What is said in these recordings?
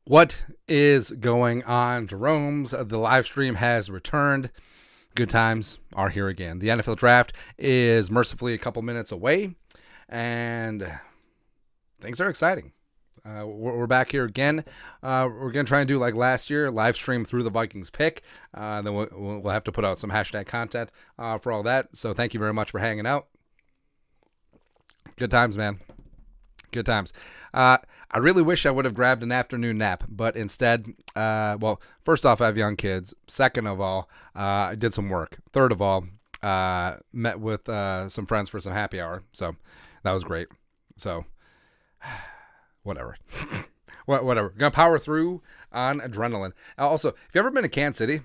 What is going on, Jerome's? The live stream has returned. Good times are here again. The NFL Draft is mercifully a couple minutes away, and things are exciting. We're back here again. We're going to try and do like last year, live stream through the Vikings pick. Then we'll have to put out some hashtag content for all that. So thank you very much for hanging out. Good times, man. Good times. I really wish I would have grabbed an afternoon nap, but instead, well, first off, I have young kids. Second of all, I did some work. Third of all, met with some friends for some happy hour. So that was great. So whatever. Whatever. Gonna power through on adrenaline. Also, if you've ever been to Kansas City,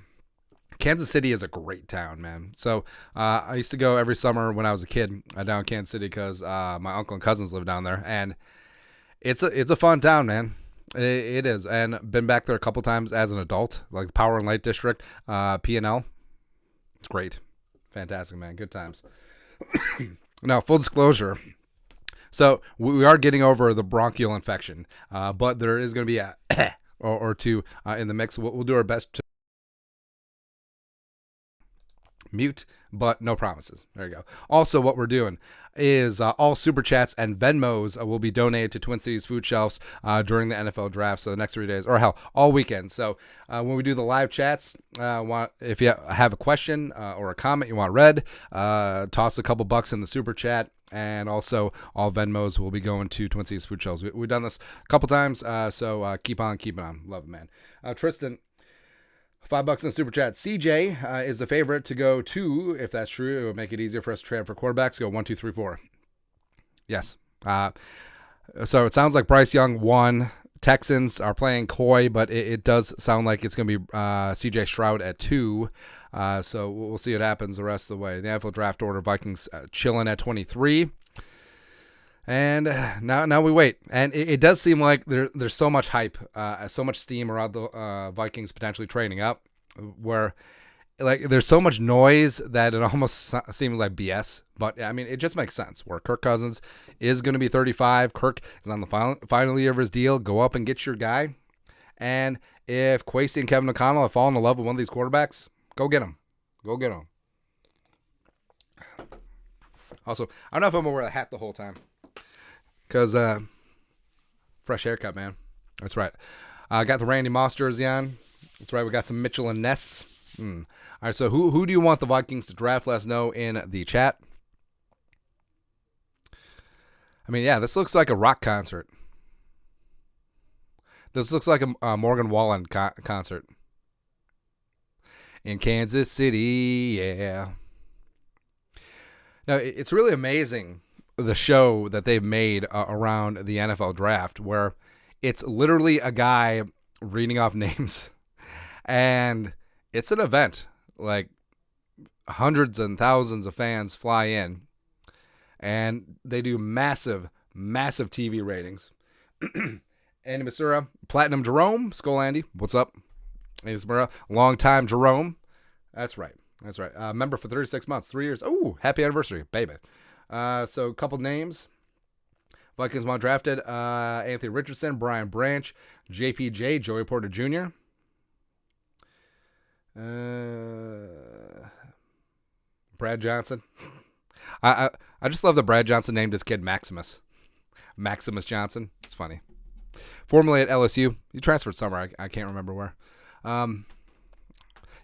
Kansas City is a great town, man. So I used to go every summer when I was a kid down in Kansas City because my uncle and cousins live down there, and it's a fun town, man. It is, and been back there a couple times as an adult, like the Power and Light District, P&L. It's great, fantastic, man. Good times. Now, full disclosure. So we are getting over the bronchial infection, but there is going to be a or two in the mix. We'll do our best to mute, but no promises. There you go. Also, what we're doing is all Super Chats and Venmos will be donated to Twin Cities Food Shelves during the NFL Draft, so the next 3 days, or hell, all weekend. So when we do the live chats, if you have a question or a comment you want read, toss a couple bucks in the Super Chat. And also, all Venmos will be going to Twin Cities Food Shelves. We've done this a couple times, so keep on keeping on. Love it, man. Tristan, $5 in the Super Chat. CJ is the favorite to go to. If that's true, it would make it easier for us to trade for quarterbacks. Go 1, 2, 3, 4. Yes. So it sounds like Bryce Young won. Texans are playing coy, but it does sound like it's going to be CJ Stroud at 2. So we'll see what happens the rest of the way. The NFL Draft Order, Vikings chilling at 23. And now we wait. And it does seem like there's so much hype, so much steam around the Vikings potentially trading up, where like there's so much noise that it almost seems like BS. But I mean, it just makes sense. Where Kirk Cousins is going to be 35, Kirk is on the final year of his deal. Go up and get your guy. And if Kwesi and Kevin O'Connell have fallen in love with one of these quarterbacks, go get him. Go get him. Also, I don't know if I'm going to wear a hat the whole time. Because, fresh haircut, man. That's right. I got the Randy Moss jersey on. That's right. We got some Mitchell and Ness. All right, so who do you want the Vikings to draft? Let us know in the chat. I mean, yeah, this looks like a rock concert. This looks like a Morgan Wallen concert. In Kansas City, yeah. Now, it's really amazing, the show that they've made around the NFL Draft, where it's literally a guy reading off names, and it's an event. Like, hundreds and thousands of fans fly in, and they do massive TV ratings. Andy Masura, Platinum Jerome, Skull Andy, what's up? Andy Masura, long time Jerome. That's right. Member for 36 months, 3 years. Oh, happy anniversary, baby. So a couple names. Vikings want drafted. Anthony Richardson, Brian Branch, JPJ, Joey Porter Jr. Brad Johnson. I just love that Brad Johnson named his kid Maximus. Maximus Johnson. It's funny. Formerly at LSU. He transferred somewhere. I can't remember where.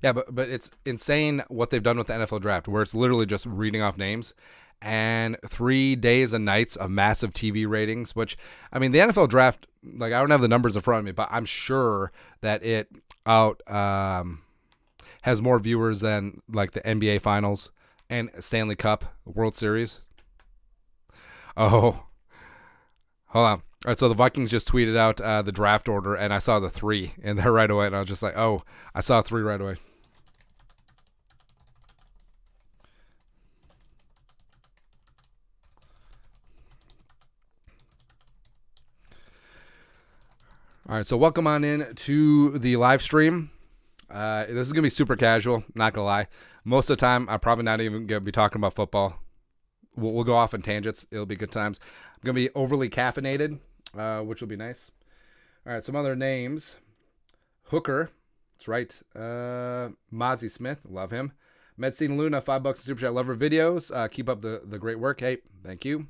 Yeah, but it's insane what they've done with the NFL Draft, where it's literally just reading off names. And 3 days and nights of massive TV ratings, which, I mean, the NFL Draft, like, I don't have the numbers in front of me, but I'm sure that it has more viewers than, like, the NBA Finals and Stanley Cup World Series. Oh, hold on. All right, so the Vikings just tweeted out the draft order, and I saw the 3 in there right away, and I was just like, oh, I saw 3 right away. All right, so welcome on in to the live stream. This is going to be super casual, not going to lie. Most of the time, I'm probably not even going to be talking about football. we'll go off on tangents. It'll be good times. I'm going to be overly caffeinated, which will be nice. All right, some other names. Hooker. That's right. Mozzie Smith. Love him. Medsine Luna, $5 in Super Chat. Love her videos. Keep up the great work. Hey, thank you.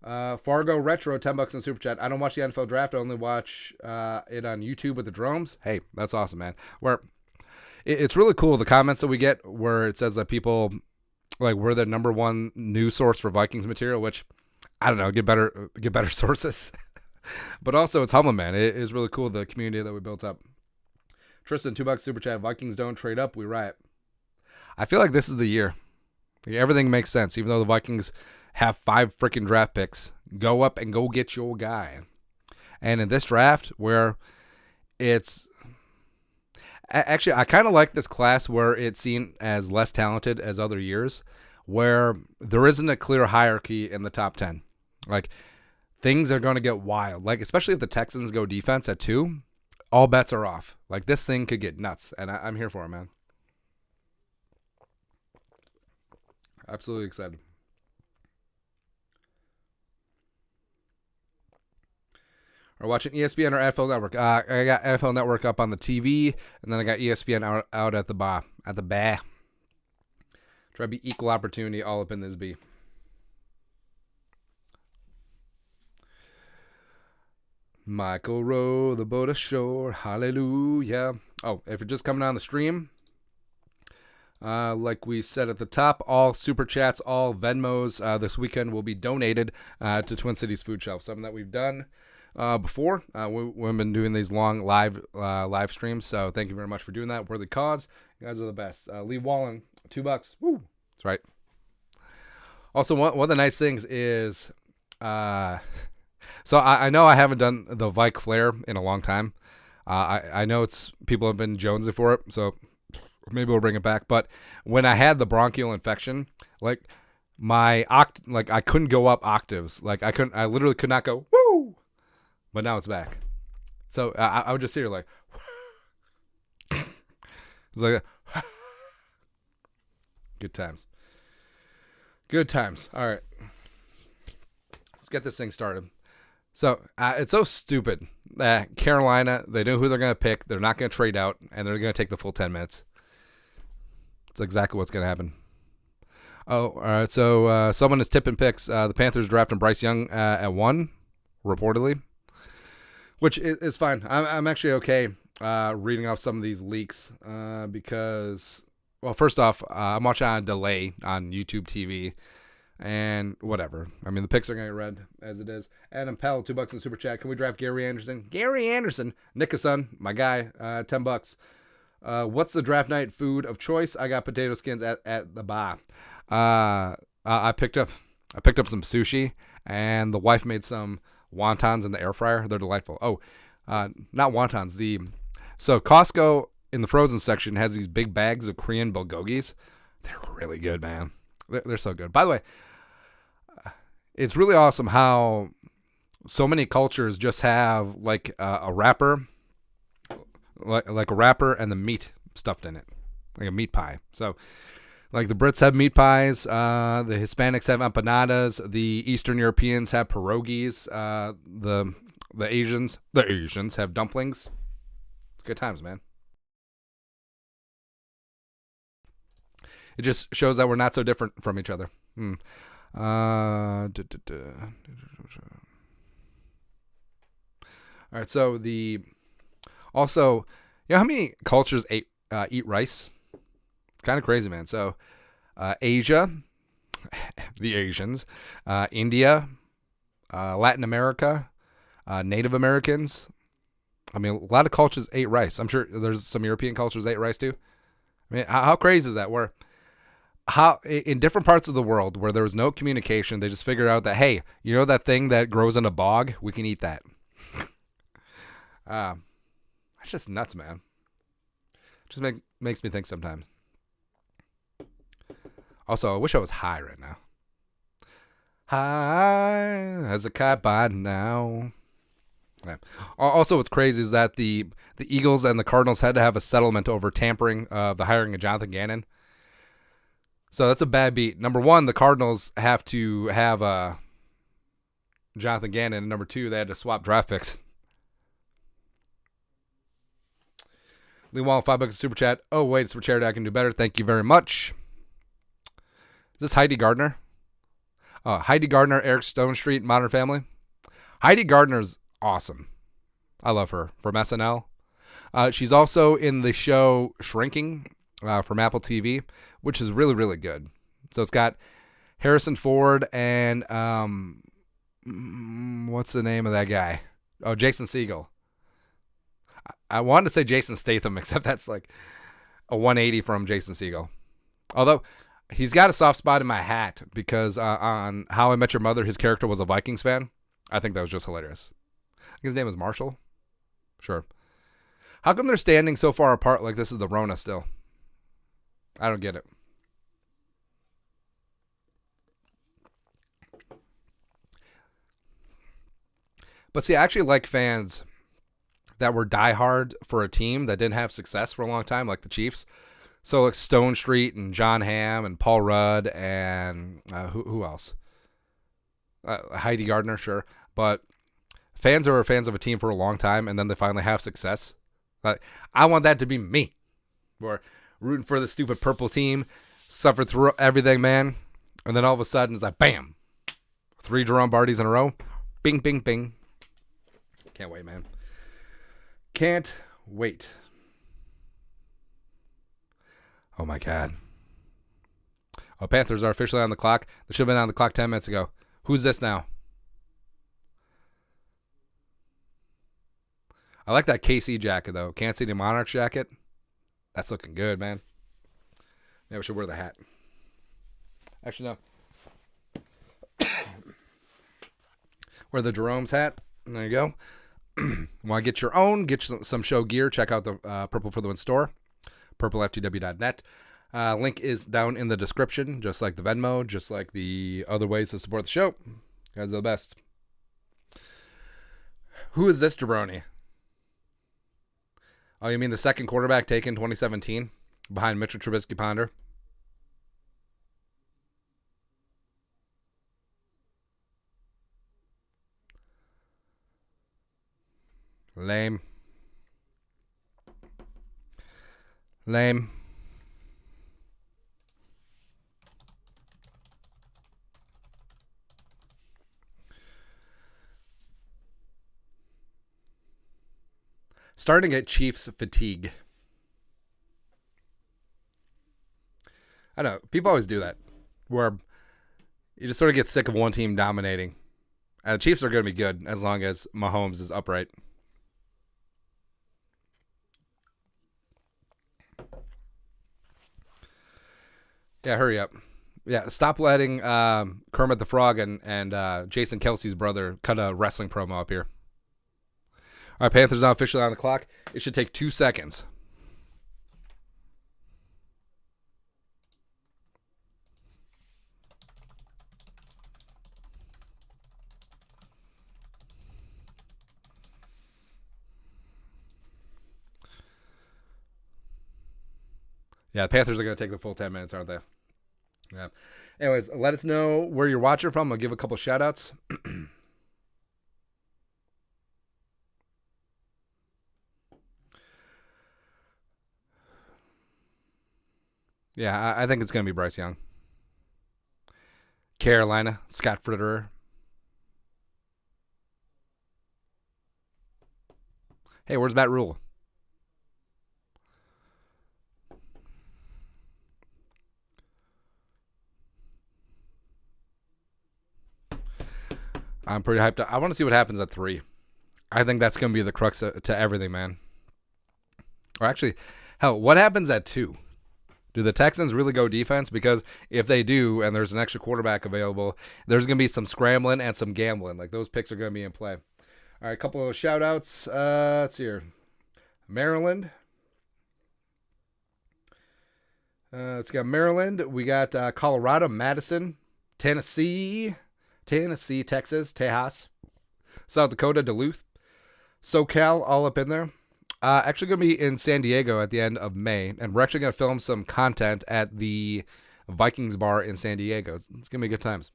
Fargo Retro, $10 in Super Chat. I don't watch the NFL Draft. I only watch it on YouTube with the Jeromes. Hey, that's awesome, man. It's really cool, the comments that we get where it says that people, like, we're the number one news source for Vikings material, which, I don't know, get better sources. But also, it's humbling, man. It is really cool, the community that we built up. Tristan, $2 Super Chat. Vikings don't trade up, we riot. I feel like this is the year. Everything makes sense, even though the Vikings have 5 freaking draft picks. Go up and go get your guy. And in this draft, where it's... Actually, I kind of like this class where it's seen as less talented as other years, where there isn't a clear hierarchy in the top 10. Like, things are going to get wild. Like, especially if the Texans go defense at 2, all bets are off. Like, this thing could get nuts, and I'm here for it, man. Absolutely excited. We're watching ESPN or NFL Network. I got NFL Network up on the TV, and then I got ESPN out at the bar. Try to be equal opportunity all up in this B. Michael row the boat ashore, hallelujah. Oh, if you're just coming on the stream, like we said at the top, all Super Chats, all Venmos this weekend will be donated to Twin Cities Food Shelf, something that we've done before. We've been doing these long live streams, so thank you very much for doing that. Worthy cause. You guys are the best. Lee Wallen, $2. Woo! That's right. Also, one of the nice things is, so I know I haven't done the Vike Flare in a long time. I know people have been jonesing for it, so maybe we'll bring it back. But when I had the bronchial infection, like I couldn't go up octaves. Like I literally could not go woo. But now it's back. So I would just sit here like, it's like, good times. Good times. All right. Let's get this thing started. So it's so stupid that Carolina, they know who they're going to pick. They're not going to trade out, and they're going to take the full 10 minutes. It's exactly what's going to happen. Oh, all right. So someone is tipping picks. The Panthers drafting Bryce Young at 1, reportedly. Which is fine. I'm actually okay reading off some of these leaks because, well, first off, I'm watching on a delay on YouTube TV and whatever. I mean, the picks are going to get read as it is. Adam Pell, $2 in Super Chat. Can we draft Gary Anderson? Gary Anderson. Nickerson, my guy, $10. What's the draft night food of choice? I got potato skins at the bar. I picked up some sushi, and the wife made some wontons in the air fryer. They're delightful. Oh, not wontons. So Costco in the frozen section has these big bags of Korean bulgogis. They're really good, man. They're so good. By the way, it's really awesome how so many cultures just have like a wrapper, like a wrapper and the meat stuffed in it, like a meat pie. So like the Brits have meat pies, the Hispanics have empanadas, the Eastern Europeans have pierogies, the Asians have dumplings. It's good times, man. It just shows that we're not so different from each other. All right, so also, you know how many cultures eat rice? It's kind of crazy, man. So Asia, the Asians, India, Latin America, Native Americans. I mean, a lot of cultures ate rice. I'm sure there's some European cultures that ate rice too. I mean, how crazy is that? How in different parts of the world where there was no communication, they just figured out that, hey, you know that thing that grows in a bog? We can eat that. That's just nuts, man. Just makes me think sometimes. Also, I wish I was high right now. High as a kite by now. Yeah. Also, what's crazy is that the Eagles and the Cardinals had to have a settlement over tampering of the hiring of Jonathan Gannon. So that's a bad beat. Number one, the Cardinals have to have Jonathan Gannon. And number two, they had to swap draft picks. Lee Wall, $5 super chat. Oh, wait, super chat. I can do better. Thank you very much. Is this Heidi Gardner? Heidi Gardner, Eric Stone Street, Modern Family. Heidi Gardner's awesome. I love her from SNL. She's also in the show Shrinking from Apple TV, which is really, really good. So it's got Harrison Ford and what's the name of that guy? Oh, Jason Segel. I wanted to say Jason Statham, except that's like a 180 from Jason Segel. Although he's got a soft spot in my hat because on How I Met Your Mother, his character was a Vikings fan. I think that was just hilarious. I think his name was Marshall. Sure. How come they're standing so far apart like this is the Rona still? I don't get it. But see, I actually like fans that were diehard for a team that didn't have success for a long time, like the Chiefs. So like Stone Street and John Hamm and Paul Rudd and who else? Heidi Gardner, sure. But fans are fans of a team for a long time, and then they finally have success. I want that to be me. We're rooting for the stupid purple team, suffered through everything, man. And then all of a sudden, it's like, bam. 3 Jerome Bardys in a row. Bing, bing, bing. Can't wait, man. Can't wait. Oh, my God. Oh, Panthers are officially on the clock. They should have been on the clock 10 minutes ago. Who's this now? I like that KC jacket, though. Kansas City Monarchs jacket. That's looking good, man. Maybe I should wear the hat. Actually, no. Wear the Jerome's hat. There you go. Want to get your own? Get some show gear. Check out the Purple for the Win store. purpleftw.net. Link is down in the description, just like the Venmo, just like the other ways to support the show. You guys are the best. Who is this jabroni? Oh, you mean the second quarterback taken 2017 behind Mitchell Trubisky Ponder? Lame. Lame. Starting to get Chiefs fatigue. I don't know. People always do that. Where you just sort of get sick of one team dominating. And the Chiefs are going to be good as long as Mahomes is upright. Yeah, hurry up. Yeah, stop letting Kermit the Frog and Jason Kelsey's brother cut a wrestling promo up here. All right, Panthers now officially on the clock. It should take 2 seconds. Yeah, the Panthers are going to take the full 10 minutes, aren't they? Yeah. Anyways, let us know where you're watching from. I'll give a couple shout-outs. Yeah, I think it's going to be Bryce Young. Carolina, Scott Fritterer. Hey, where's Matt Rule? I'm pretty hyped up. I want to see what happens at 3. I think that's going to be the crux to everything, man. Or actually, hell, what happens at 2? Do the Texans really go defense? Because if they do, and there's an extra quarterback available, there's going to be some scrambling and some gambling. Like, those picks are going to be in play. All right, a couple of shout-outs. Let's see here. Maryland. Let's go Maryland. We got Colorado, Madison, Tennessee, Texas, Tejas, South Dakota, Duluth, SoCal, all up in there. Actually going to be in San Diego at the end of May, and we're actually going to film some content at the Vikings bar in San Diego. It's going to be good times.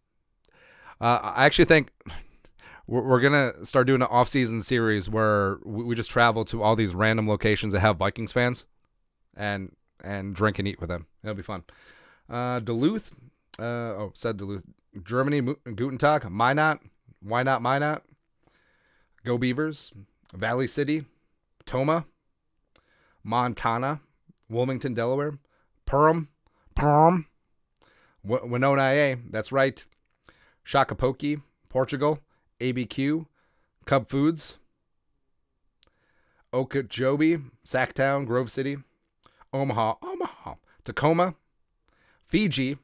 I actually think we're going to start doing an off-season series where we just travel to all these random locations that have Vikings fans and drink and eat with them. It'll be fun. Duluth. Said Duluth. Germany. Guten Tag. My not. Why not? My not. Go Beavers. Valley City. Toma. Montana. Wilmington, Delaware. Perham. Winona, IA. That's right. Shakapoki. Portugal. ABQ. Cub Foods. Okeechobee. Sacktown. Grove City. Omaha. Tacoma. Fiji.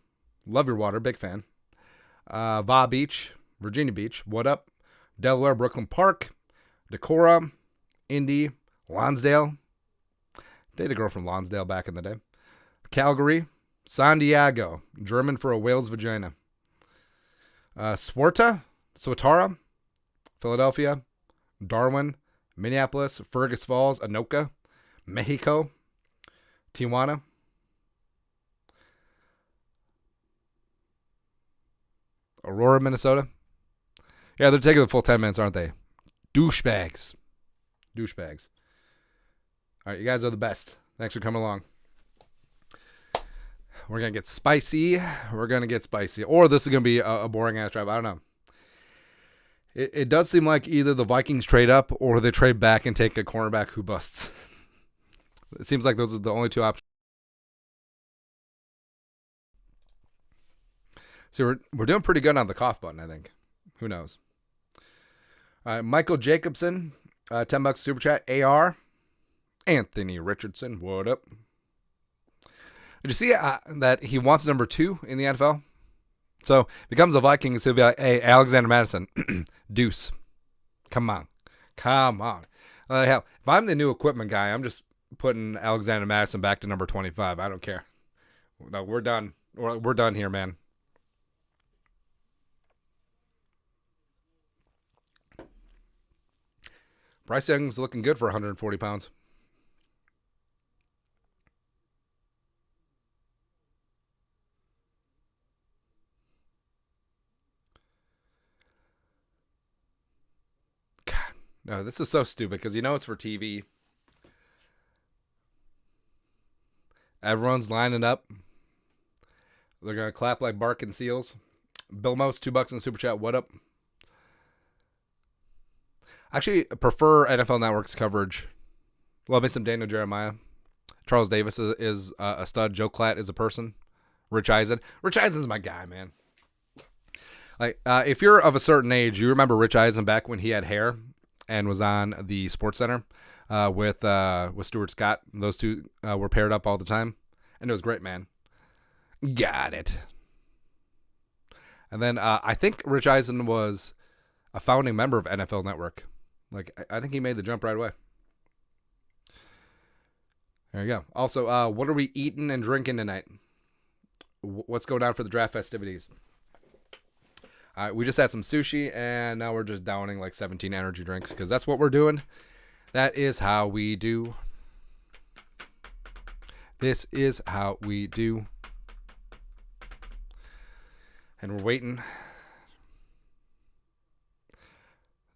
Love your water. Big fan. Va Beach. Virginia Beach. What up? Delaware. Brooklyn Park. Decorah. Indy. Lonsdale. Dated a girl from Lonsdale back in the day. Calgary. San Diego. German for a whale's vagina. Swatara. Philadelphia. Darwin. Minneapolis. Fergus Falls. Anoka. Mexico. Tijuana. Aurora, Minnesota. Yeah, they're taking the full 10 minutes, aren't they? Douchebags. All right, you guys are the best. Thanks for coming along. We're going to get spicy. Or this is going to be a boring-ass drive. I don't know. It does seem like either the Vikings trade up or they trade back and take a cornerback who busts. It seems like those are the only two options. So we're doing pretty good on the cough button, I think. Who knows? All right, Michael Jacobson, $10 super chat. AR, Anthony Richardson, what up? Did you see that he wants number 2 in the NFL? So if he becomes a Vikings, he'll be like, hey, Alexander Madison, deuce. Come on. Hell, if I'm the new equipment guy, I'm just putting Alexander Madison back to number 25. I don't care. No, we're done. We're done here, man. Bryce Young's looking good for 140 pounds. God, no, this is so stupid because you know it's for TV. Everyone's lining up. They're going to clap like barking seals. Bill Mouse, $2 in super chat. What up? Actually, prefer NFL Network's coverage. Love me some Daniel Jeremiah. Charles Davis is a stud. Joe Klatt is a person. Rich Eisen. Rich Eisen's my guy, man. Like, if you're of a certain age, you remember Rich Eisen back when he had hair and was on the Sports Center with Stuart Scott. Those two were paired up all the time, and it was great, man. Got it. And then I think Rich Eisen was a founding member of NFL Network. Like, I think he made the jump right away. There you go. Also, what are we eating and drinking tonight? What's going on for the draft festivities? We just had some sushi, and now we're just downing like 17 energy drinks because that's what we're doing. That is how we do. This is how we do. And we're waiting.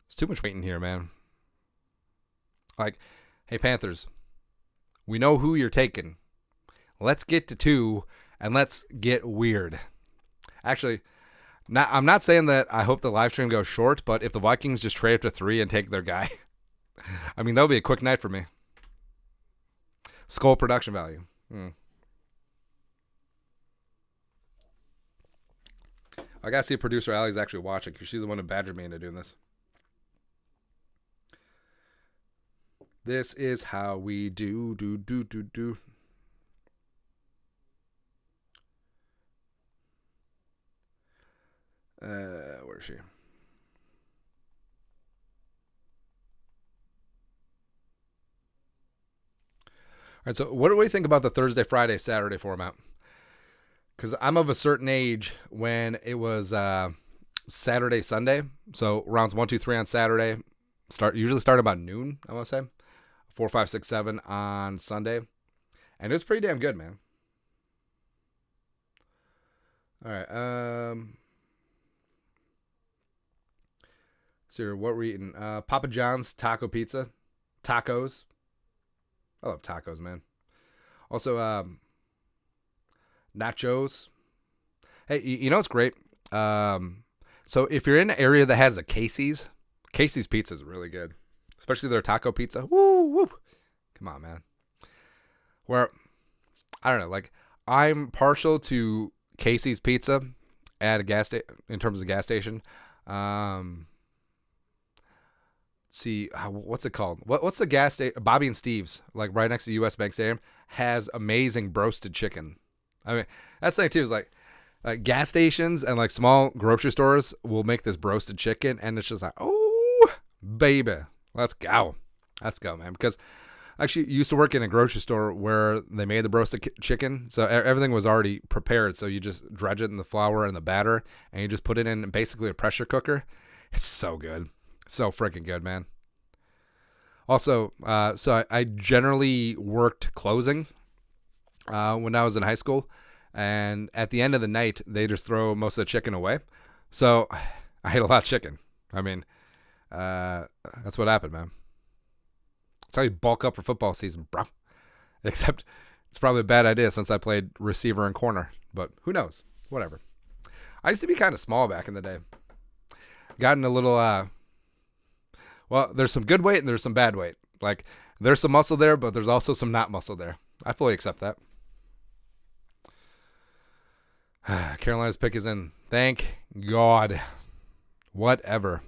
It's too much waiting here, man. Like, hey, Panthers, we know who you're taking. Let's get to 2, and let's get weird. Actually, I'm not saying that I hope the live stream goes short, but if the Vikings just trade up to 3 and take their guy, I mean, that'll be a quick night for me. Skull production value. I gotta see if producer Allie's actually watching because she's the one who badgered me into doing this. This is how we do. Where is she? All right, so what do we think about the Thursday, Friday, Saturday format? Because I'm of a certain age when it was Saturday, Sunday. So rounds 1, 2, 3 on Saturday. Usually start about noon, I want to say. 4, 5, 6, 7 on Sunday. And it was pretty damn good, man. All right. So what we're eating? Papa John's taco pizza, tacos. I love tacos, man. Also, nachos. Hey, you know what's great? So if you're in an area that has a Casey's pizza is really good, especially their taco pizza. Woo, woo. Come on, man. Where I don't know, like I'm partial to Casey's pizza at a gas station in terms of gas station. Let's see, what's it called? What's the gas station? Bobby and Steve's, like right next to US Bank Stadium, has amazing broasted chicken. I mean, that's the thing too, is like gas stations and like small grocery stores will make this broasted chicken, and it's just like, oh, baby, let's go, man. Because I actually used to work in a grocery store where they made the broasted chicken, so everything was already prepared. So you just dredge it in the flour and the batter, and you just put it in basically a pressure cooker. It's so good, so freaking good, man. Also, so I generally worked closing when I was in high school. And at the end of the night, they just throw most of the chicken away. So I ate a lot of chicken. I mean, that's what happened, man. That's how you bulk up for football season, bro. Except it's probably a bad idea since I played receiver and corner. But who knows? Whatever. I used to be kind of small back in the day. Gotten a little, well, there's some good weight and there's some bad weight. Like, there's some muscle there, but there's also some not muscle there. I fully accept that. Carolina's pick is in. Thank God. Whatever.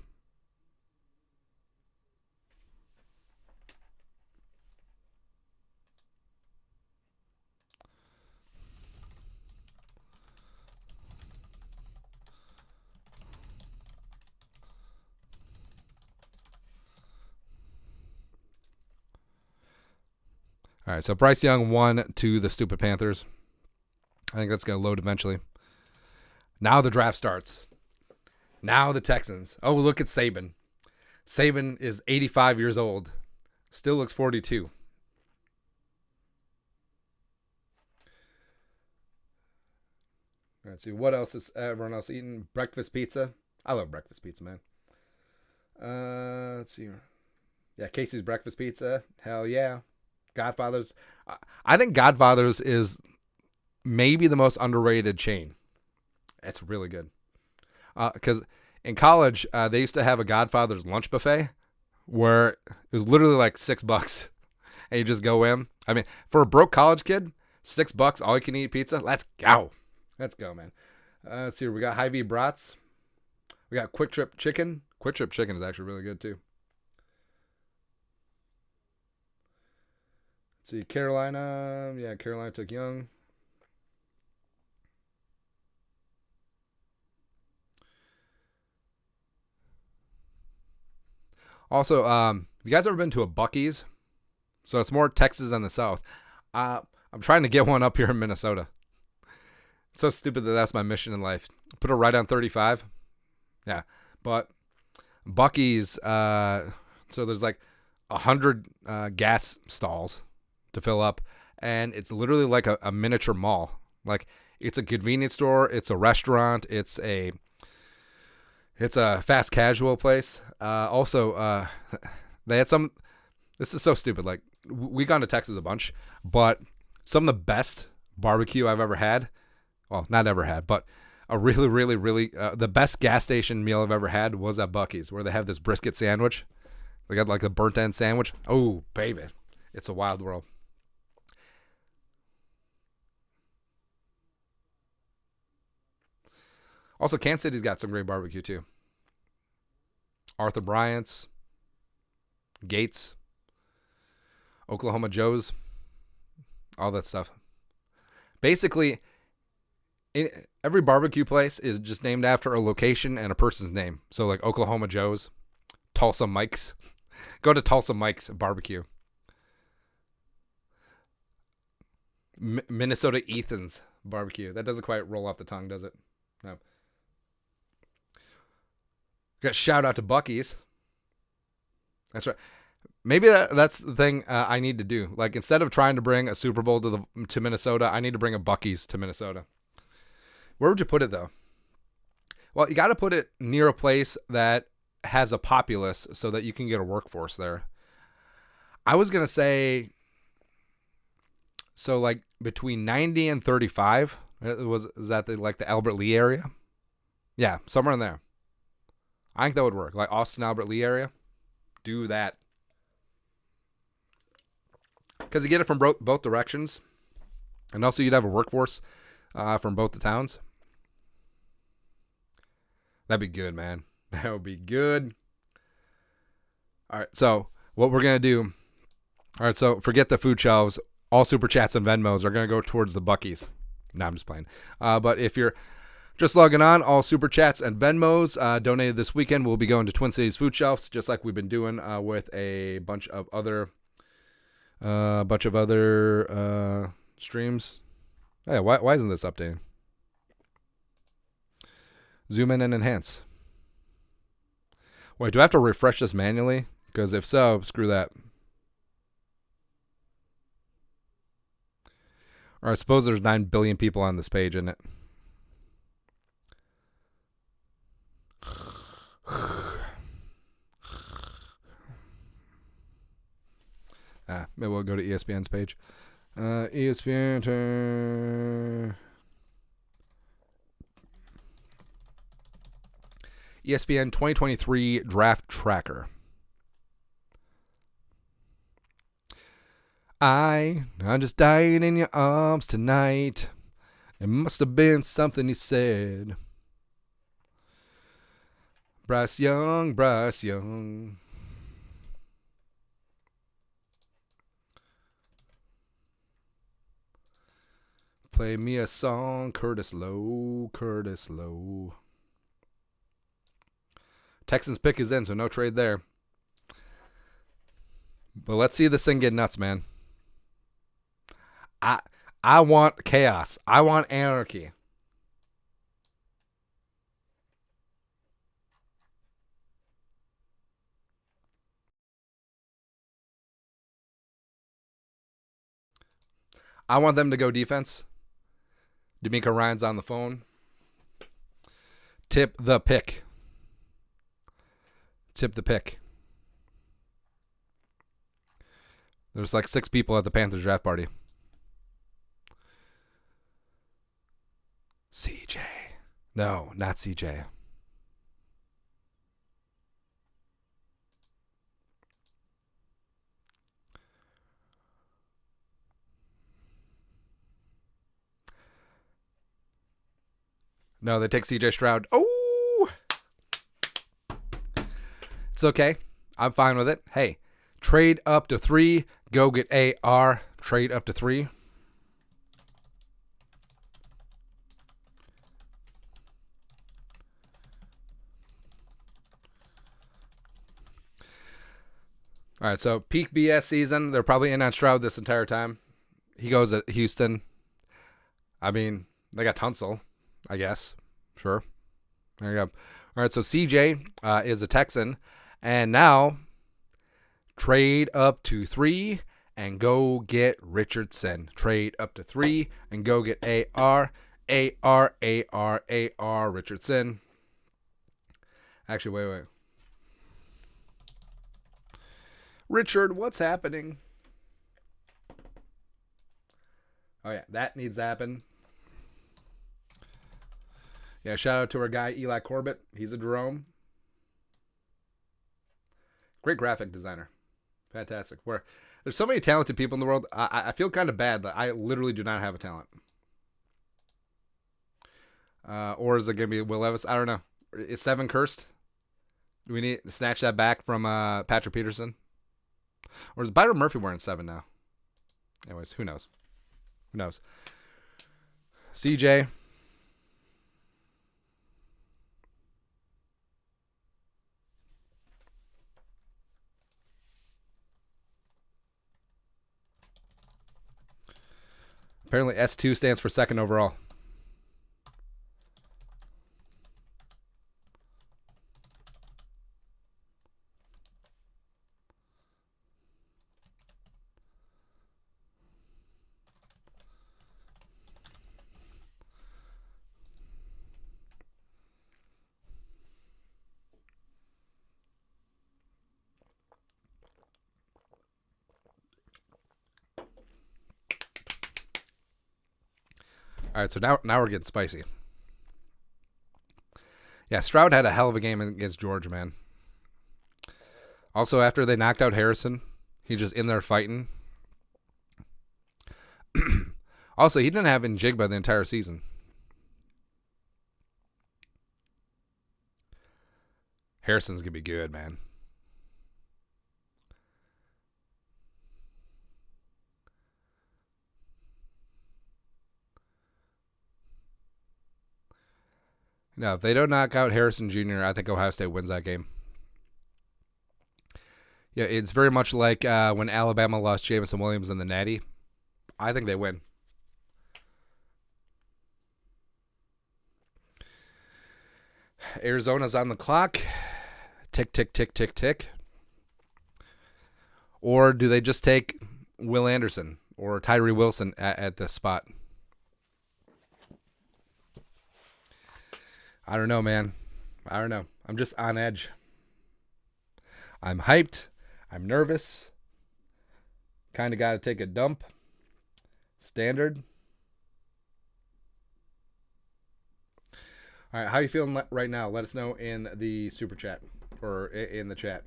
All right, so Bryce Young won to the stupid Panthers. I think that's going to load eventually. Now the draft starts. Now the Texans. Oh, look at Saban. Saban is 85 years old. Still looks 42. Let's see. What else is everyone else eating? Breakfast pizza. I love breakfast pizza, man. Let's see. Yeah, Casey's breakfast pizza. Hell yeah. Godfather's. I think Godfather's is maybe the most underrated chain. It's really good. Because in college, they used to have a Godfather's lunch buffet where it was literally like $6. And you just go in. I mean, for a broke college kid, $6, all you can eat pizza. Let's go. Let's go, man. Let's see. We got Hy-Vee brats. We got Quick Trip chicken. Quick Trip chicken is actually really good too. Let's see. Carolina. Yeah, Carolina took Young. Also, have you guys ever been to a Buc-ee's? So it's more Texas than the South. I'm trying to get one up here in Minnesota. It's so stupid that that's my mission in life. Put it right on 35. Yeah, but Buc-ee's. So there's like 100 gas stalls to fill up, and it's literally like a miniature mall. Like it's a convenience store, it's a restaurant, it's a fast casual place. Also, they had some. This is so stupid. Like we gone to Texas a bunch, but some of the best barbecue I've ever had. Well, not ever had, but a really, really, really the best gas station meal I've ever had was at Buc-ee's, where they have this brisket sandwich. They got like a burnt end sandwich. Oh, baby, it's a wild world. Also, Kansas City's got some great barbecue too. Arthur Bryant's, Gates, Oklahoma Joe's, all that stuff. Basically, every barbecue place is just named after a location and a person's name. So like Oklahoma Joe's, Tulsa Mike's. Go to Tulsa Mike's barbecue. Minnesota Ethan's barbecue. That doesn't quite roll off the tongue, does it? No. Got shout out to Buc-ee's. That's right. Maybe that's the thing I need to do. Like instead of trying to bring a Super Bowl to Minnesota, I need to bring a Buc-ee's to Minnesota. Where would you put it, though? Well, you got to put it near a place that has a populace so that you can get a workforce there. I was going to say, so like between 90 and 35. Is that the Albert Lee area? Yeah, somewhere in there. I think that would work. Like Austin, Albert Lee area. Do that. Because you get it from both directions. And also you'd have a workforce from both the towns. That'd be good, man. That would be good. All right, so what we're going to do. All right, so forget the food shelves. All Super Chats and Venmos are going to go towards the Buckies. No, I'm just playing. But if you're just logging on, all Super Chats and Venmos donated this weekend will be going to Twin Cities Food Shelves, just like we've been doing with a bunch of other streams. Hey, why isn't this updating? Zoom in and enhance. Wait, do I have to refresh this manually? Because if so, screw that. Or I suppose there's 9 billion people on this page, isn't it? Maybe we'll go to ESPN's page. ESPN 2023 Draft Tracker. I just died in your arms tonight. It must have been something he said. Bryce Young. Play me a song, Curtis Lowe. Texans pick is in, so no trade there. But let's see this thing get nuts, man. I want chaos. I want anarchy. I want them to go defense. D'Amico Ryan's on the phone. Tip the pick. There's like 6 people at the Panthers draft party. CJ. No, not CJ. No, they take CJ Stroud. Oh! It's okay. I'm fine with it. Hey, trade up to 3. Go get AR. Trade up to 3. All right, so peak BS season. They're probably in on Stroud this entire time. He goes at Houston. I mean, they got Tunsil, I guess. Sure. There you go. All right, so CJ is a Texan. And now, trade up to 3 and go get Richardson. Trade up to 3 and go get AR. Richardson. Actually, wait. Richard, what's happening? Oh, yeah, that needs to happen. Yeah, shout out to our guy, Eli Corbett. He's a Jerome. Great graphic designer. Fantastic. There's so many talented people in the world. I feel kind of bad that I literally do not have a talent. Or is it going to be Will Levis? I don't know. Is 7 cursed? Do we need to snatch that back from Patrick Peterson? Or is Byron Murphy wearing 7 now? Anyways, who knows? CJ. Apparently S2 stands for second overall. All right, so now we're getting spicy. Yeah, Stroud had a hell of a game against Georgia, man. Also, after they knocked out Harrison, he's just in there fighting. Also, he didn't have Njigba the entire season. Harrison's going to be good, man. No, if they don't knock out Harrison Jr., I think Ohio State wins that game. Yeah, it's very much like when Alabama lost Jamison Williams in the Natty. I think they win. Arizona's on the clock. Tick, tick, tick, tick, tick. Or do they just take Will Anderson or Tyree Wilson at this spot? I don't know, man. I don't know. I'm just on edge. I'm hyped. I'm nervous. Kind of got to take a dump. Standard. All right, how you feeling right now? Let us know in the super chat or in the chat.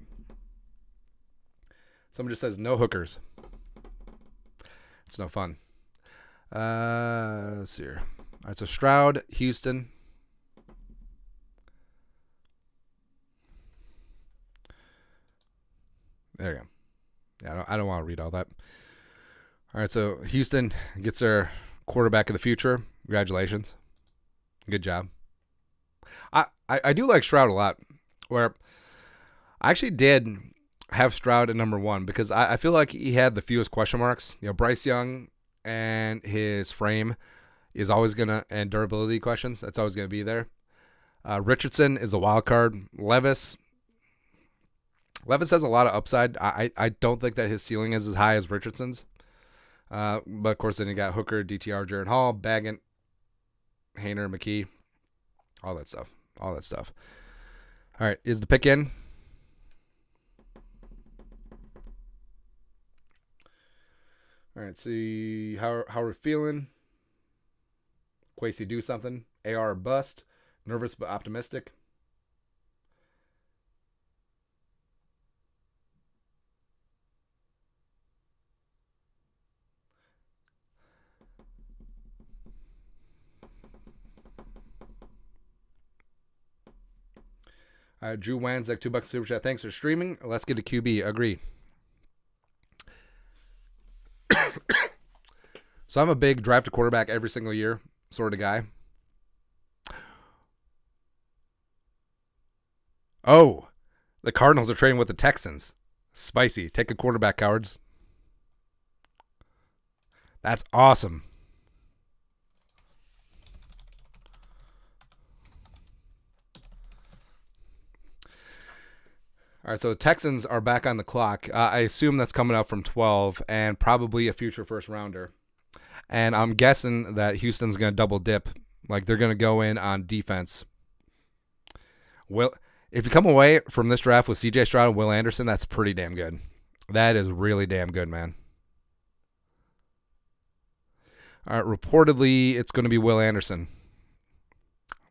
Someone just says no hookers. It's no fun. Let's see here. All right, so Stroud, Houston. There you go. Yeah, I don't want to read all that. All right, so Houston gets their quarterback of the future. Congratulations. Good job. I do like Stroud a lot. Where I actually did have Stroud at number one because I feel like he had the fewest question marks. You know, Bryce Young and his frame is always going to, and durability questions, that's always going to be there. Richardson is a wild card. Levis has a lot of upside. I don't think that his ceiling is as high as Richardson's. But, of course, then you got Hooker, DTR, Jaron Hall, Baggett, Hayner, McKee, all that stuff. All right, is the pick in? All right, see how we're feeling. Quasi do something. AR bust. Nervous but optimistic. Drew Wanzek, $2 super chat. Thanks for streaming. Let's get a QB. Agree. So I'm a big draft a quarterback every single year sort of guy. Oh, the Cardinals are trading with the Texans. Spicy. Take a quarterback, cowards. That's awesome. All right, so the Texans are back on the clock. I assume that's coming up from 12 and probably a future first rounder. And I'm guessing that Houston's going to double dip. Like, they're going to go in on defense. If you come away from this draft with C.J. Stroud and Will Anderson, that's pretty damn good. That is really damn good, man. All right, reportedly, it's going to be Will Anderson.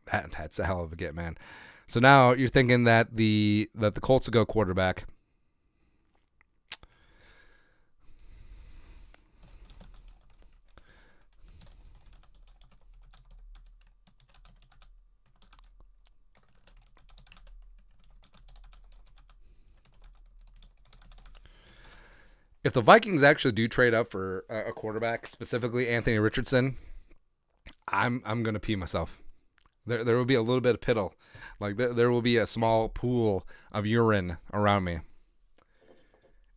That's a hell of a get, man. So now you're thinking that the Colts will go quarterback. If the Vikings actually do trade up for a quarterback, specifically Anthony Richardson, I'm going to pee myself. There will be a little bit of piddle. Like, there will be a small pool of urine around me.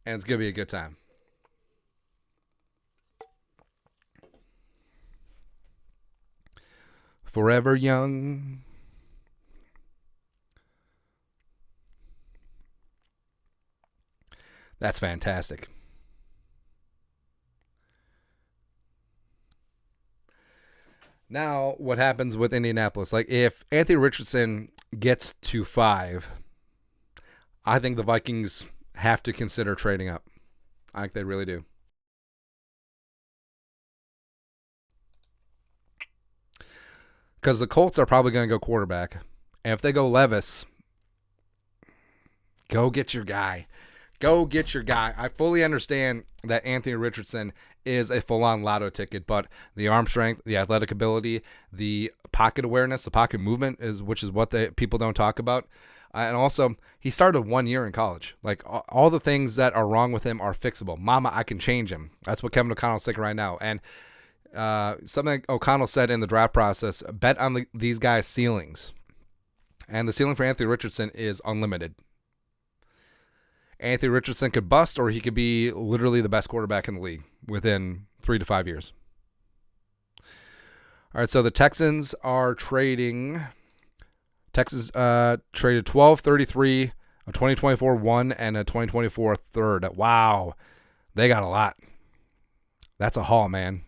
And it's going to be a good time. Forever young. That's fantastic. Now, what happens with Indianapolis? Like, if Anthony Richardson gets to 5, I think the Vikings have to consider trading up. I think they really do. Because the Colts are probably going to go quarterback. And if they go Levis, go get your guy. Go get your guy. I fully understand that Anthony Richardson is a full-on lotto ticket, but the arm strength, the athletic ability, the pocket awareness, the pocket movement, which is what the people don't talk about. And also, he started 1 year in college. Like, all the things that are wrong with him are fixable. Mama, I can change him. That's what Kevin O'Connell's saying right now. And something O'Connell said in the draft process, bet on these guys' ceilings. And the ceiling for Anthony Richardson is unlimited. Anthony Richardson could bust, or he could be literally the best quarterback in the league within 3 to 5 years. All right, so the Texans are trading. Texas traded 12-33, a 2024 1, and a 2024 third. Wow, they got a lot. That's a haul, man.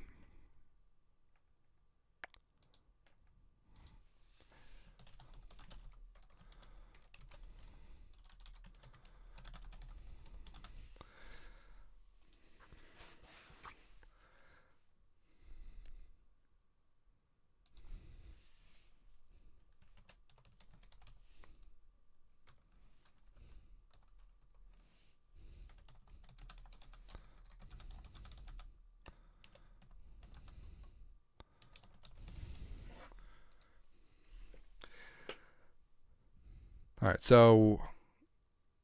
All right, so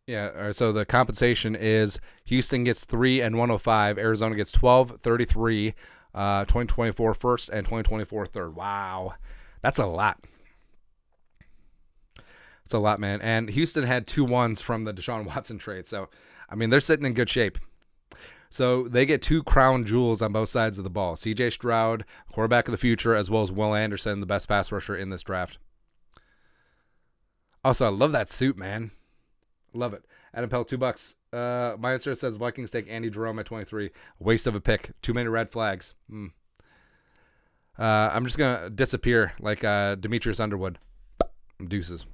yeah, all right, so the compensation is Houston gets 3 and 105, Arizona gets 12-33, 2024 first and 2024 third. Wow, that's a lot. That's a lot, man. And Houston had 2 1s from the Deshaun Watson trade, so I mean they're sitting in good shape. So they get 2 crown jewels on both sides of the ball: C.J. Stroud, quarterback of the future, as well as Will Anderson, the best pass rusher in this draft. Also, I love that suit, man. Love it. Adam Pell, $2. My answer says Vikings take Andy Jerome at 23. Waste of a pick. Too many red flags. I'm just going to disappear like Demetrius Underwood. Deuces.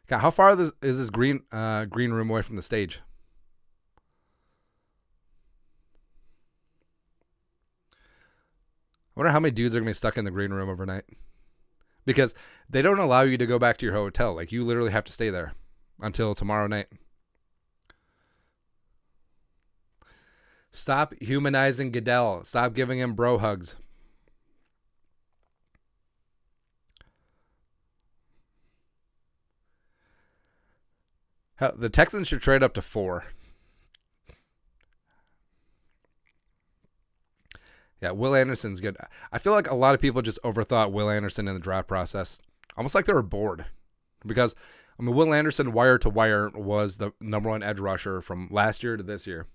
God, how far is this green room away from the stage? I wonder how many dudes are going to be stuck in the green room overnight. Because they don't allow you to go back to your hotel. Like, you literally have to stay there until tomorrow night. Stop humanizing Goodell. Stop giving him bro hugs. Hell, the Texans should trade up to 4. Yeah, Will Anderson's good. I feel like a lot of people just overthought Will Anderson in the draft process. Almost like they were bored. Because, I mean, Will Anderson, wire to wire, was the number 1 edge rusher from last year to this year.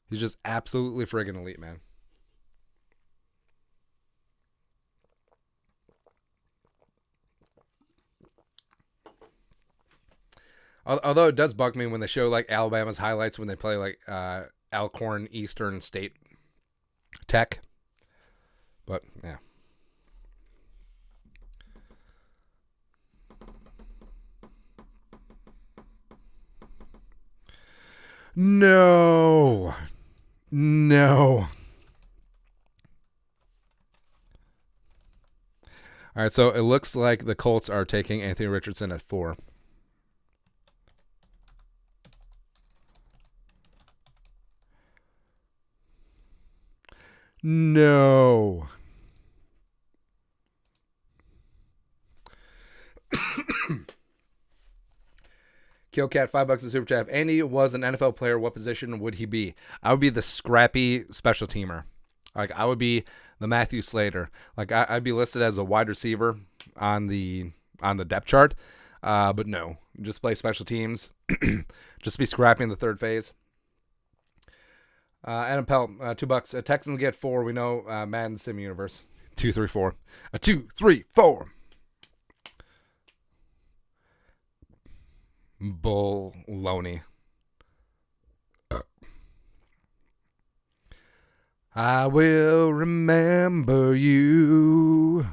He's just absolutely friggin' elite, man. Although it does bug me when they show like Alabama's highlights when they play like Alcorn Eastern State Tech. But yeah. No. All right, so it looks like the Colts are taking Anthony Richardson at 4. No. Killcat, $5 a super chat. If Andy was an NFL player, what position would he be? I would be the scrappy special teamer. Like, I would be the Matthew Slater. Like, I'd be listed as a wide receiver on the depth chart. But no, just play special teams. Just be scrappy in the third phase. Adam Pell, $2. Texans get 4. We know Madden Sim Universe. 2, 3, 4. 2, 3, 4. Baloney. I will remember you.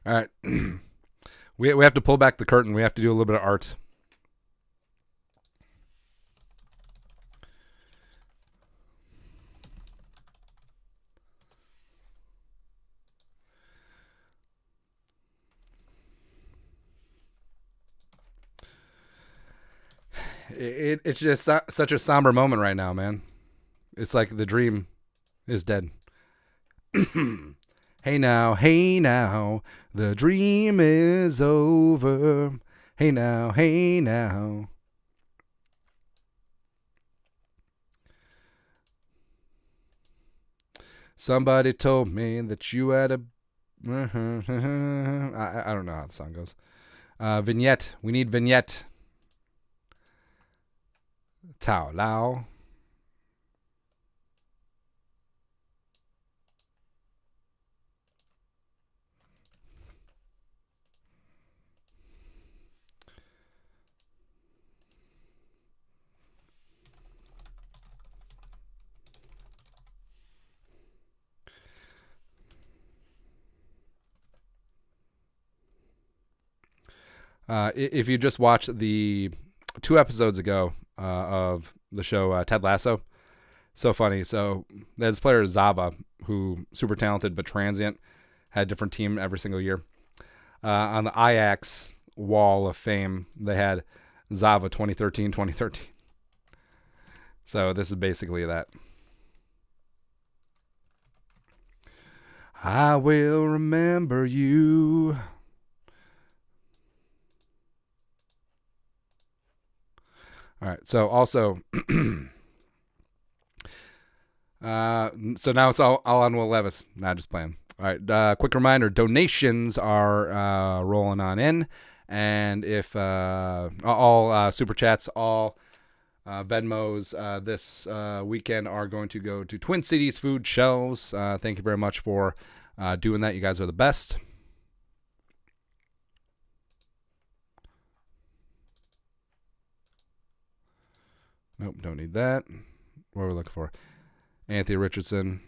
All right. We have to pull back the curtain. We have to do a little bit of art. It's just such a somber moment right now, man. It's like the dream is dead. Hey now, the dream is over. Hey now. Somebody told me that you had a... I don't know how the song goes. Vignette. We need vignette. Tao Lao. If you just watched the 2 episodes ago of the show Ted Lasso, so funny. So this player Zava, who super talented but transient, had a different team every single year. On the Ajax wall of fame, they had Zava 2013. So this is basically that. I will remember you. All right. So also, so now it's all on Will Levis. Not just playing. All right. Quick reminder: donations are rolling on in, and if all super chats, all Venmos this weekend are going to go to Twin Cities Food Shelves. Thank you very much for doing that. You guys are the best. Nope, don't need that. What are we looking for? Anthony Richardson.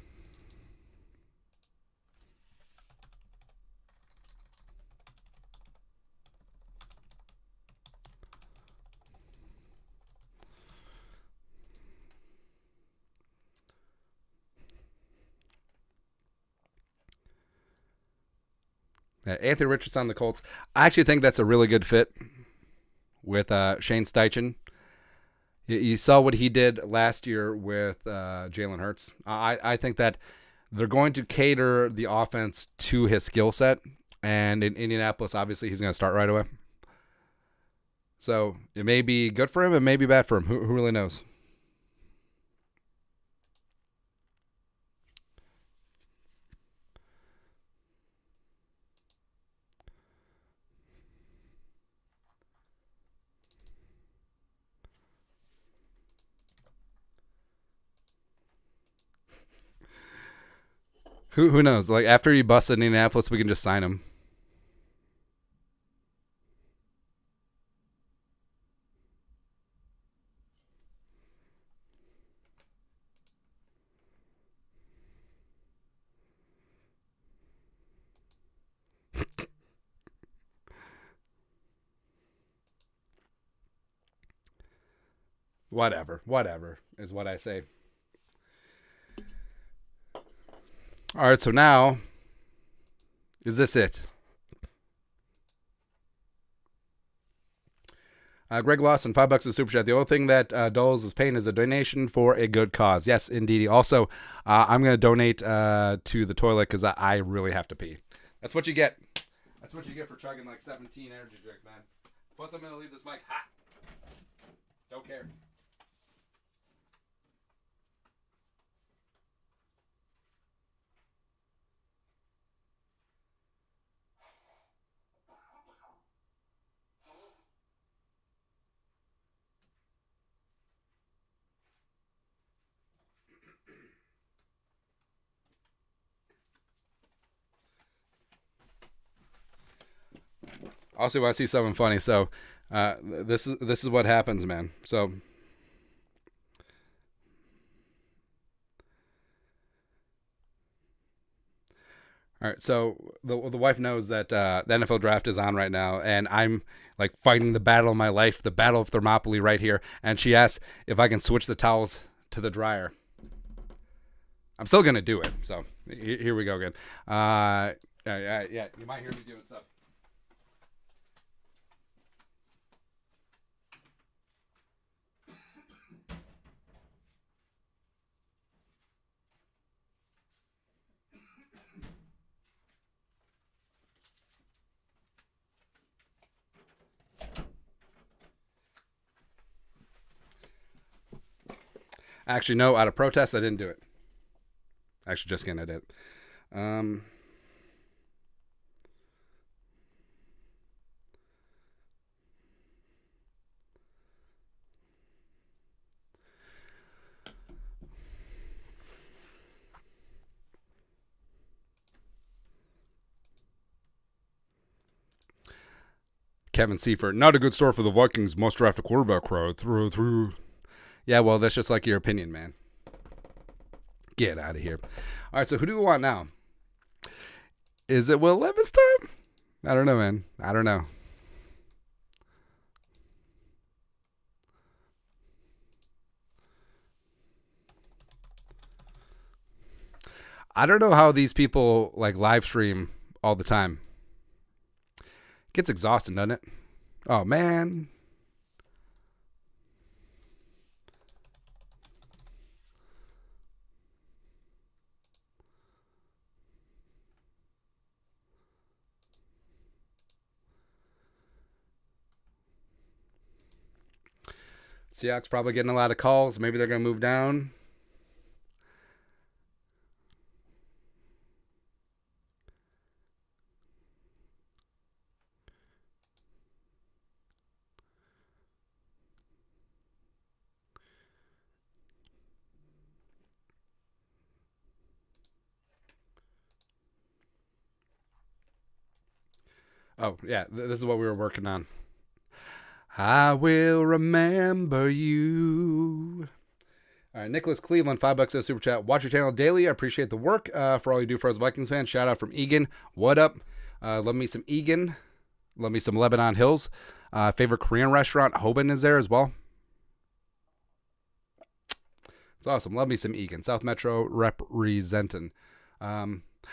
Anthony Richardson on the Colts. I actually think that's a really good fit with Shane Steichen. You saw what he did last year with Jalen Hurts. I think that they're going to cater the offense to his skill set. And in Indianapolis, obviously, he's going to start right away. So it may be good for him. It may be bad for him. Who really knows? Who knows? Like, after he busts in Indianapolis, we can just sign him. Whatever is what I say. All right, so now, is this it? Greg Lawson, $5 a super chat. The only thing that dulls his pain is a donation for a good cause. Yes, indeed. Also, I'm going to donate to the toilet because I really have to pee. That's what you get. That's what you get for chugging like 17 energy drinks, man. Plus, I'm going to leave this mic hot. Don't care. Also, want to see something funny. So, this is what happens, man. So, all right. So the wife knows that the NFL draft is on right now, and I'm like fighting the battle of my life, the battle of Thermopylae, right here. And she asks if I can switch the towels to the dryer. I'm still gonna do it. So here we go again. Yeah, you might hear me doing stuff. Actually, no, out of protest, I didn't do it. Actually, just kidding, I did. Um, Kevin Seifert, not a good start for the Vikings. Must draft a quarterback crowd. Through. Yeah, well, that's just like your opinion, man. Get out of here. All right, so who do we want now? Is it Will Levis time? I don't know, man. I don't know. I don't know how these people like live stream all the time. Gets exhausting, doesn't it? Oh, man. Seahawks probably getting a lot of calls. Maybe they're going to move down. Oh, yeah. This is what we were working on. I will remember you. All right, Nicholas Cleveland, $5 super chat. Watch your channel daily. I appreciate the work for all you do for us Vikings fans. Shout out from Egan. What up? Love me some Egan. Love me some Lebanon Hills. Favorite Korean restaurant, Hoban, is there as well. It's awesome. Love me some Egan. South Metro representing.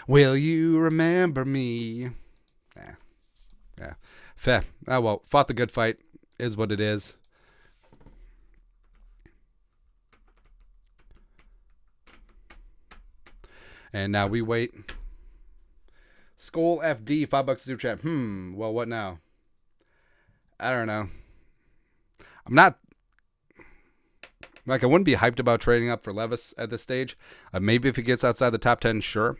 Will you remember me? Yeah. Fair. Oh, well, fought the good fight. Is what it is. And now we wait. Skull FD, $5 super chat. Well, what now? I don't know. I'm not. Like, I wouldn't be hyped about trading up for Levis at this stage. Maybe if he gets outside the top 10, sure.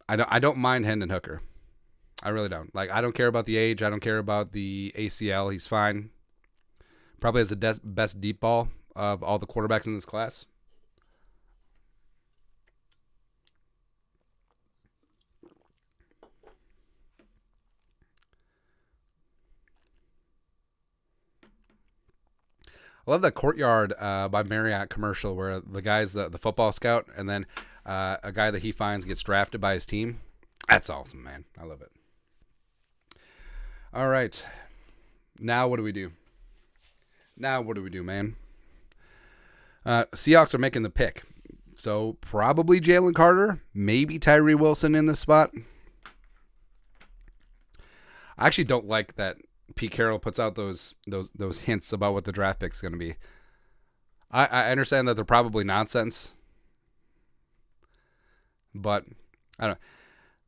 I don't mind Hendon Hooker. I really don't. Like, I don't care about the age. I don't care about the ACL. He's fine. Probably has the best deep ball of all the quarterbacks in this class. I love that Courtyard by Marriott commercial where the guy's the football scout and then a guy that he finds gets drafted by his team. That's awesome, man. I love it. All right. Now what do we do? Man? Seahawks are making the pick. So probably Jalen Carter, maybe Tyree Wilson in this spot. I actually don't like that Pete Carroll puts out those hints about what the draft pick is going to be. I understand that they're probably nonsense, but I don't know.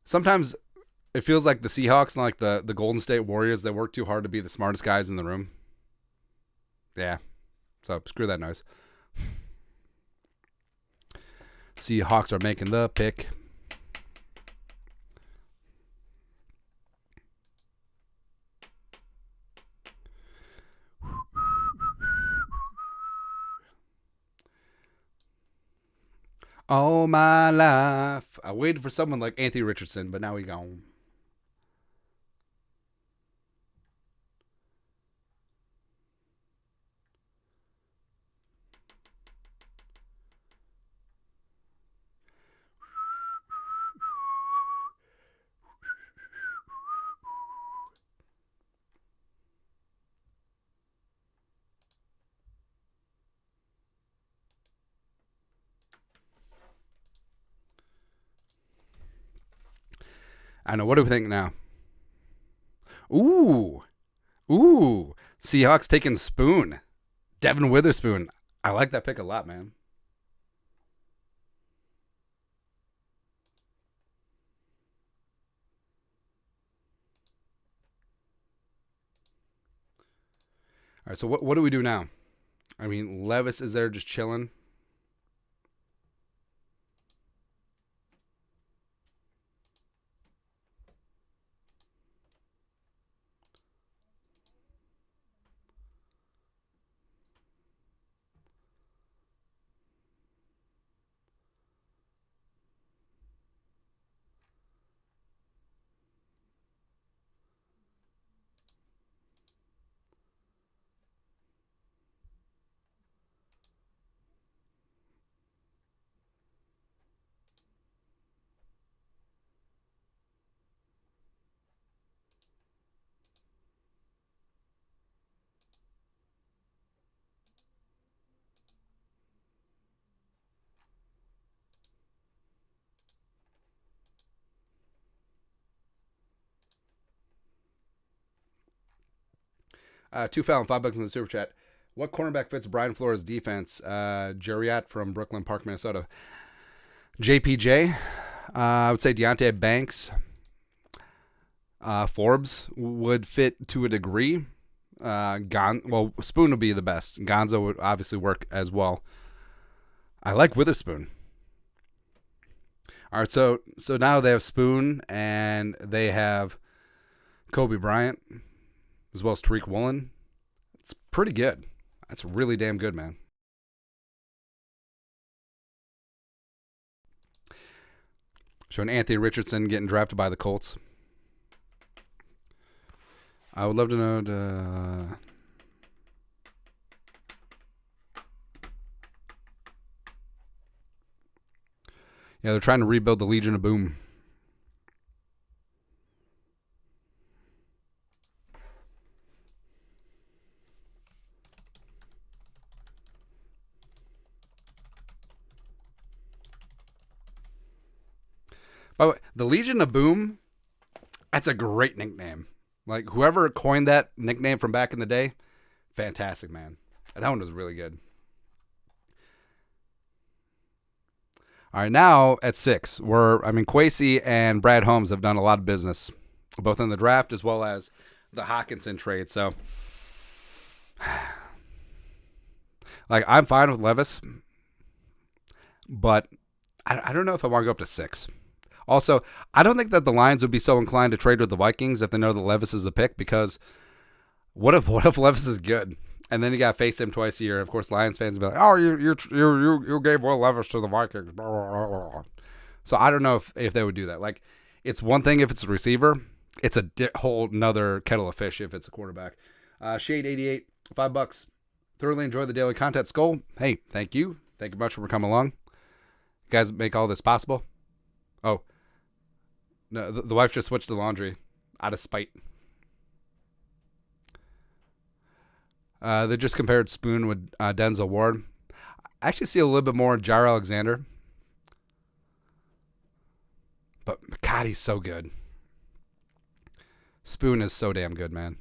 Sometimes it feels like the Seahawks and like the Golden State Warriors, they work too hard to be the smartest guys in the room. Yeah, so screw that noise. Seahawks are making the pick. All my life, I waited for someone like Anthony Richardson, but now he gone. I know. What do we think now? Ooh. Seahawks taking Spoon. Devin Witherspoon. I like that pick a lot, man. All right, so what do we do now? I mean, Levis is there just chilling. Two Fallon, $5 in the super chat. What cornerback fits Brian Flores' defense? Jariat from Brooklyn Park, Minnesota. JPJ. I would say Deontay Banks. Forbes would fit to a degree. Spoon would be the best. Gonzo would obviously work as well. I like Witherspoon. All right, so now they have Spoon and they have Kobe Bryant as well as Tariq Woolen. It's pretty good. That's really damn good, man. Showing Anthony Richardson getting drafted by the Colts. I would love to know Yeah, they're trying to rebuild the Legion of Boom. By the way, the Legion of Boom, that's a great nickname. Like, whoever coined that nickname from back in the day, fantastic, man. That one was really good. All right, now at 6, Kwesi and Brad Holmes have done a lot of business, both in the draft as well as the Hawkinson trade. So, like, I'm fine with Levis, but I don't know if I want to go up to 6. Also, I don't think that the Lions would be so inclined to trade with the Vikings if they know that Levis is a pick, because what if Levis is good? And then you got to face him twice a year. Of course, Lions fans will be like, "Oh, you gave Will Levis to the Vikings." Blah, blah, blah. So I don't know if they would do that. Like, it's one thing if it's a receiver. It's a whole nother kettle of fish if it's a quarterback. Shade88, $5. Thoroughly enjoy the daily content. Skull, hey, thank you. Thank you much for coming along. You guys make all this possible. Oh, no, the wife just switched to laundry out of spite. They just compared Spoon with Denzel Ward. I actually see a little bit more Jair Alexander. But, God, he's so good. Spoon is so damn good, man.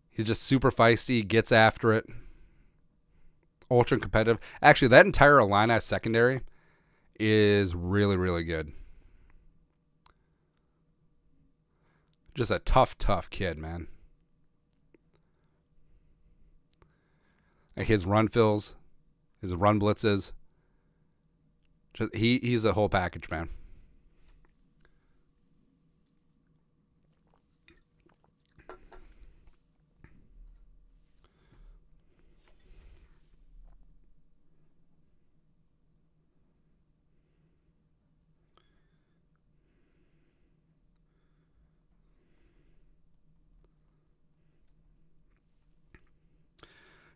He's just super feisty, gets after it. Ultra competitive. Actually, that entire Illini secondary is really, really good. Just a tough kid, man. Like, his run fills, his run blitzes. He's a whole package, man.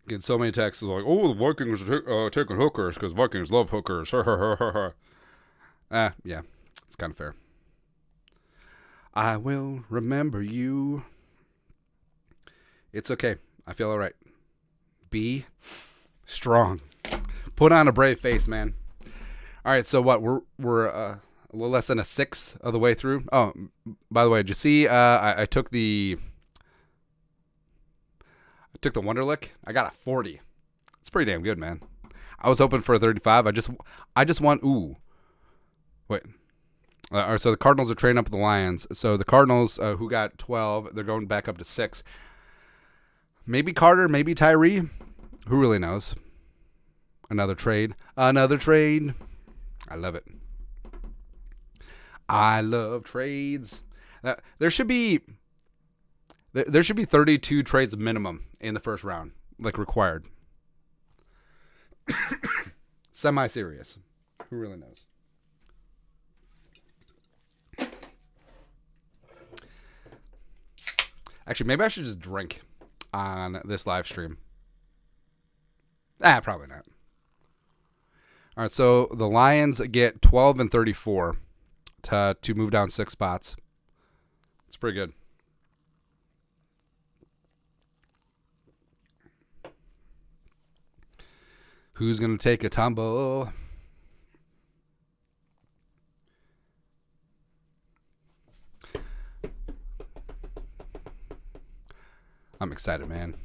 Get so many texts like, "Oh, the Vikings are taking hookers because Vikings love hookers." Yeah, it's kind of fair. I will remember you. It's okay. I feel all right. Be strong. Put on a brave face, man. All right, so what? We're a little less than a sixth of the way through. Oh, by the way, did you see? I took the Wonderlick. I got a 40. It's pretty damn good, man. I was hoping for a 35. I just want wait. So the Cardinals are trading up with the Lions. So the Cardinals, who got 12, they're going back up to 6. Maybe Carter, maybe Tyree. Who really knows? Another trade. Another trade. I love it. I love trades. There should be 32 trades minimum in the first round, like required. Semi-serious. Who really knows? Actually, maybe I should just drink on this live stream. Probably not. All right, so the Lions get 12 and 34 to move down 6 spots. It's pretty good. Who's going to take a tumble? I'm excited, man.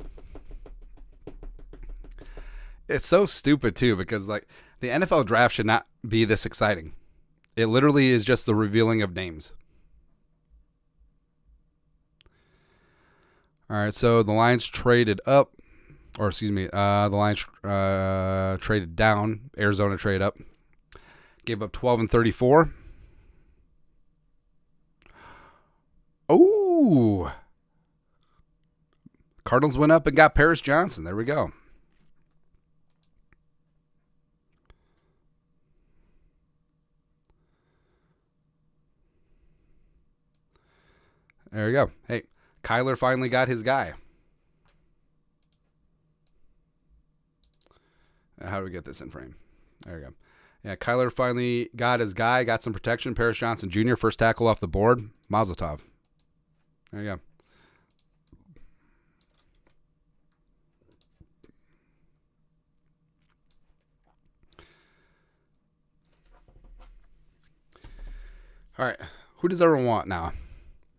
It's so stupid, too, because like the NFL draft should not be this exciting. It literally is just the revealing of names. All right, so the Lions traded up, or excuse me, the Lions traded down. Arizona traded up. Gave up 12 and 34. Oh! Cardinals went up and got Paris Johnson. There we go. There we go. Hey, Kyler finally got his guy. How do we get this in frame? There we go. Yeah, Kyler finally got his guy, got some protection. Paris Johnson Jr., first tackle off the board. Mazel tov. There you go. All right, who does everyone want now?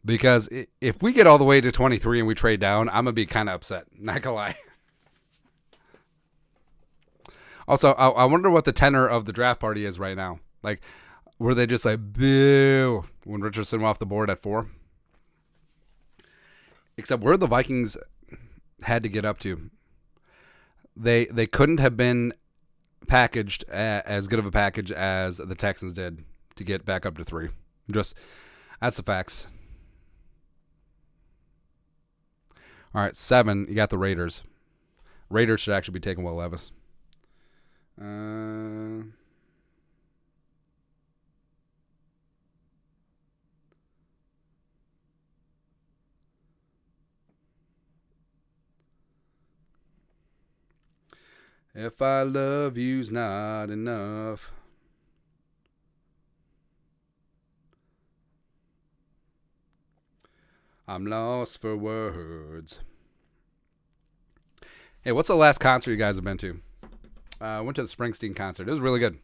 Because if we get all the way to 23 and we trade down, I'm going to be kind of upset. Not going to lie. Also, I wonder what the tenor of the draft party is right now. Like, were they just like, boo, when Richardson went off the board at 4? Except where the Vikings had to get up to. They couldn't have been packaged as good of a package as the Texans did to get back up to 3. That's the facts. All right, 7, you got the Raiders. Raiders should actually be taking Will Levis. If I love you's not enough. I'm lost for words. Hey, what's the last concert you guys have been to? I went to the Springsteen concert. It was really good.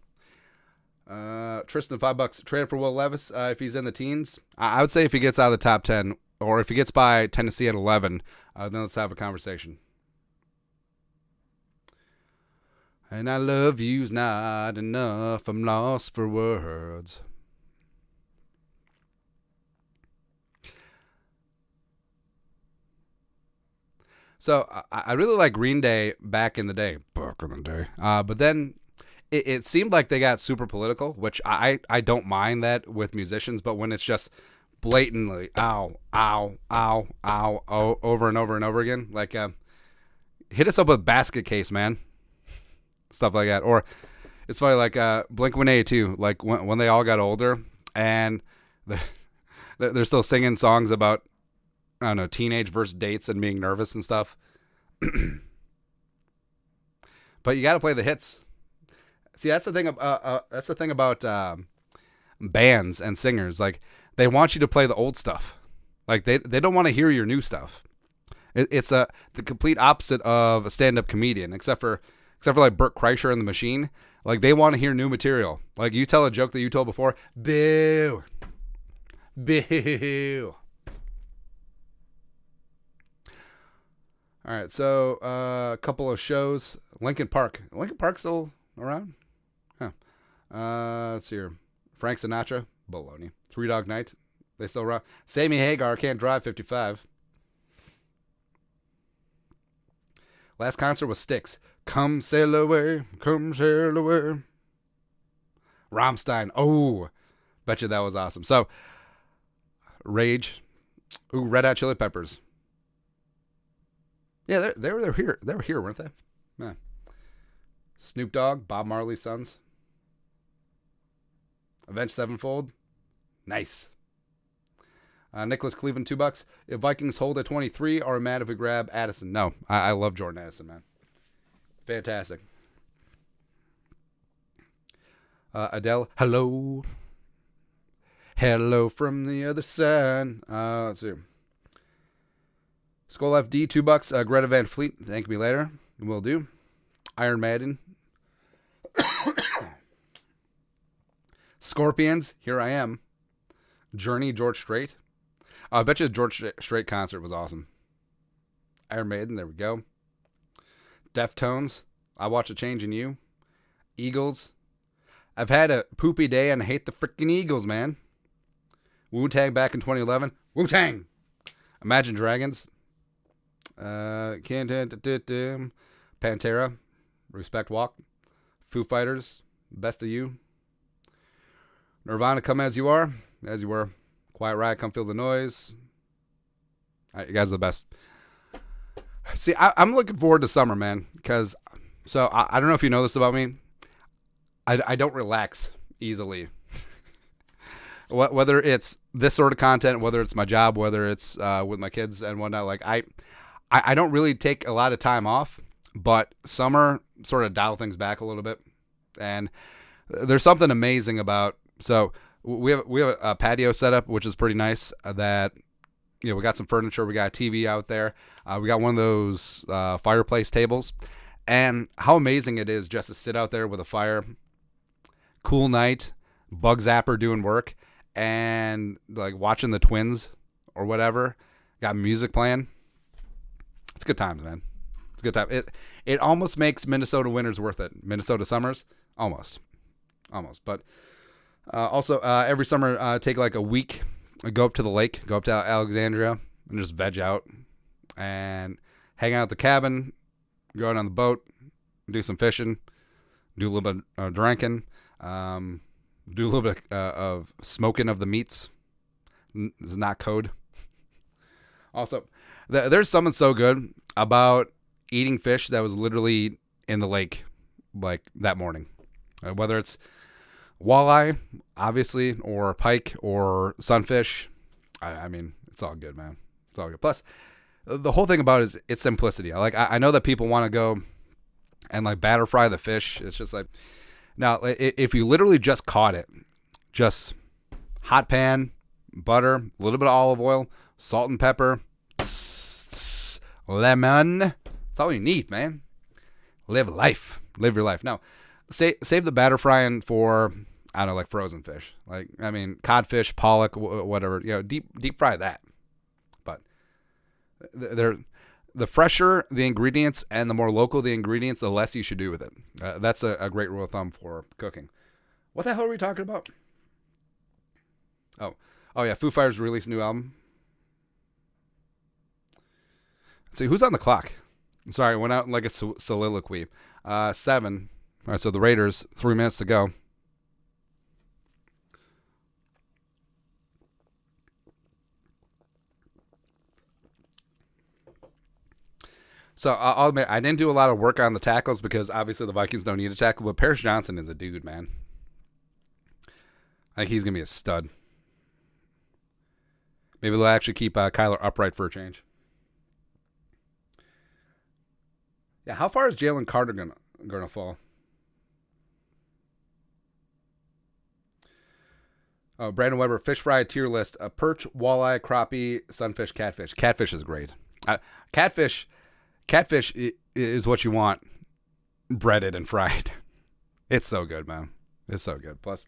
Tristan, $5. Trade for Will Levis if he's in the teens. I would say if he gets out of the top 10, or if he gets by Tennessee at 11, then let's have a conversation. And I love you's not enough. I'm lost for words. So I really like Green Day back in the day. But then it seemed like they got super political, which I don't mind that with musicians. But when it's just blatantly, ow, ow, ow, ow, oh, over and over and over again, like hit us up with Basket Case, man. Stuff like that. Or it's funny, like Blink-182, like when they all got older and they're still singing songs about, I don't know, teenage versus dates and being nervous and stuff. But you got to play the hits. See, that's the thing about bands and singers. Like, they want you to play the old stuff. Like, they don't want to hear your new stuff. It's the complete opposite of a stand-up comedian, except for like Burt Kreischer and the Machine. Like, they want to hear new material. Like, you tell a joke that you told before, boo, boo. All right, so a couple of shows. Linkin Park. Linkin Park still around? Huh. Let's see here. Frank Sinatra. Baloney. Three Dog Night. They still around. Sammy Hagar. Can't Drive. 55. Last concert was Styx. Come sail away, come sail away. Rammstein. Oh, bet you that was awesome. So, Rage. Ooh, Red Hot Chili Peppers. Yeah, they were here. They were here, weren't they? Yeah. Snoop Dogg, Bob Marley's sons. Avenged Sevenfold. Nice. Nicholas Cleveland, $2. If Vikings hold at 23, are mad if we grab Addison? No, I love Jordan Addison, man. Fantastic. Adele, hello. Hello from the other side. Let's see. Skull FD, $2. Greta Van Fleet, thank me later. Will do. Iron Maiden. Scorpions, here I am. Journey, George Strait. I bet you the George Strait concert was awesome. Iron Maiden, there we go. Deftones, I Watch a Change in You. Eagles. I've had a poopy day and I hate the freaking Eagles, man. Wu-Tang back in 2011. Wu-Tang! Imagine Dragons. Pantera. Respect Walk. Foo Fighters. Best of You. Nirvana, Come As You Are. As You Were. Quiet Riot, Come Feel the Noise. All right, you guys are the best. See, I'm looking forward to summer, man. Because, so, I don't know if you know this about me. I don't relax easily. Whether it's this sort of content, whether it's my job, whether it's with my kids and whatnot, like I don't really take a lot of time off, but summer sort of dial things back a little bit. And there's something amazing about, so we have a patio set up, which is pretty nice. That, you know, we got some furniture, we got a TV out there, we got one of those fireplace tables, and how amazing it is just to sit out there with a fire, cool night, bug zapper doing work, and like watching the Twins or whatever. Got music playing. It's good times, man. It's a good time. It almost makes Minnesota winters worth it. Minnesota summers, almost. But also every summer, take like a week, go up to the lake, go up to Alexandria, and just veg out and hang out at the cabin, go out on the boat, do some fishing, do a little bit of drinking, do a little bit of smoking of the meats. This is not code. Also, there's something so good about eating fish that was literally in the lake like that morning. Whether it's walleye, obviously, or pike, or sunfish. I mean, it's all good, man. It's all good. Plus, the whole thing about it is its simplicity. I know that people want to go and like batter fry the fish. It's just like, now, if you literally just caught it, just hot pan, butter, a little bit of olive oil, salt and pepper, lemon. That's all you need, man. Live life. Live your life. Now, save the batter frying for, I don't know, like frozen fish. Like, I mean, codfish, pollock, whatever. You know, deep fry that. But the fresher the ingredients and the more local the ingredients, the less you should do with it. That's a great rule of thumb for cooking. What the hell are we talking about? Oh yeah, Foo Fighters released a new album. Let's see, who's on the clock? I'm sorry, I went out like a soliloquy. 7. All right, so the Raiders, 3 minutes to go. So I'll admit, I didn't do a lot of work on the tackles because obviously the Vikings don't need a tackle, but Paris Johnson is a dude, man. I think he's going to be a stud. Maybe they'll actually keep Kyler upright for a change. Yeah, how far is Jalen Carter gonna fall? Oh, Brandon Weber, fish fry tier list: perch, walleye, crappie, sunfish, catfish. Catfish is great. Catfish is what you want, breaded and fried. It's so good, man. It's so good. Plus,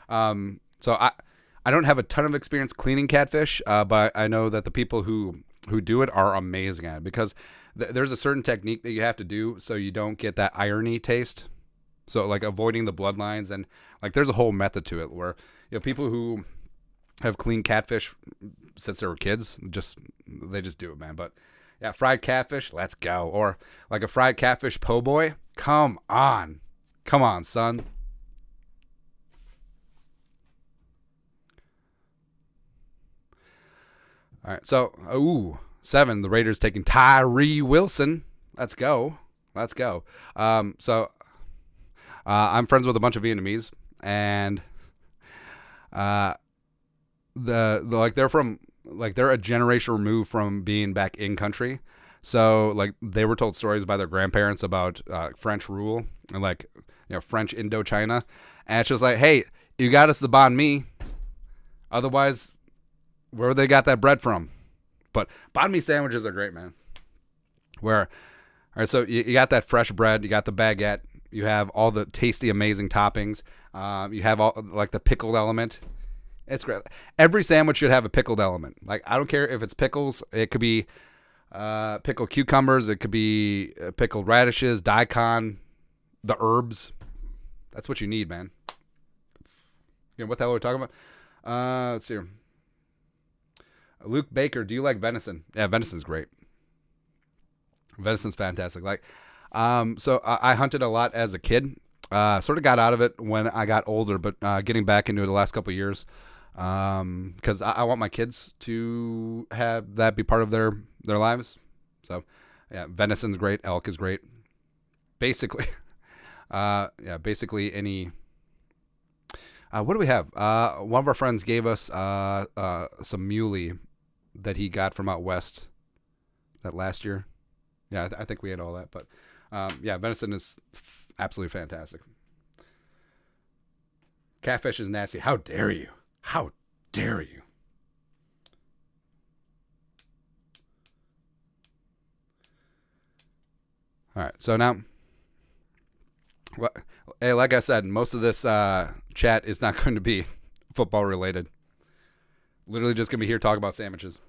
so I don't have a ton of experience cleaning catfish, but I know that the people who do it are amazing at it because there's a certain technique that you have to do so you don't get that irony taste. So like avoiding the bloodlines and like there's a whole method to it where, you know, people who have cleaned catfish since they were kids, they just do it, man. But Yeah, fried catfish, let's go. Or like a fried catfish po' boy. Come on. Come on, son. All right, so, 7, the Raiders taking Tyree Wilson. Let's go. Let's go. I'm friends with a bunch of Vietnamese, and they're a generation removed from being back in country. So like they were told stories by their grandparents about French rule and like French Indochina, and it's just like, hey, you got us the banh mi, otherwise where they got that bread from? But banh mi sandwiches are great, man. All right, so you got that fresh bread, you got the baguette, you have all the tasty, amazing toppings, you have all like the pickled element. It's great. Every sandwich should have a pickled element. Like, I don't care if it's pickles. It could be pickled cucumbers. It could be pickled radishes, daikon, the herbs. That's what you need, man. What the hell are we talking about? Let's see here. Luke Baker, do you like venison? Yeah, venison's great. Venison's fantastic. Like, so I hunted a lot as a kid. Sort of got out of it when I got older, but getting back into it the last couple of years. Because I want my kids to have that be part of their lives. So, yeah, venison's great. Elk is great. Basically, basically any. What do we have? One of our friends gave us some muley that he got from out west that last year. Yeah, I think we had all that. But, venison is absolutely fantastic. Catfish is nasty. How dare you? How dare you? All right, so now, hey, like I said, most of this chat is not going to be football related. Literally just going to be here talking about sandwiches.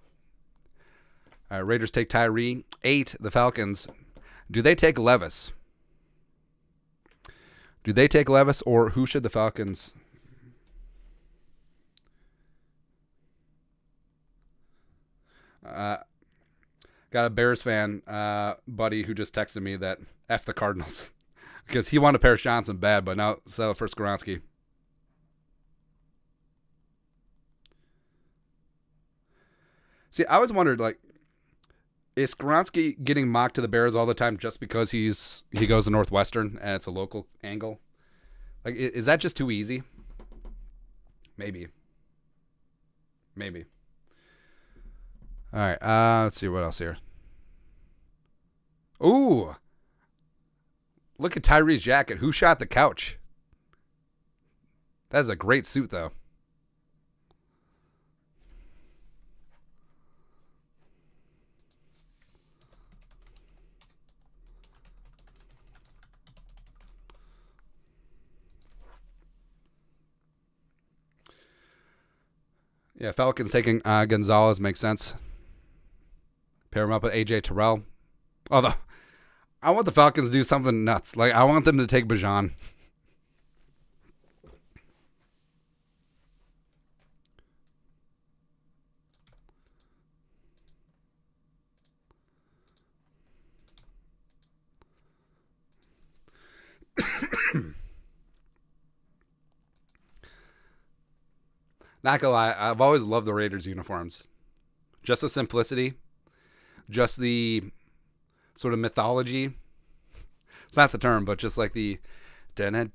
All right, Raiders take Tyree. 8, the Falcons. Do they take Levis? Or who should the Falcons... got a Bears fan buddy who just texted me that F the Cardinals because he wanted Paris Johnson bad, but now settle for Skoronski. See, I always wondered, like, is Skoronski getting mocked to the Bears all the time just because he goes to Northwestern and it's a local angle? Like, is that just too easy? Maybe. All right, let's see what else here. Ooh, look at Tyree's jacket. Who shot the couch? That is a great suit, though. Yeah, Falcons taking Gonzalez makes sense. Pair him up with A.J. Terrell. Although, I want the Falcons to do something nuts. Like, I want them to take Bijan. Not gonna lie, I've always loved the Raiders uniforms. Just the simplicity. Just the sort of mythology. It's not the term, but just like the like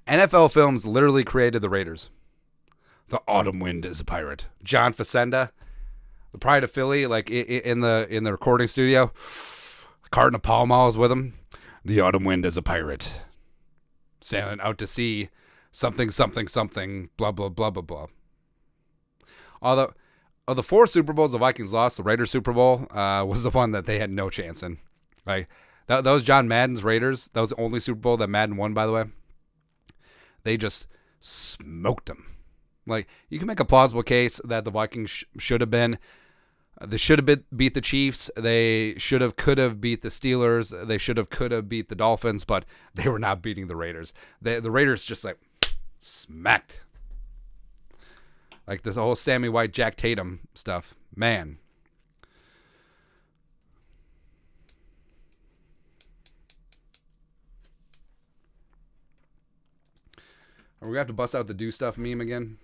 NFL Films literally created the Raiders. The autumn wind is a pirate. John Facenda, the pride of Philly, like in the recording studio, a carton of Pall Malls with him. The autumn wind is a pirate, sailing out to sea. Something, blah blah blah blah blah. Although, of the 4 Super Bowls the Vikings lost, the Raiders Super Bowl was the one that they had no chance in. Like that was John Madden's Raiders. That was the only Super Bowl that Madden won, by the way. They just smoked them. Like, you can make a plausible case that the Vikings should have been. They should have beat the Chiefs. They could have beat the Steelers. They could have beat the Dolphins, but they were not beating the Raiders. The Raiders just like smacked. Like this whole Sammy White, Jack Tatum stuff. Man. Are we going to have to bust out the do stuff meme again?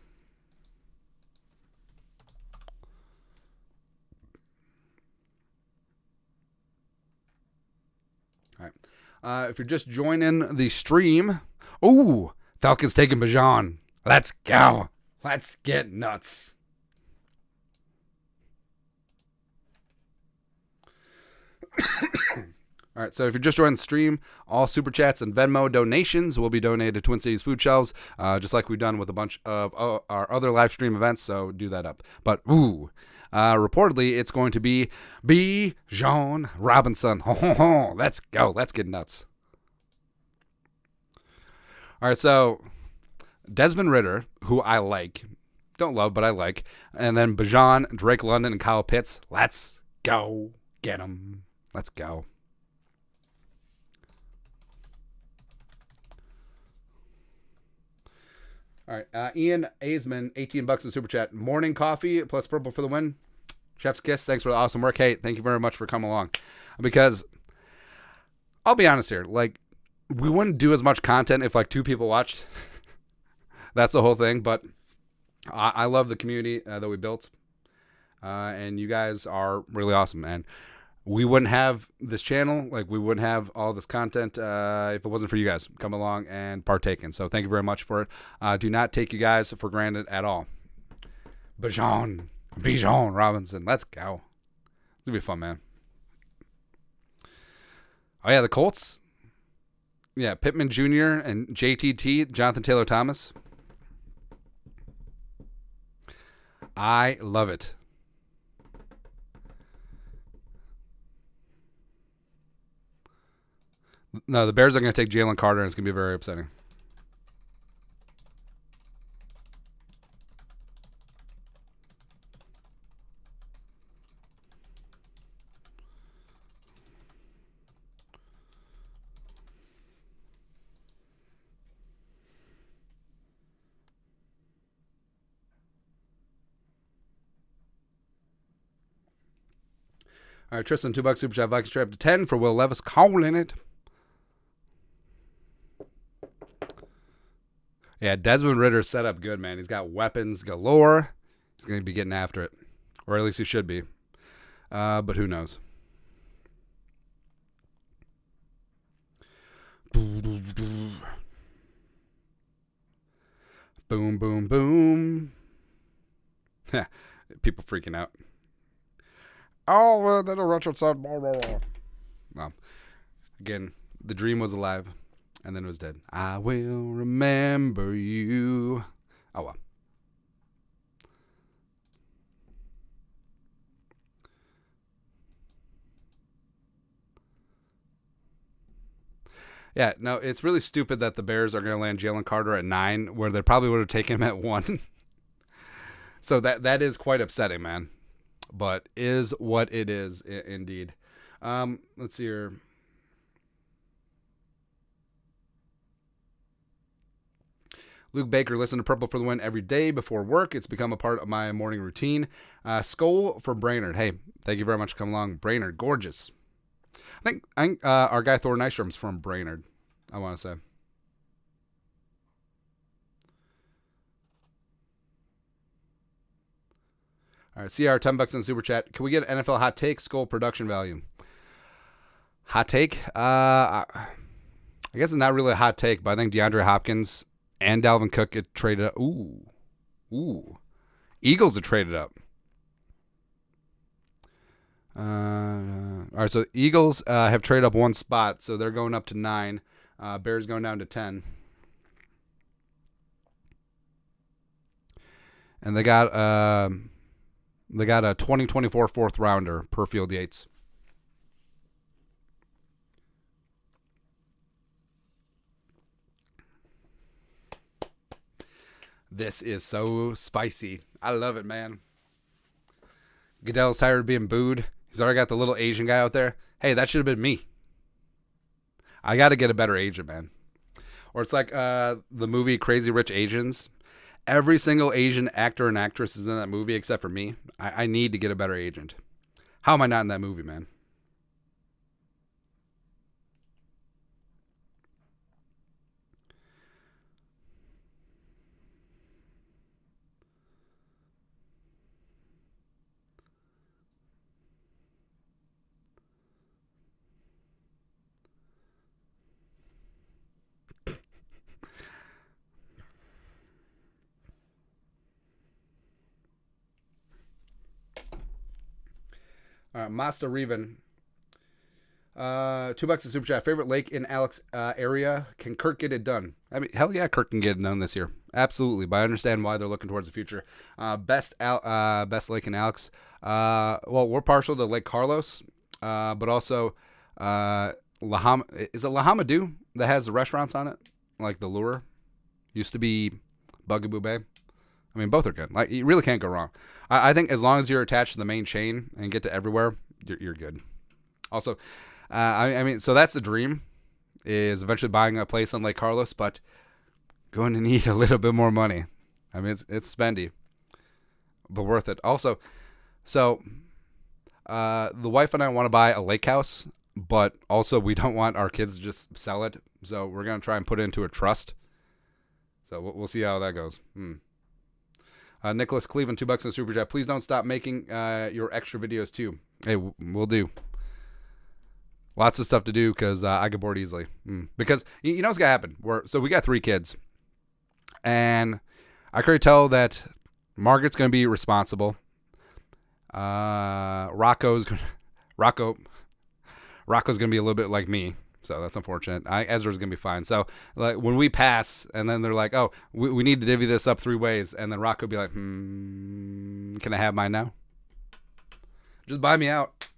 All right. If you're just joining the stream, ooh, Falcons taking Bijan. Let's go. Let's get nuts. All right, so if you're just joining the stream, all Super Chats and Venmo donations will be donated to Twin Cities Food Shelves, just like we've done with a bunch of our other live stream events, so do that up. But, reportedly, it's going to be Bijan Robinson. Let's go. Let's get nuts. All right, so Desmond Ridder, who I like, don't love, but I like, and then Bijan, Drake London, and Kyle Pitts. Let's go. Get them. Let's go. All right, Ian Aisman, $18 in Super Chat. Morning coffee plus purple for the win. Chef's kiss. Thanks for the awesome work. Hey, thank you very much for coming along. Because I'll be honest here, like we wouldn't do as much content if like 2 people watched. That's the whole thing. But I love the community that we built, and you guys are really awesome. And we wouldn't have this channel, like we wouldn't have all this content if it wasn't for you guys come along and partaking. So thank you very much for it. Do not take you guys for granted at all. Bijan Robinson, let's go. It's gonna be fun, man. Oh yeah, the Colts. Yeah, Pittman Jr. and JTT, Jonathan Taylor Thomas. I love it. No, the Bears are going to take Jalen Carter, and it's going to be very upsetting. All right, Tristan, $2 Super Chat. Vikings trade up to 10 for Will Levis calling it. Yeah, Desmond Ridder set up good, man. He's got weapons galore. He's going to be getting after it. Or at least he should be. But who knows? Boom, boom, boom. People freaking out. Oh, that'll rush outside. Well, again, the dream was alive. And then it was dead. I will remember you. Oh, well. Yeah, no, it's really stupid that the Bears are going to land Jalen Carter at 9, where they probably would have taken him at 1. So that is quite upsetting, man. But is what it is, indeed. Let's see here. Luke Baker, listen to Purple for the Win every day before work. It's become a part of my morning routine. Skull for Brainerd. Hey, thank you very much for coming along. Brainerd, gorgeous. I think our guy Thor Nystrom's from Brainerd, I want to say. All right, CR, $10 in Super Chat. Can we get an NFL hot take? Skull production value. Hot take? I guess it's not really a hot take, but I think DeAndre Hopkins and Dalvin Cook get traded up. Ooh. Eagles are traded up. All right, so Eagles have traded up 1 spot, so they're going up to 9. Bears going down to 10. And they got a 2024 4th rounder per Field Yates. This is so spicy. I love it, man. Goodell's tired of being booed. He's already got the little Asian guy out there. Hey, that should have been me. I got to get a better agent, man. Or it's like the movie Crazy Rich Asians. Every single Asian actor and actress is in that movie except for me. I need to get a better agent. How am I not in that movie, man? All right, Masta Reven. $2 a super chat. Favorite lake in Alex area? Can Kirk get it done? I mean, hell yeah, Kirk can get it done this year. Absolutely, but I understand why they're looking towards the future. Best lake in Alex. Well, we're partial to Lake Carlos, but also is it Lahamadou that has the restaurants on it? Like the Lure. Used to be Bugaboo Bay. I mean, both are good. Like, you really can't go wrong. I think as long as you're attached to the main chain and get to everywhere, you're good. Also, I mean, so that's the dream, is eventually buying a place on Lake Carlos, but going to need a little bit more money. I mean, it's spendy, but worth it. Also, so the wife and I want to buy a lake house, but also we don't want our kids to just sell it. So we're going to try and put it into a trust. So we'll see how that goes. Nicholas Cleveland, $2 in the super chat. Please don't stop making your extra videos too. Hey, we'll do. Lots of stuff to do because I get bored easily. Because you know what's gonna happen? So we got 3 kids, and I can already tell that Margaret's gonna be responsible. Rocco's gonna be a little bit like me. So that's unfortunate. Ezra's going to be fine. So like when we pass and then they're like, oh, we need to divvy this up 3 ways. And then Rocco will be like, can I have mine now? Just buy me out.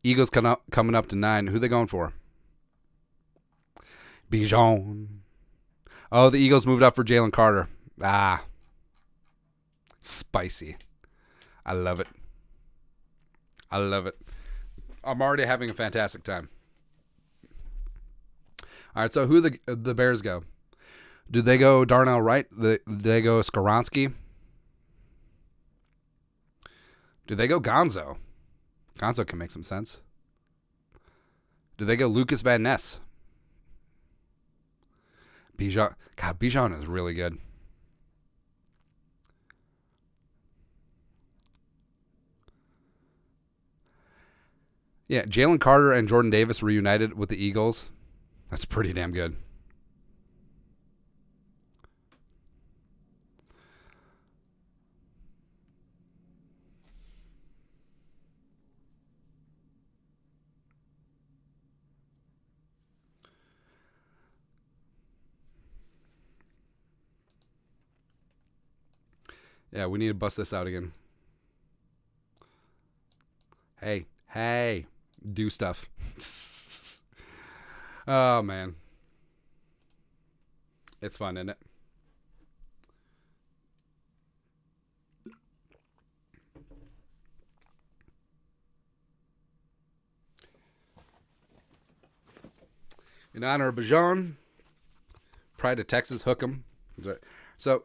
Eagles coming up to 9. Who they going for? Bijan. Oh, the Eagles moved up for Jalen Carter. Spicy. I love it. I love it. I'm already having a fantastic time. All right, so who the Bears go? Do they go Darnell Wright? Do they go Skoronski? Do they go Gonzo? Gonzo can make some sense. Do they go Lucas Van Ness? Bijan. God, Bijan is really good. Yeah, Jalen Carter and Jordan Davis reunited with the Eagles. That's pretty damn good. Yeah, we need to bust this out again. Hey. Do stuff. Oh, man. It's fun, isn't it? In honor of Bijan, Pride of Texas, hook 'em. So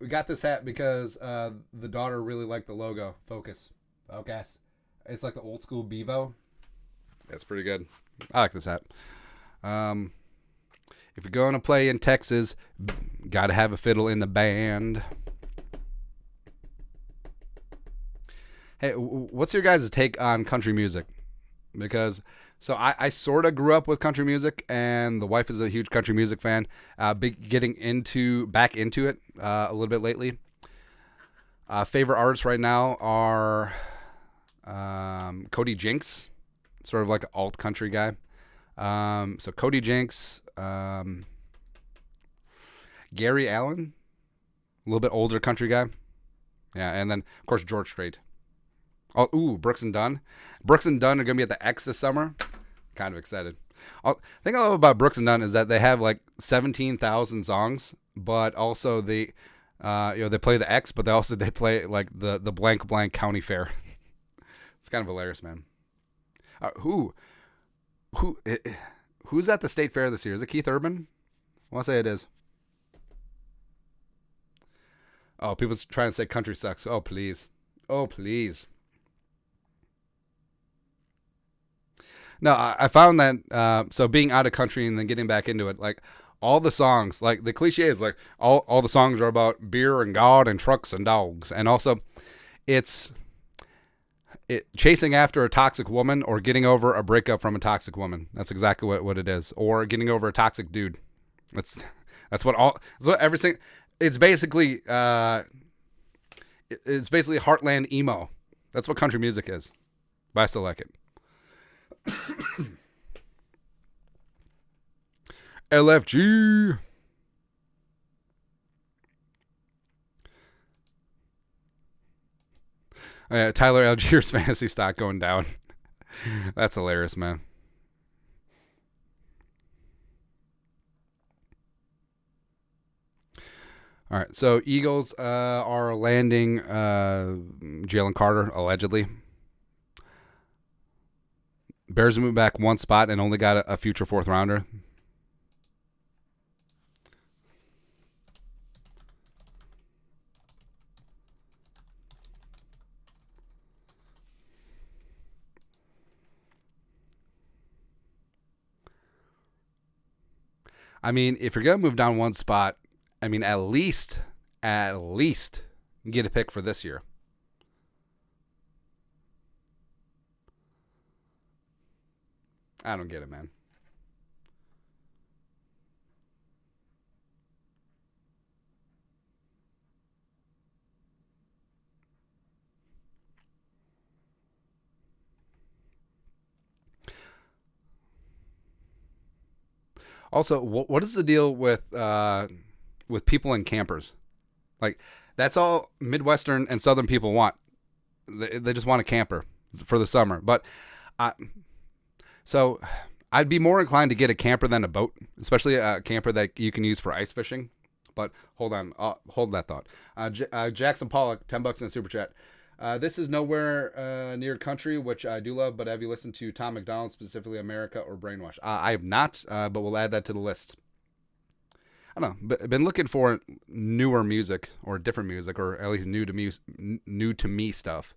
we got this hat because the daughter really liked the logo. Focus. It's like the old school Bevo. That's pretty good. I like this hat. If you're going to play in Texas, got to have a fiddle in the band. Hey, what's your guys' take on country music? Because so I sort of grew up with country music, and the wife is a huge country music fan. Getting back into it a little bit lately. Favorite artists right now are Cody Jinks, sort of like an alt country guy. So Cody Jinks, Gary Allen, a little bit older country guy. Yeah, and then of course George Strait. Brooks and Dunn. Brooks and Dunn are going to be at the X this summer. Kind of excited. The thing I love about Brooks and Dunn is that they have like 17,000 songs, but also they play the X, but they play like the blank county fair. It's kind of hilarious, man. Who's at the state fair this year? Is it Keith Urban? I want to say it is. Oh, people's trying to say country sucks. Oh, please. Oh, please. No, I found that, so being out of country and then getting back into it, like, all the songs, like, the cliche is, like, all the songs are about beer and God and trucks and dogs. And also, it's chasing after a toxic woman or getting over a breakup from a toxic woman. That's exactly what it is. Or getting over a toxic dude. That's what everything. It's basically heartland emo. That's what country music is. But I still like it. LFG. Tyler Algier's fantasy stock going down. That's hilarious, man. All right, so Eagles are landing Jalen Carter, allegedly. Bears moved back one spot and only got a future fourth rounder. I mean, if you're going to move down one spot, I mean, at least get a pick for this year. I don't get it, man. Also, what is the deal with people in campers? Like, that's all Midwestern and Southern people want. They just want a camper for the summer. But so I'd be more inclined to get a camper than a boat, especially a camper that you can use for ice fishing. But hold on, hold that thought. Jackson Pollock, $10 in a super chat. This is nowhere near country, which I do love, but have you listened to Tom McDonald, specifically America or Brainwash? I have not, but we'll add that to the list. I don't know. Been looking for newer music or different music, or at least new to me stuff.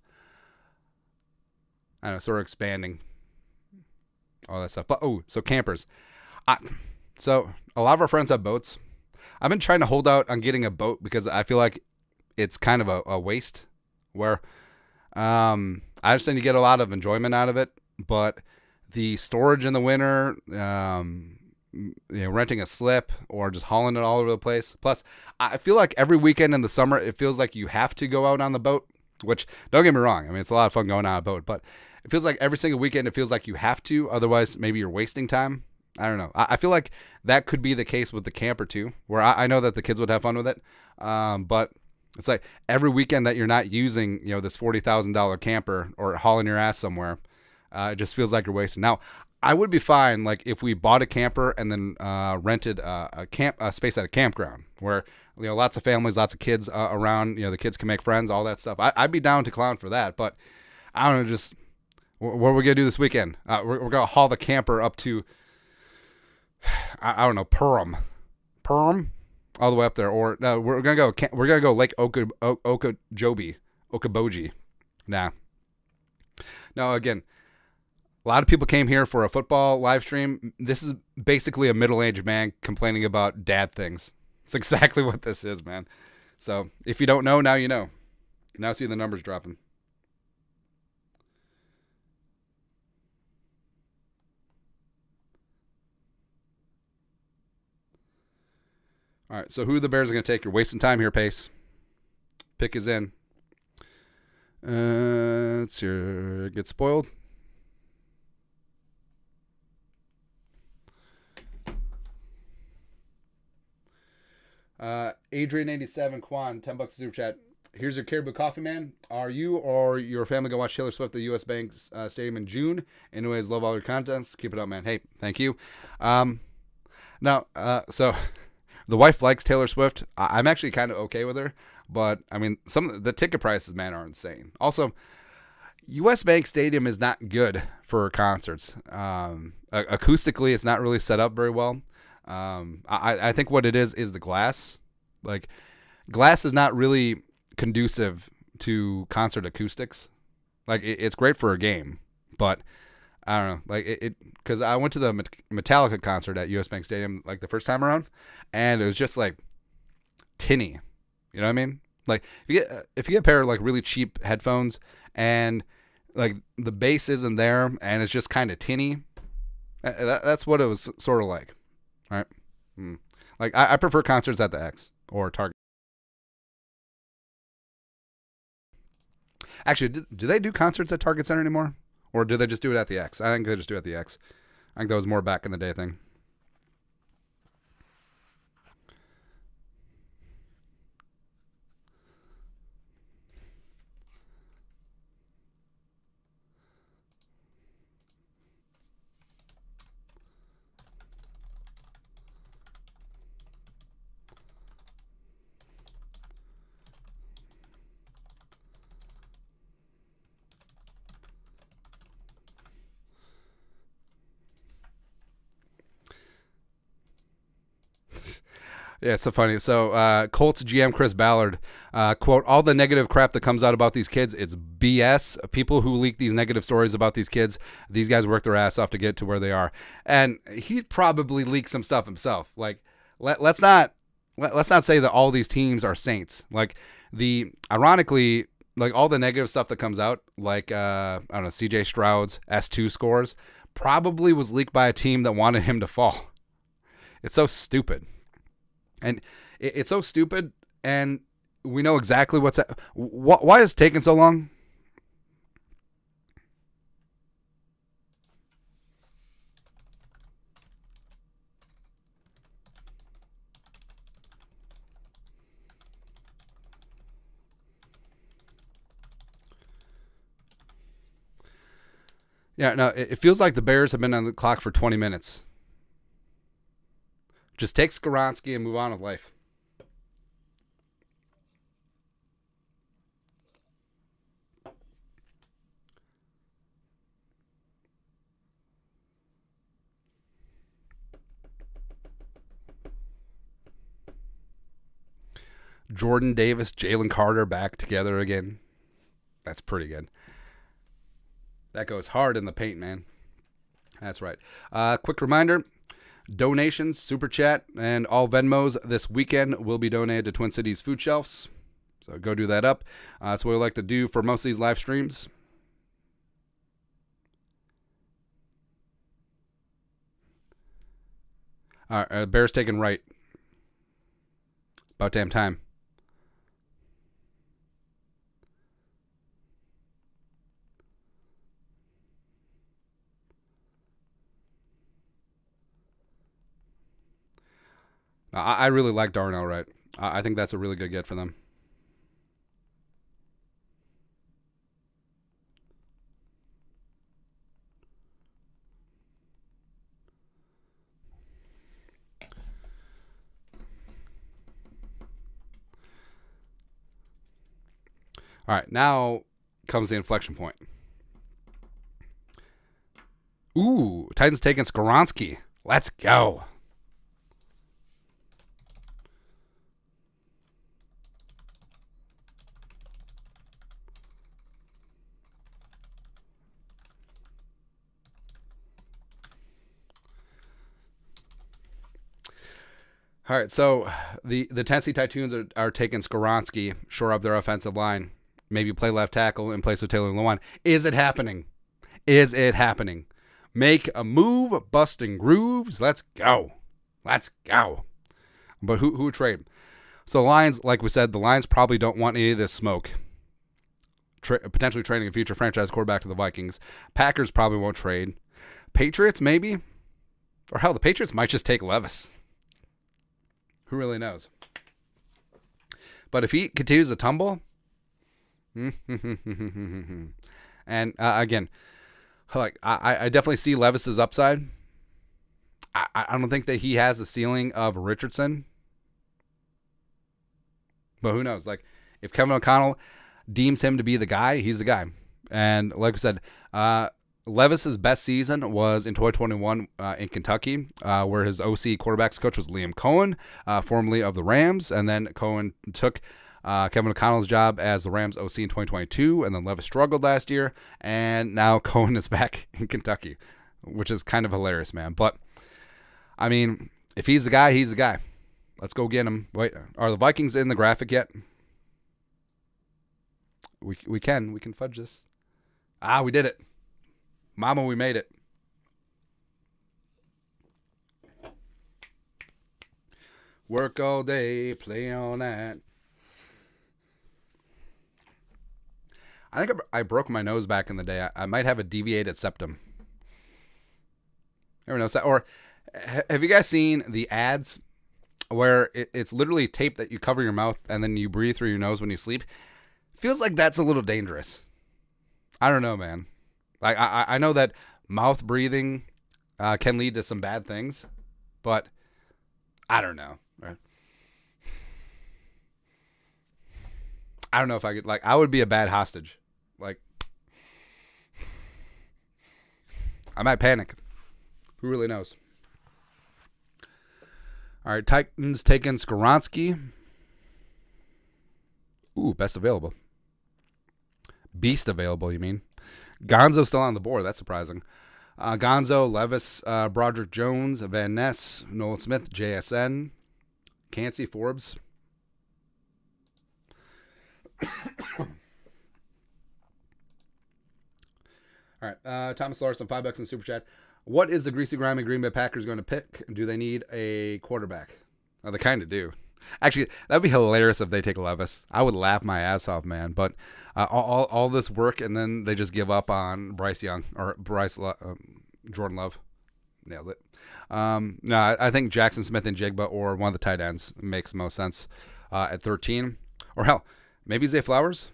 I don't know, sort of expanding all that stuff. But so campers. So a lot of our friends have boats. I've been trying to hold out on getting a boat because I feel like it's kind of a waste. Where I understand you get a lot of enjoyment out of it, but the storage in the winter, renting a slip or just hauling it all over the place. Plus, I feel like every weekend in the summer, it feels like you have to go out on the boat, which, don't get me wrong, I mean, it's a lot of fun going on a boat, but it feels like every single weekend it feels like you have to, otherwise maybe you're wasting time. I don't know. I feel like that could be the case with the camper too, where I know that the kids would have fun with it, but it's like every weekend that you're not using, this $40,000 camper or hauling your ass somewhere, it just feels like you're wasting. Now, I would be fine, like, if we bought a camper and then rented a space at a campground where, lots of families, lots of kids around, the kids can make friends, all that stuff. I'd be down to clown for that, but I don't know, just what are we going to do this weekend? We're going to haul the camper up to, I don't know, Perham, all the way up there, or no, we're gonna go Lake Okoboji. Nah. No, again, a lot of people came here for a football live stream. This is basically a middle-aged man complaining about dad things. It's exactly what this is, man. So if you don't know, now you know. Now see the numbers dropping. All right, so who the Bears are going to take? You're wasting time here, Pace. Pick is in. Let's see. Get spoiled. Adrian87, Quan, $10 super chat. Here's your Caribou Coffee Man. Are you or your family going to watch Taylor Swift at the U.S. Bank Stadium in June? Anyways, love all your contents. Keep it up, man. Hey, thank you. So... The wife likes Taylor Swift. I'm actually kind of okay with her, but I mean, the ticket prices, man, are insane. Also, US Bank Stadium is not good for concerts. Acoustically, it's not really set up very well. I think what it is the glass. Like, glass is not really conducive to concert acoustics. Like, it's great for a game, but I don't know. Like, because I went to the Metallica concert at US Bank Stadium like the first time around, and it was just like tinny. You know what I mean? Like, if you get a pair of like really cheap headphones and like the bass isn't there and it's just kind of tinny, that's what it was sort of like. All right. Like, I prefer concerts at the X or Target. Actually, do they do concerts at Target Center anymore? Or do they just do it at the X? I think they just do it at the X. I think that was more back in the day thing. Yeah, it's so funny. So, Colts GM Chris Ballard, quote, all the negative crap that comes out about these kids, it's BS. People who leak these negative stories about these kids, these guys work their ass off to get to where they are. And he'd probably leak some stuff himself. Like, let's not say that all these teams are saints. Like, ironically, like all the negative stuff that comes out, like, I don't know, CJ Stroud's S2 scores, probably was leaked by a team that wanted him to fall. It's so stupid. And it's so stupid, and we know exactly why is it taking so long? Yeah, no, it feels like the Bears have been on the clock for 20 minutes. Just take Skoronski and move on with life. Jordan Davis, Jalen Carter back together again. That's pretty good. That goes hard in the paint, man. That's right. Quick reminder. Donations, Super Chat, and all Venmos this weekend will be donated to Twin Cities Food Shelves. So go do that up. That's what we like to do for most of these live streams. All right, Bears taking right. About damn time. I really like Darnell Wright. I think that's a really good get for them. All right, now comes the inflection point. Ooh, Titans taking Skoronski. Let's go. All right, so the Tennessee Titans are taking Skoronski, shore up their offensive line, maybe play left tackle in place of Taylor Lewan. Is it happening? Is it happening? Make a move, busting grooves. Let's go. Let's go. But who would trade? So Lions, like we said, the Lions probably don't want any of this smoke. Potentially trading a future franchise quarterback to the Vikings. Packers probably won't trade. Patriots, maybe? Or hell, the Patriots might just take Levis. Who really knows? But if he continues to tumble, and again, like I definitely see Levis's upside. I don't think that he has the ceiling of Richardson, but who knows? Like, if Kevin O'Connell deems him to be the guy, he's the guy. And like I said, Levis's best season was in 2021 in Kentucky, where his OC quarterbacks coach was Liam Cohen, formerly of the Rams. And then Cohen took Kevin O'Connell's job as the Rams OC in 2022, and then Levis struggled last year, and now Cohen is back in Kentucky, which is kind of hilarious, man. But, I mean, if he's the guy, he's the guy. Let's go get him. Wait, are the Vikings in the graphic yet? We can fudge this. We did it. Mama, we made it. Work all day, play all night. I think I broke my nose back in the day. I might have a deviated septum. Never know. Or have you guys seen the ads where it's literally tape that you cover your mouth and then you breathe through your nose when you sleep? Feels like that's a little dangerous. I don't know, man. Like I know that mouth breathing can lead to some bad things, but I don't know. Right? I don't know if I could. Like, I would be a bad hostage. Like, I might panic. Who really knows? All right, Titans taking Skoronski. Ooh, best available. Beast available, you mean? Gonzo still on the board. That's surprising. Gonzo, Levis, Broderick Jones, Van Ness, Nolan Smith, JSN, Cansey, Forbes. All right, Thomas Larson, $5 in Super Chat. What is the greasy, grimy Green Bay Packers going to pick? Do they need a quarterback? Oh, they kind of do. Actually, that would be hilarious if they take Levis. I would laugh my ass off, man. But all this work, and then they just give up on Bryce Young or Jordan Love. Nailed it. No, I think Jackson Smith and Jigba or one of the tight ends makes most sense at 13. Or hell, maybe Zay Flowers.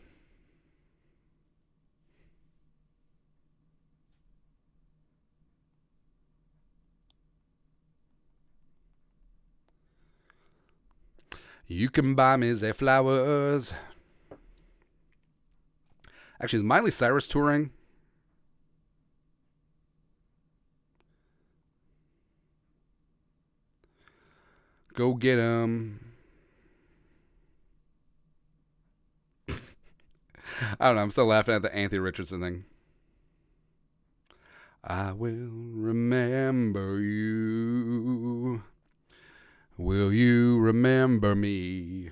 You can buy me Zay Flowers. Actually, is Miley Cyrus touring? Go get him. I don't know. I'm still laughing at the Anthony Richardson thing. I will remember you. Will you remember me?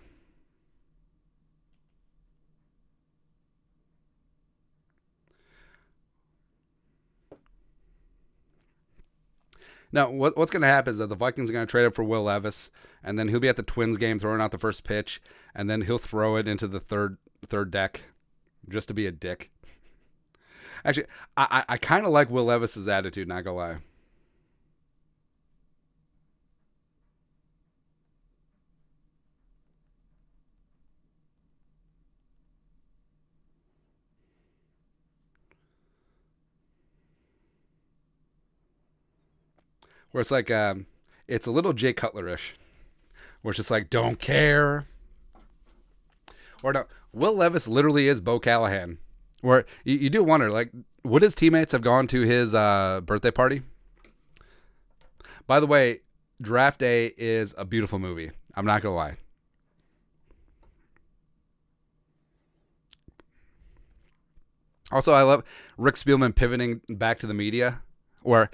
Now, what's going to happen is that the Vikings are going to trade up for Will Levis, and then he'll be at the Twins game throwing out the first pitch, and then he'll throw it into the third deck just to be a dick. Actually, I kind of like Will Levis's attitude, not going to lie. Where it's like, it's a little Jay Cutler-ish. Where it's just like, don't care. Or no, Will Levis literally is Bo Callahan. Where you do wonder, like, would his teammates have gone to his birthday party? By the way, Draft Day is a beautiful movie. I'm not going to lie. Also, I love Rick Spielman pivoting back to the media, where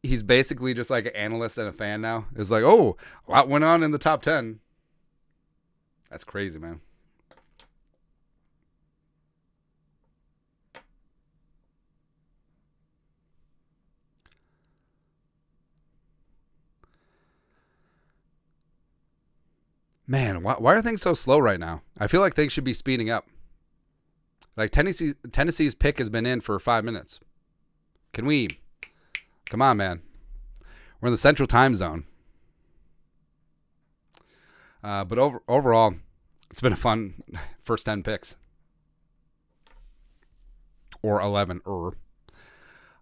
he's basically just like an analyst and a fan now. It's like, oh, a lot went on in the top 10. That's crazy, man. Man, why are things so slow right now? I feel like things should be speeding up. Like Tennessee's pick has been in for 5 minutes. Come on, man. We're in the Central Time Zone. But overall, it's been a fun first 10 picks. Or 11.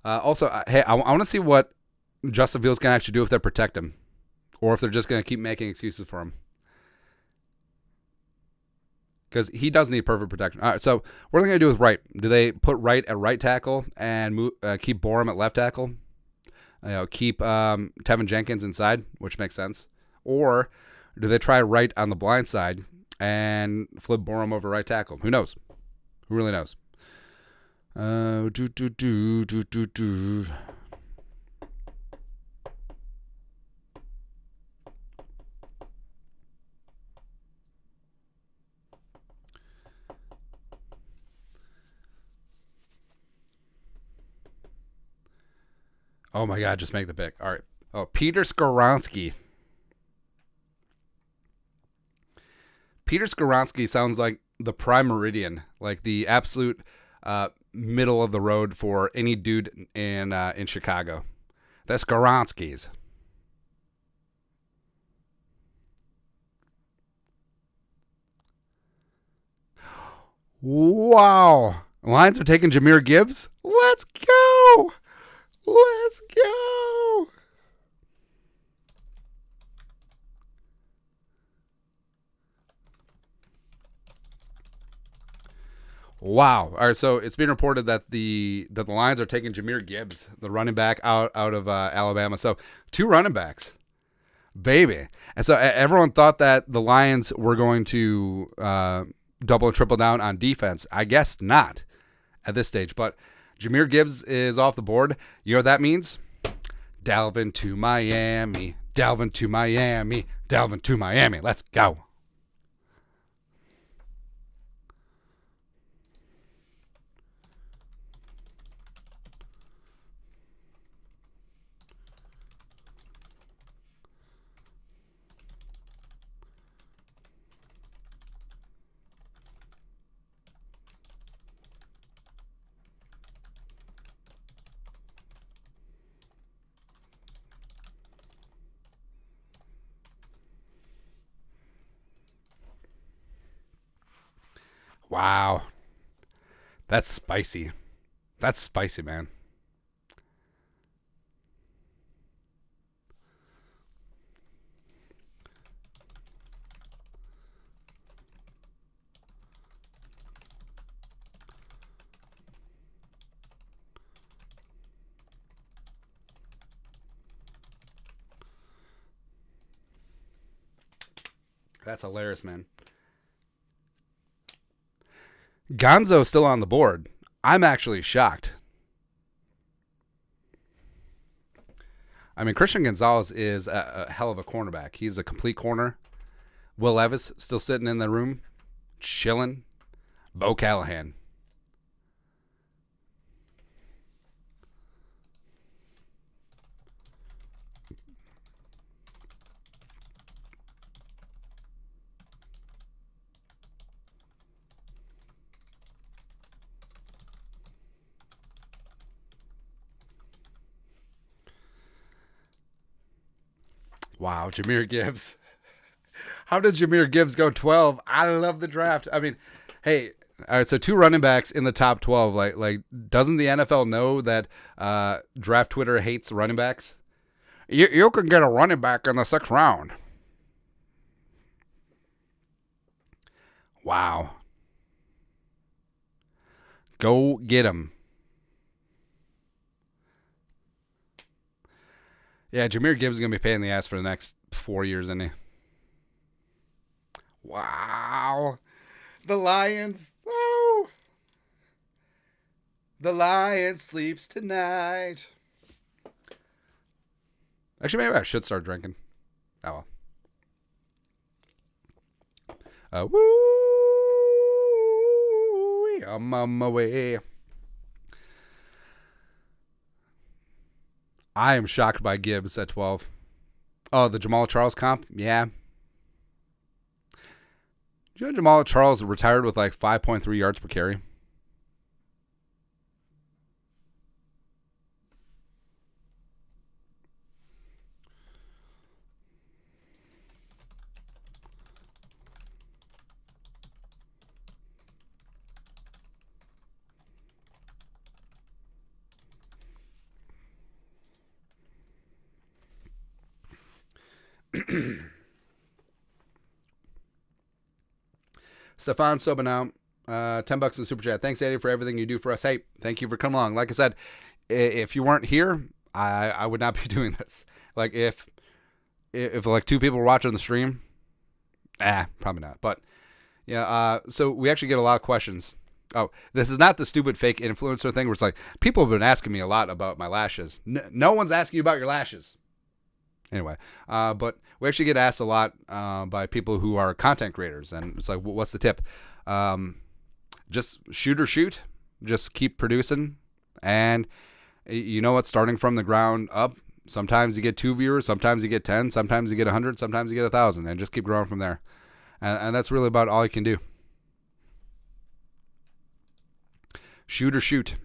Also, hey, I want to see what Justin Fields can actually do if they protect him. Or if they're just going to keep making excuses for him. because he does need perfect protection. All right, so what are they going to do with Wright? Do they put Wright at right tackle and keep Borum at left tackle? Keep Tevin Jenkins inside, which makes sense. Or do they try Wright on the blind side and flip Borum over right tackle? Who knows? Who really knows? Oh my God, just make the pick. All right. Oh, Peter Skoronski. Peter Skoronski sounds like the prime meridian, like the absolute middle of the road for any dude in Chicago. The Skoronskis. Wow. Lions are taking Jahmyr Gibbs. Let's go. Let's go. Wow. All right, so it's been reported that the Lions are taking Jahmyr Gibbs, the running back out of Alabama. So 2 running backs. Baby. And so everyone thought that the Lions were going to double and triple down on defense. I guess not at this stage, but Jahmyr Gibbs is off the board. You know what that means? Dalvin to Miami. Dalvin to Miami. Dalvin to Miami. Let's go. Wow. That's spicy. That's spicy, man. That's hilarious, man. Gonzo's still on the board. I'm actually shocked. I mean, Christian Gonzalez is a hell of a cornerback. He's a complete corner. Will Levis still sitting in the room, chilling. Bo Callahan. Wow, Jahmyr Gibbs. How did Jahmyr Gibbs go 12? I love the draft. I mean, hey, all right, so 2 running backs in the top 12. Like, doesn't the NFL know that draft Twitter hates running backs? You can get a running back in the 6th round. Wow. Go get him. Yeah, Jahmyr Gibbs is going to be paying the ass for the next 4 years, isn't he? Wow. The Lions. Woo. The Lion sleeps tonight. Actually, maybe I should start drinking. Oh, well. Woo. I'm on my way. I am shocked by Gibbs at 12. Oh, the Jamal Charles comp? Yeah. You know Jamal Charles retired with like 5.3 yards per carry? Stefan Sobanow, $10 in super chat. Thanks, Eddie, for everything you do for us. Hey, thank you for coming along. Like I said, if you weren't here, I would not be doing this. Like if like 2 people were watching the stream, probably not. But yeah, so we actually get a lot of questions. Oh, this is not the stupid fake influencer thing where it's like, people have been asking me a lot about my lashes. No one's asking you about your lashes. Anyway, but we actually get asked a lot by people who are content creators. And it's like, what's the tip? Just shoot. Just keep producing. And you know what? Starting from the ground up, sometimes you get 2 viewers, sometimes you get 10, sometimes you get 100, sometimes you get 1,000. And just keep growing from there. And that's really about all you can do. Shoot.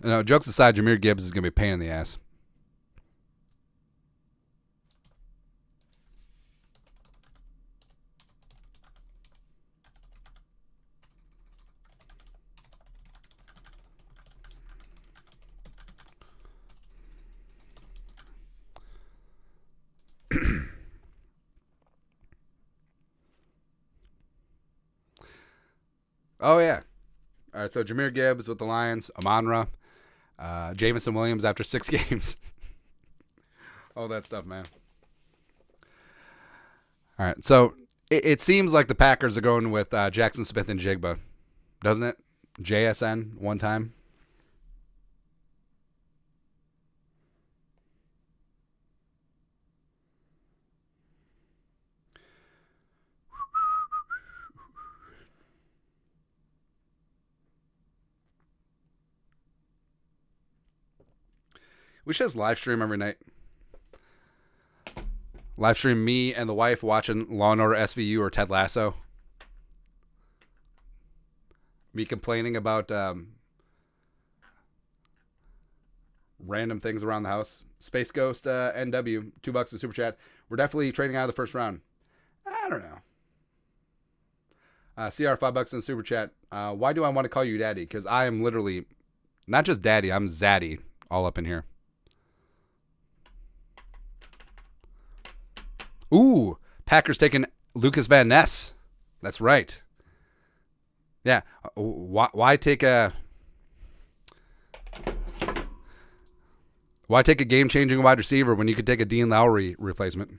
No, jokes aside, Jahmyr Gibbs is going to be a pain in the ass. Oh, yeah. All right, so Jahmyr Gibbs with the Lions, Amon-Ra, Jameson Williams after 6 games. All that stuff, man. All right, so it seems like the Packers are going with Jackson Smith and Jigba, doesn't it? JSN one time. We should just live stream every night. Live stream me and the wife watching Law & Order SVU or Ted Lasso. Me complaining about random things around the house. Space Ghost NW, $2 in super chat. We're definitely trading out of the first round. I don't know. CR, $5 in super chat. Why do I want to call you daddy? Because I am literally not just daddy, I'm zaddy all up in here. Ooh, Packers taking Lucas Van Ness. That's right. Yeah. Why take a game-changing wide receiver when you could take a Dean Lowry replacement?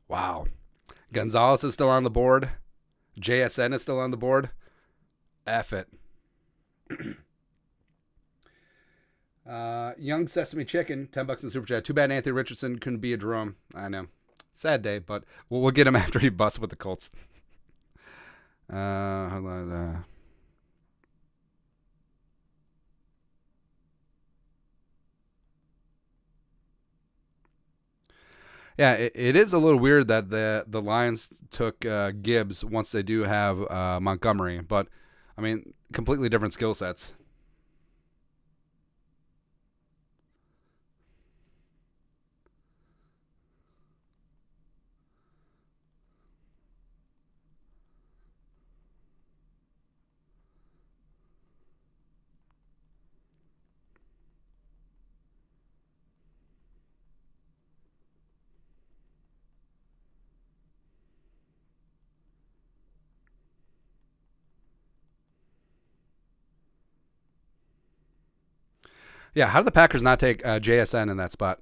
Wow. Gonzalez is still on the board. JSN is still on the board. F it. Young Sesame Chicken, $10 in super chat. Too bad Anthony Richardson couldn't be a Jerome. I know. Sad day, but we'll get him after he busts with the Colts. Hold on. Yeah, it is a little weird that the Lions took Gibbs once they do have Montgomery, but I mean, completely different skill sets. Yeah, how did the Packers not take JSN in that spot?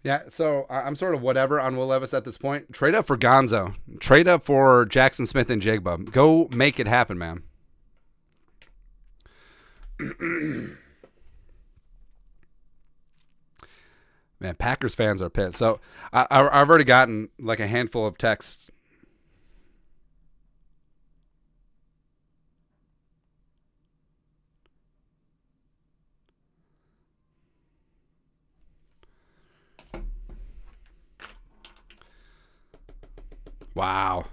Yeah, so I'm sort of whatever on Will Levis at this point. Trade up for Gonzo. Trade up for Jackson Smith and Jigba. Go make it happen, man. Man, Packers fans are pissed. So I've already gotten like a handful of texts. Wow.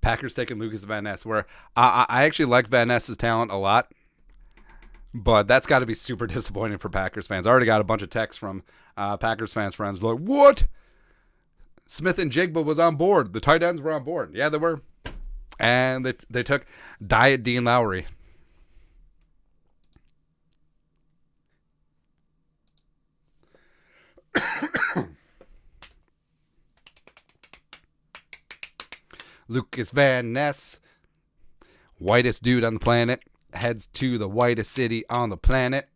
Packers taking Lucas Van Ness, where I actually like Van Ness's talent a lot, but that's got to be super disappointing for Packers fans. I already got a bunch of texts from Packers fans friends like, what? Smith and Jigba was on board. The tight ends were on board. Yeah, they were. And they took Diet Dean Lowry. Lucas Van Ness, whitest dude on the planet, heads to the whitest city on the planet.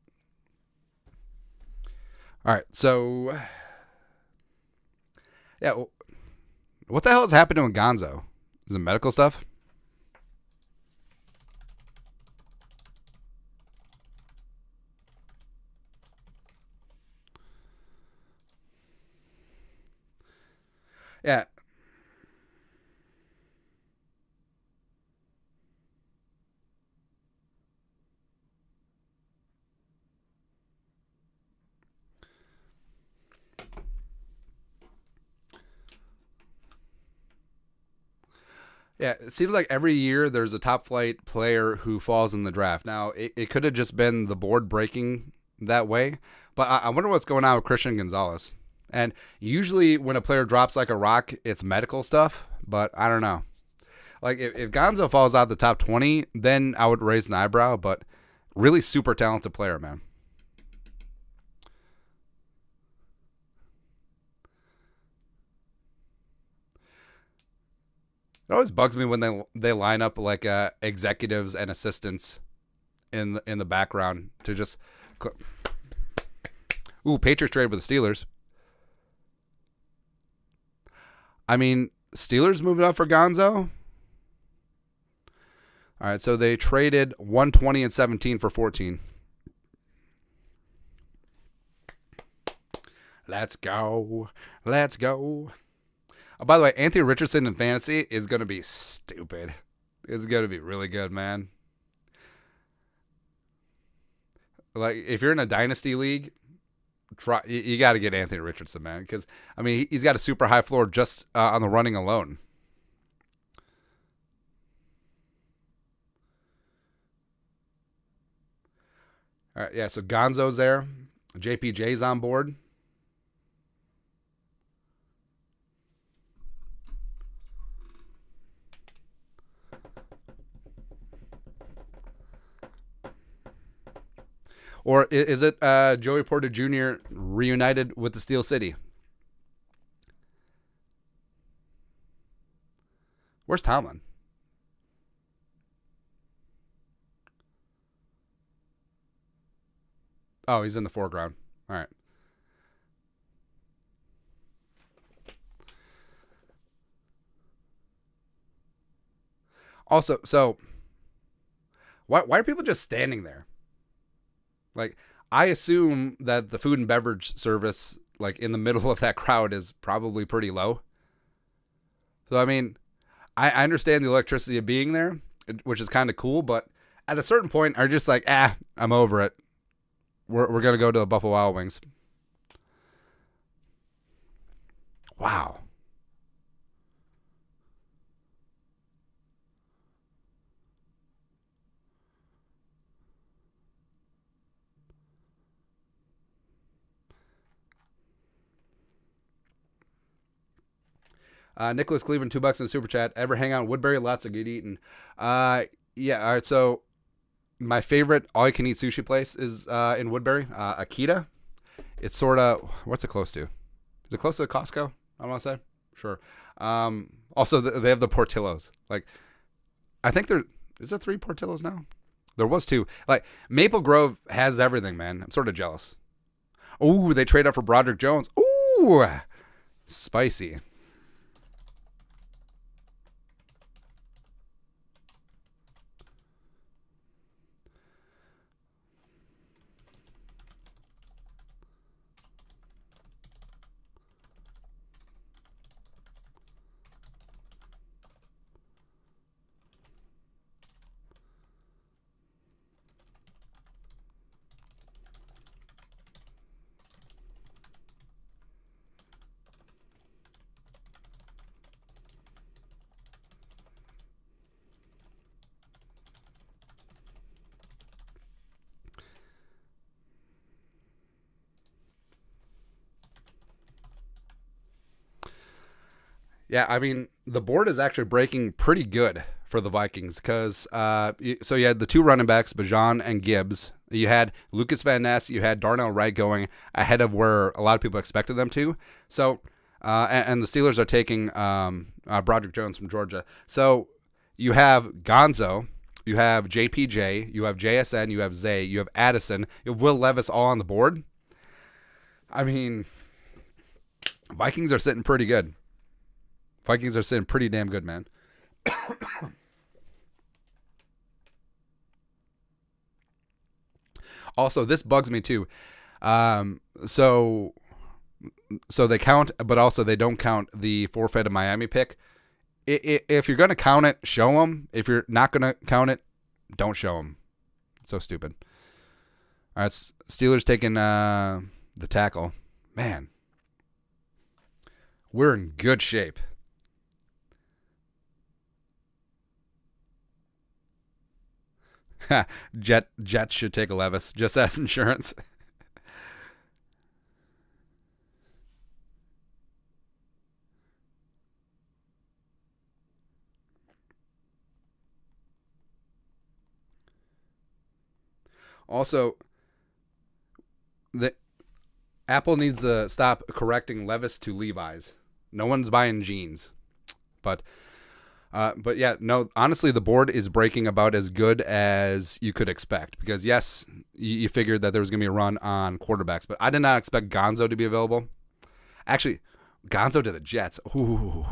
All right, so yeah, what the hell has happened to Gonzo? Is it medical stuff? Yeah. Yeah, it seems like every year there's a top flight player who falls in the draft. Now, it could have just been the board breaking that way, but I wonder what's going on with Christian Gonzalez. And usually when a player drops like a rock, it's medical stuff, but I don't know. Like, if Gonzo falls out the top 20, then I would raise an eyebrow, but really super talented player, man. It always bugs me when they line up like executives and assistants in the background to just. Ooh, Patriots trade with the Steelers. I mean, Steelers moving up for Gonzo. All right, so they traded 120 and 17 for 14. Let's go. Let's go. Oh, by the way, Anthony Richardson in fantasy is going to be stupid. It's going to be really good, man. Like, if you're in a dynasty league, you got to get Anthony Richardson, man. Because, I mean, he's got a super high floor just on the running alone. All right, yeah, so Gonzo's there. JPJ's on board. Or is it Joey Porter Jr. reunited with the Steel City? Where's Tomlin? Oh, he's in the foreground. All right. Also, so why are people just standing there? Like, I assume that the food and beverage service, like in the middle of that crowd, is probably pretty low. So, I mean, I understand the electricity of being there, which is kind of cool, but at a certain point, are just like, I'm over it. We're gonna go to the Buffalo Wild Wings. Wow. Nicholas Cleveland, $2 in the super chat. Ever hang out in Woodbury? Lots of good eating. Yeah. All right. So my favorite all-you-can-eat sushi place is in Woodbury, Akita. It's sort of, what's it close to? Is it close to Costco? I want to say. Sure. Also, they have the Portillos. Like, I think is there 3 Portillos now? There was 2. Like, Maple Grove has everything, man. I'm sort of jealous. Ooh, they trade up for Broderick Jones. Ooh, spicy. Yeah, I mean, the board is actually breaking pretty good for the Vikings because so you had the two running backs, Bajan and Gibbs. You had Lucas Van Ness, you had Darnell Wright going ahead of where a lot of people expected them to. So, and the Steelers are taking Broderick Jones from Georgia. So you have Gonzo, you have JPJ, you have JSN, you have Zay, you have Addison, you have Will Levis all on the board. I mean, Vikings are sitting pretty good. Vikings are sitting pretty damn good, man. Also, this bugs me too. So they count, but also they don't count the forfeit of Miami pick. If you're going to count it, show them. If you're not going to count it, don't show them. It's so stupid. All right, Steelers taking the tackle. Man, we're in good shape. Jets should take a Levis just as insurance. Also, the Apple needs to stop correcting Levis to Levi's. No one's buying jeans, but yeah, no. Honestly, the board is breaking about as good as you could expect because yes, you figured that there was gonna be a run on quarterbacks, but I did not expect Gonzo to be available. Actually, Gonzo to the Jets. Ooh,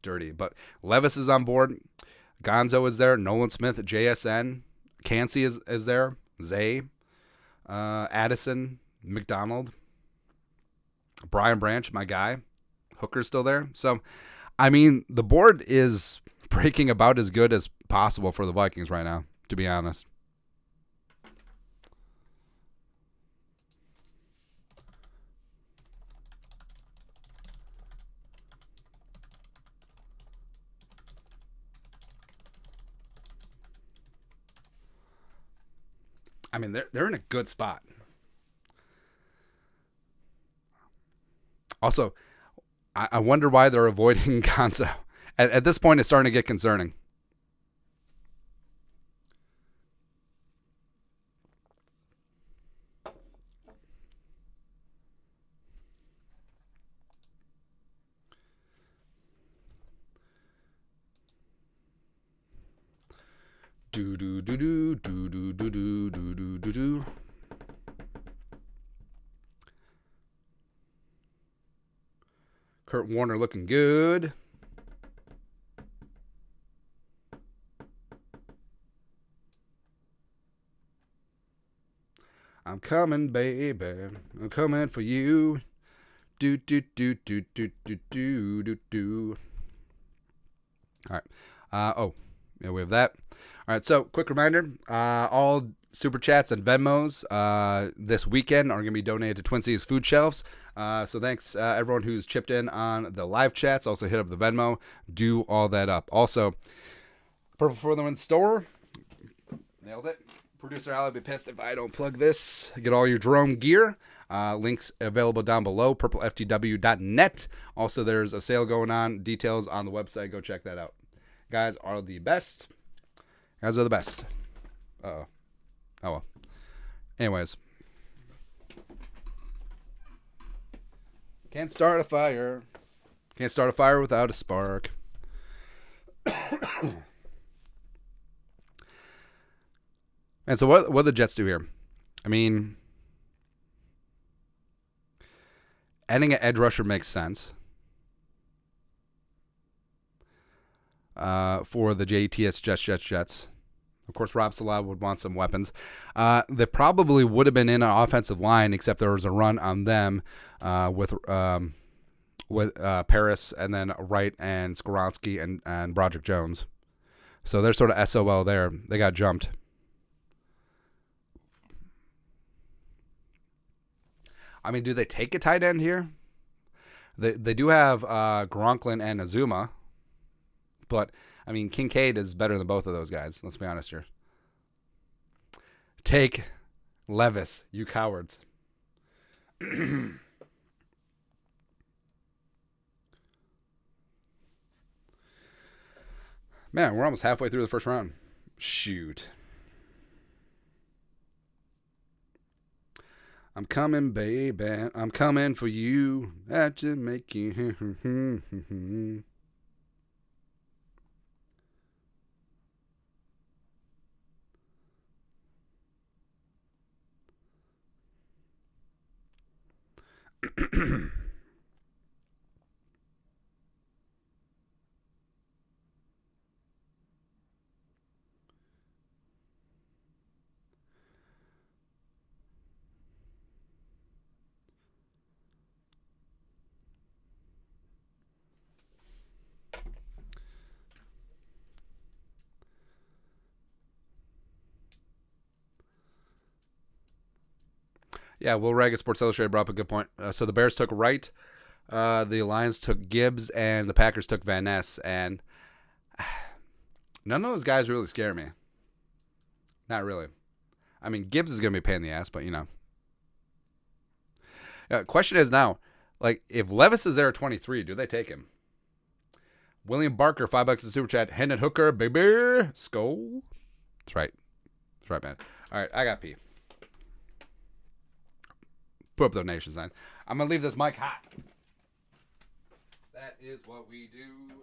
dirty. But Levis is on board. Gonzo is there. Nolan Smith, JSN, Cansey is there. Zay, Addison, McDonald, Brian Branch, my guy. Hooker's still there. So, I mean, the board is breaking about as good as possible for the Vikings right now, to be honest. I mean, they're in a good spot. Also, I wonder why they're avoiding Gonzo. At this point, it's starting to get concerning. Do do do do do do do do do do do. Kurt Warner looking good. I'm coming, baby. I'm coming for you. Do do do do do do do do do. All right. Oh, yeah, we have that. All right. So, quick reminder: all super chats and Venmos this weekend are going to be donated to Twin Cities Food Shelves. So thanks everyone who's chipped in on the live chats. Also hit up the Venmo. Do all that up. Also, Purple for the Win store. Nailed it. Producer Al will be pissed if I don't plug this. Get all your Jerome gear. Links available down below. purpleftw.net. Also, there's a sale going on. Details on the website. Go check that out. Guys are the best. Guys are the best. Uh-oh. Oh, well. Anyways. Can't start a fire. Can't start a fire without a spark. And so what do the Jets do here? I mean, adding an edge rusher makes sense for the JETS Jets. Of course, Rob Salah would want some weapons. They probably would have been in an offensive line, except there was a run on them with Paris and then Wright and Skoronski and Broderick Jones. So they're sort of SOL there. They got jumped. I mean, do they take a tight end here? They do have Gronklin and Azuma, but I mean, Kincaid is better than both of those guys. Let's be honest here. Take Levis, you cowards. Man, we're almost halfway through the first round. Shoot. I'm coming, baby. I'm coming for you. That to make you. Yeah, Will Reg of Sports Illustrated brought up a good point. So the Bears took Wright, the Lions took Gibbs, and the Packers took Van Ness. And none of those guys really scare me. Not really. I mean, Gibbs is going to be a pain in the ass, but, you know. Question is now, like, if Levis is there at 23, do they take him? William Barker, $5 in Super Chat. Hendon Hooker, baby. Skull. That's right. That's right, man. All right, I got pee. Put up the donation sign. I'm going to leave this mic hot. That is what we do.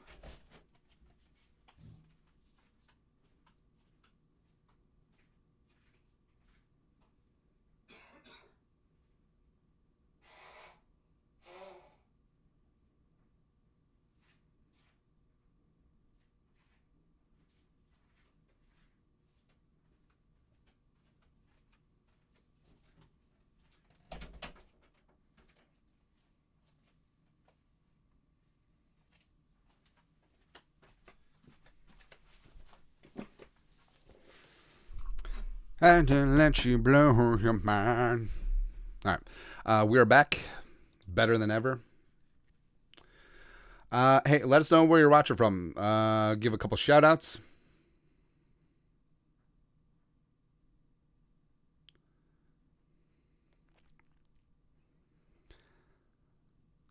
And to let you blow your mind. All right. We are back. Better than ever. Hey, let us know where you're watching from. Give a couple shout outs.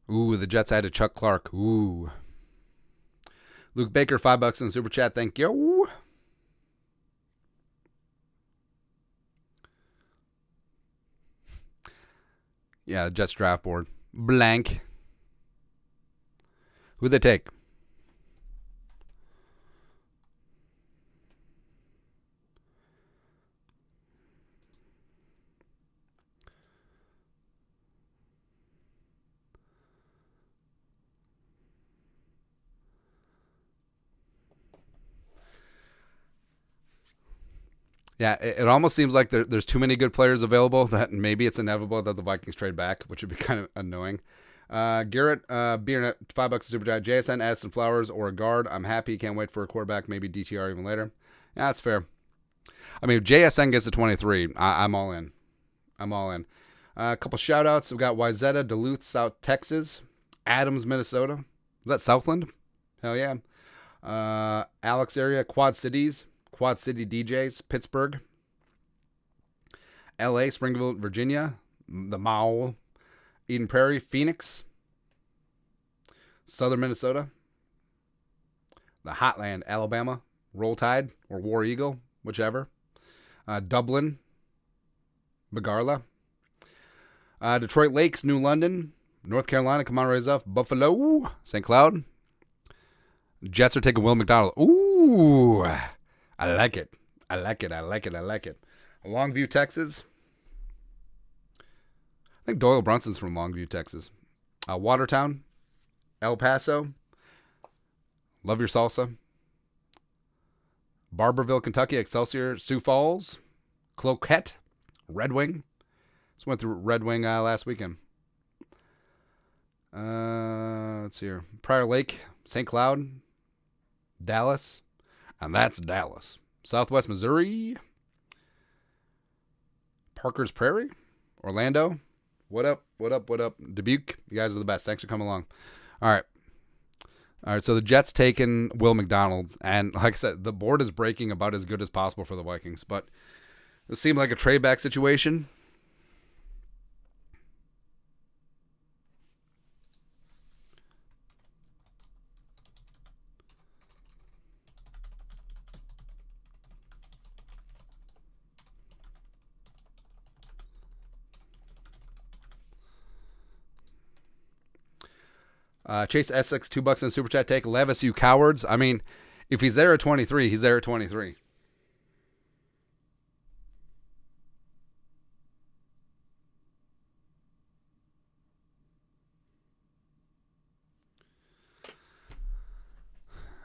Ooh, the Jets added Chuck Clark. Ooh. Luke Baker, $5 in Super Chat. Thank you. Yeah, Jets draft board. Blank. Who'd they take? Yeah, it almost seems like there's too many good players available that maybe it's inevitable that the Vikings trade back, which would be kind of annoying. Garrett, being at $5 Super Chat. JSN, Addison Flowers, or a guard. I'm happy. Can't wait for a quarterback. Maybe DTR even later. Yeah, that's fair. I mean, if JSN gets to 23, I'm all in. I'm all in. A couple shout outs. We've got Wyzetta, Duluth, South Texas. Adams, Minnesota. Is that Southland? Hell yeah. Alex area, Quad Cities. Quad City DJs, Pittsburgh, LA, Springfield, Virginia, the Mall, Eden Prairie, Phoenix, Southern Minnesota, the Hotland, Alabama, Roll Tide or War Eagle, whichever, Dublin, Bagarla, Detroit Lakes, New London, North Carolina, come on, raise up, Buffalo, St. Cloud. Jets are taking Will McDonald. Ooh. I like it. I like it. I like it. I like it. Longview, Texas. I think Doyle Brunson's from Longview, Texas. Watertown. El Paso. Love your salsa. Barberville, Kentucky. Excelsior. Sioux Falls. Cloquet. Red Wing. Just went through Red Wing last weekend. Let's see here. Prior Lake. St. Cloud. Dallas. And that's Dallas. Southwest Missouri. Parker's Prairie. Orlando. What up? What up? What up? Dubuque. You guys are the best. Thanks for coming along. All right. All right. So the Jets taking Will McDonald. And like I said, the board is breaking about as good as possible for the Vikings. But it seemed like a trade back situation. Chase Essex, $2 in super chat. Take Levis, you cowards. I mean, if he's there at 23, he's there at 23.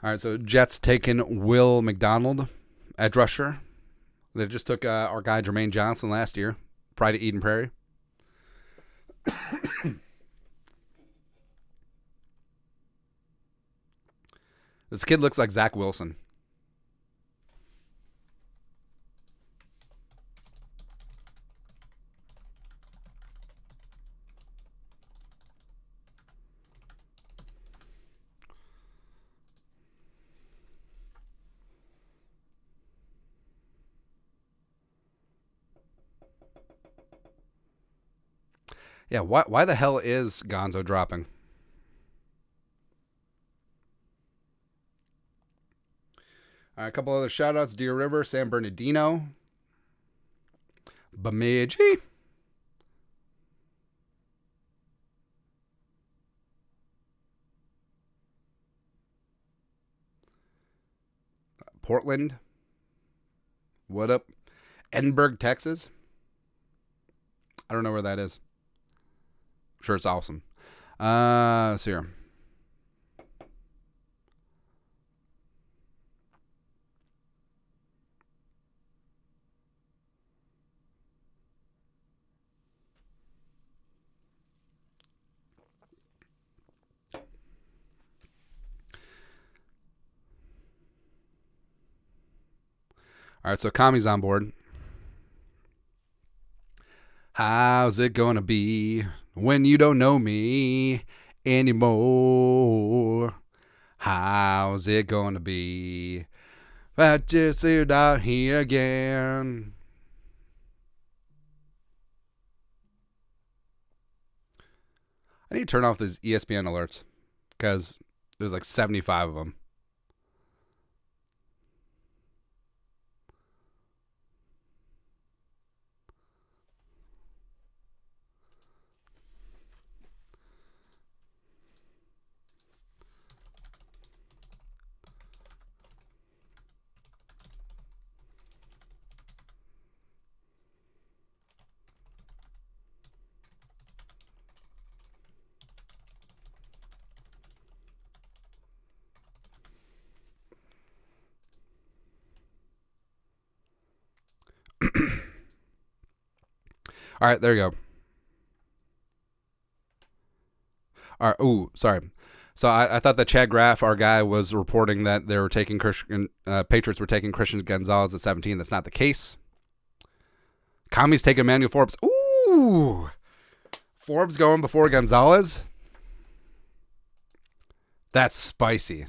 All right, so Jets taking Will McDonald, edge rusher. They just took our guy Jermaine Johnson last year, Pride of Eden Prairie. This kid looks like Zach Wilson. Yeah, why the hell is Gonzo dropping? A couple other shout-outs. Deer River, San Bernardino. Bemidji. Portland. What up? Edinburgh, Texas. I don't know where that is. I'm sure it's awesome. Let's see here. All right, so Kami's on board. How's it gonna be when you don't know me anymore? How's it gonna be if I just sit out here again? I need to turn off these ESPN alerts because there's like 75 of them. All right, there you go. All right. Ooh, sorry. So I thought that Chad Graff, our guy, was reporting that they were taking Patriots were taking Christian Gonzalez at 17. That's not the case. Kami's taking Emmanuel Forbes. Ooh, Forbes going before Gonzalez. That's spicy.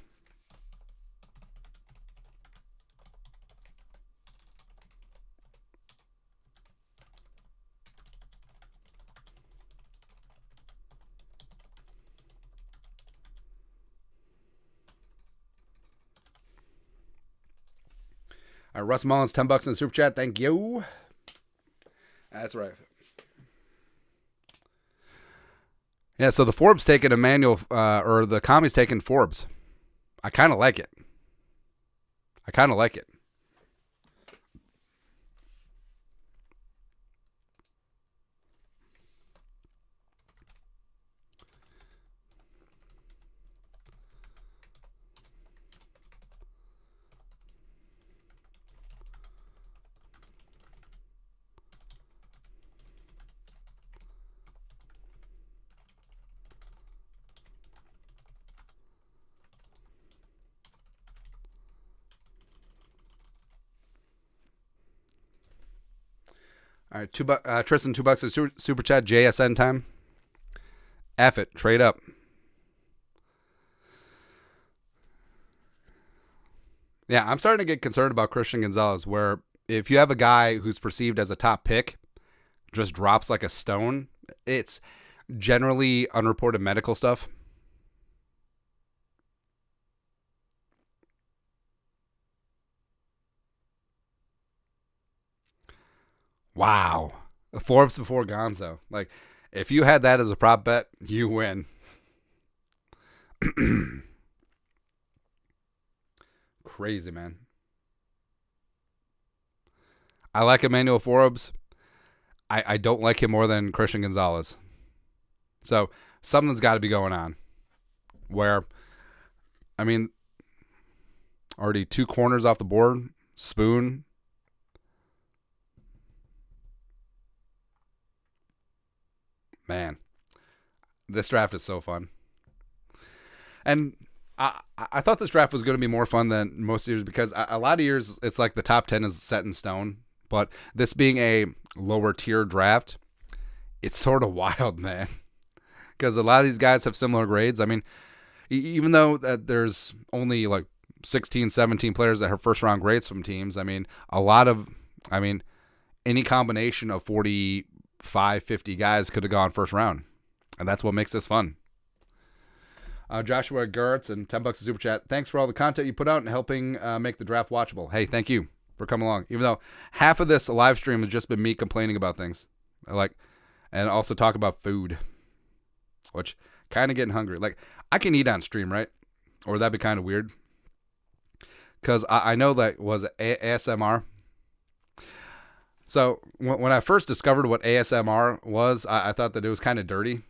Russ Mullins, $10 in the super chat. Thank you. That's right. Yeah, so the Forbes taking Emmanuel, or the Kami's taking Forbes. I kind of like it. All right, Tristan, $2 in super chat. JSN time. F it, trade up. Yeah, I'm starting to get concerned about Christian Gonzalez, where if you have a guy who's perceived as a top pick, just drops like a stone, it's generally unreported medical stuff. Wow. Forbes before Gonzo. Like, if you had that as a prop bet, you win. Crazy, man. I like Emmanuel Forbes. I don't like him more than Christian Gonzalez. So something's got to be going on. Where, I mean, already 2 corners off the board. Spoon. Man, this draft is so fun. And I thought this draft was going to be more fun than most years because a lot of years it's like the top 10 is set in stone. But this being a lower tier draft, it's sort of wild, man. Because a lot of these guys have similar grades. I mean, even though that there's only like 16, 17 players that have first round grades from teams, I mean, any combination of 45, 50 guys could have gone first round. And that's what makes this fun. Joshua Gertz and $10 a super chat. Thanks for all the content you put out and helping make the draft watchable. Hey, thank you for coming along. Even though half of this live stream has just been me complaining about things, and also talk about food, which kind of getting hungry. Like I can eat on stream, right? Or that'd be kind of weird. Because I know that was ASMR. So when I first discovered what ASMR was, I thought that it was kind of dirty.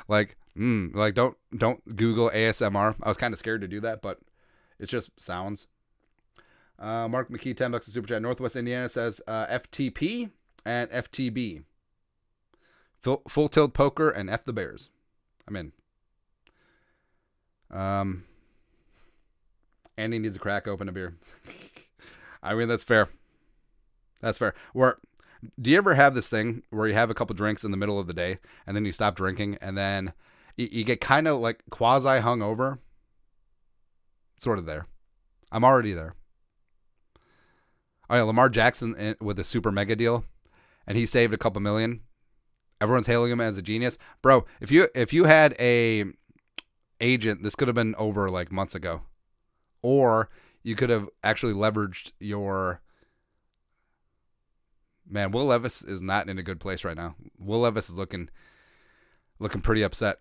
Don't Google ASMR. I was kind of scared to do that, but it's just sounds. Mark McKee, $10 a super chat. Northwest Indiana says FTP and FTB. Full tilt poker and F the Bears. I'm in. Andy needs a crack open a beer. I mean, that's fair. That's fair. Do you ever have this thing where you have a couple drinks in the middle of the day and then you stop drinking and then you get kind of like quasi hungover? Sort of there. I'm already there. Oh yeah, Lamar Jackson with a super mega deal, and he saved a couple million. Everyone's hailing him as a genius, bro. If you had a agent, this could have been over like months ago, or you could have actually leveraged your. Man, Will Levis is not in a good place right now. Will Levis is looking pretty upset.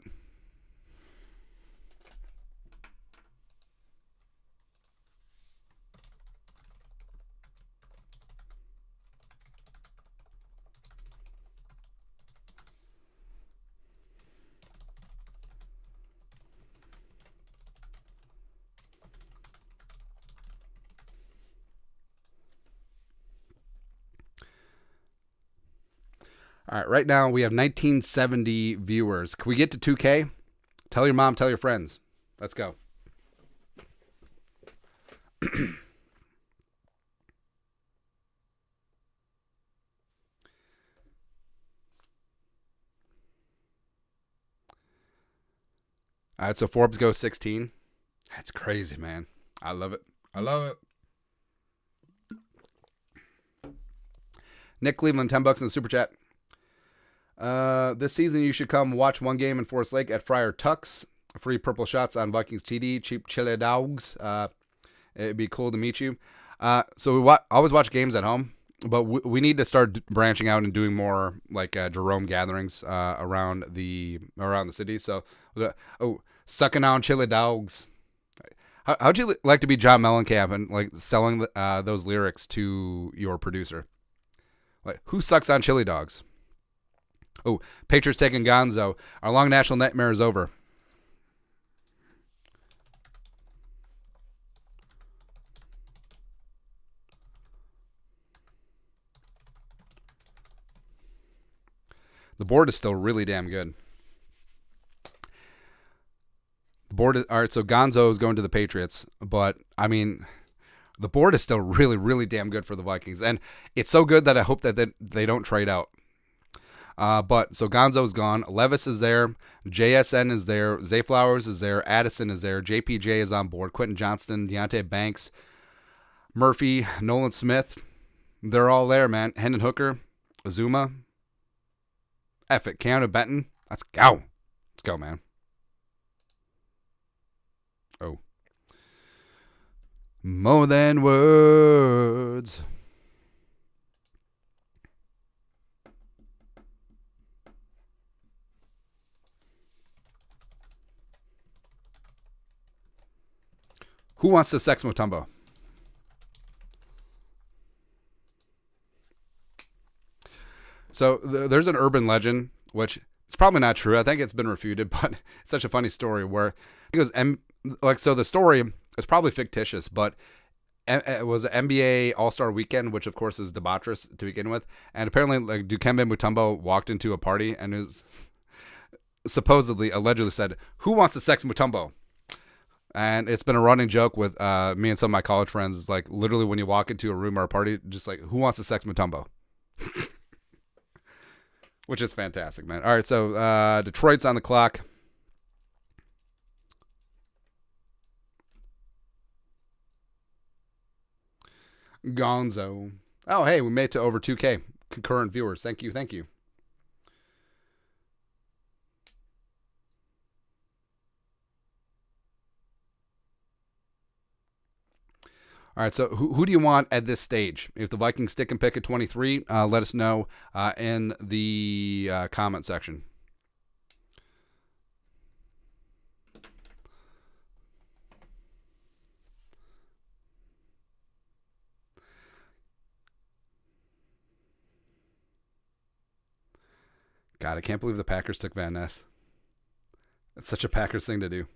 All right, right now we have 1970 viewers. Can we get to 2K? Tell your mom, tell your friends. Let's go. All right, so Forbes goes 16. That's crazy, man. I love it. I love it. Nick Cleveland, $10 in the super chat. This season you should come watch one game in Forest Lake at Friar Tuck's. Free purple shots on Vikings TD. Cheap chili dogs. It'd be cool to meet you. So we always watch games at home, but we need to start branching out and doing more like Jerome gatherings around the city. So, sucking on chili dogs. How'd you like to be John Mellencamp and like selling those lyrics to your producer? Like, who sucks on chili dogs? Oh, Patriots taking Gonzo. Our long national nightmare is over. The board is still really damn good. All right, so Gonzo is going to the Patriots, but I mean, the board is still really, really damn good for the Vikings, and it's so good that I hope that they don't trade out. But so Gonzo's gone. Levis is there. JSN is there. Zay Flowers is there. Addison is there. JPJ is on board. Quentin Johnston, Deontay Banks, Murphy, Nolan Smith. They're all there, man. Hendon Hooker, Azuma. F it. Keanu Benton. Let's go. Let's go, man. Oh. More than words. Who wants to sex Mutombo? So there's an urban legend, which it's probably not true. I think it's been refuted, but it's such a funny story where it goes, so the story is probably fictitious, but it was an NBA All-Star Weekend, which of course is debaucherous to begin with. And apparently, like, Dikembe Mutombo walked into a party and is allegedly said, "Who wants to sex Mutombo?" And it's been a running joke with me and some of my college friends. It's like literally when you walk into a room or a party, just like, "Who wants to sex Mutombo?" Which is fantastic, man. All right, so Detroit's on the clock. Gonzo. Oh, hey, we made it to over 2K concurrent viewers. Thank you. All right, so who do you want at this stage? If the Vikings stick and pick at 23, let us know in the comment section. God, I can't believe the Packers took Van Ness. It's such a Packers thing to do.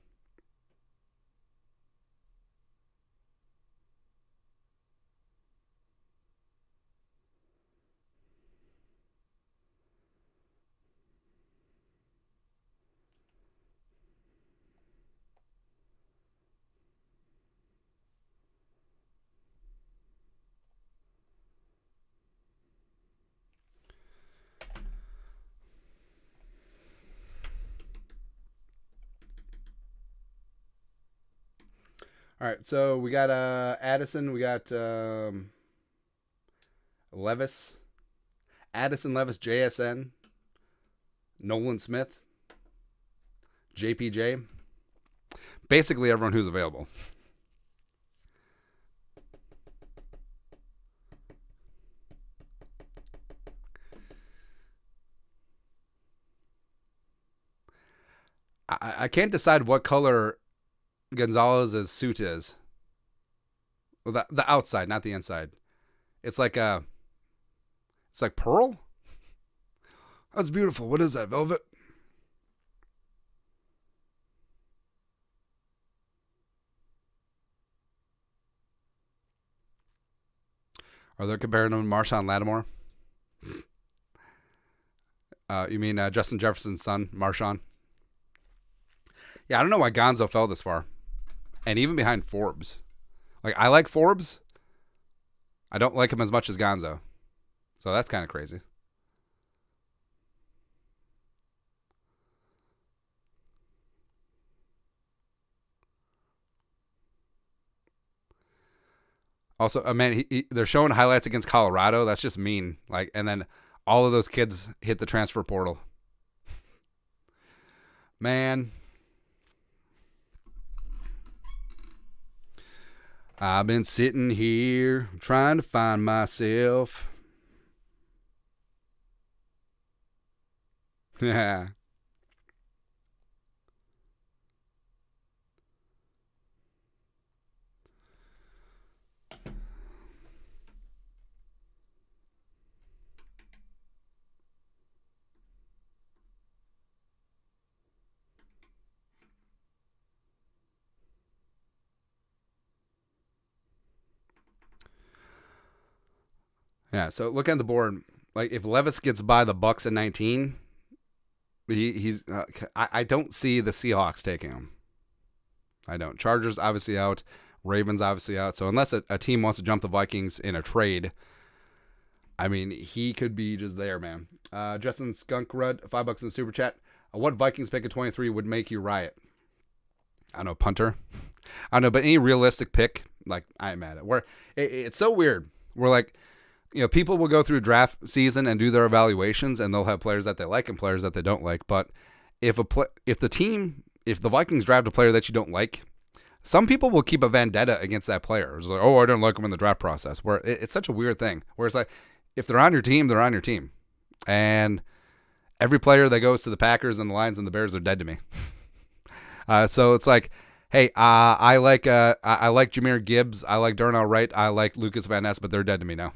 All right, so we got Addison, we got Levis, Addison Levis, JSN, Nolan Smith, JPJ, basically everyone who's available. I can't decide what color Gonzalez's suit is. Well, the outside, not the inside. It's like pearl. That's beautiful. What is that? Velvet? Are they comparing him to Marshawn Lattimore? You mean Justin Jefferson's son, Marshawn? Yeah, I don't know why Gonzo fell this far. And even behind Forbes. Like, I like Forbes. I don't like him as much as Gonzo. So that's kind of crazy. Also, man, they're showing highlights against Colorado. That's just mean. Like, and then all of those kids hit the transfer portal. Man. I've been sitting here trying to find myself. Yeah. Yeah, so look at the board. Like, if Levis gets by the Bucks at 19, he's. I don't see the Seahawks taking him. I don't. Chargers obviously out. Ravens obviously out. So unless a team wants to jump the Vikings in a trade, I mean, he could be just there, man. Justin Skunkrud, $5 in the super chat. What Vikings pick at 23 would make you riot? I don't know, punter. I don't know, but any realistic pick, like, I'm at it. Where it's so weird. We're like, you know, people will go through draft season and do their evaluations, and they'll have players that they like and players that they don't like. But if the Vikings draft a player that you don't like, some people will keep a vendetta against that player. It's like, oh, I didn't like him in the draft process. Where it's such a weird thing. Where it's like, if they're on your team, they're on your team, and every player that goes to the Packers and the Lions and the Bears are dead to me. So it's like, Hey, I like Jahmyr Gibbs. I like Darnell Wright. I like Lucas Van Ness, but they're dead to me now.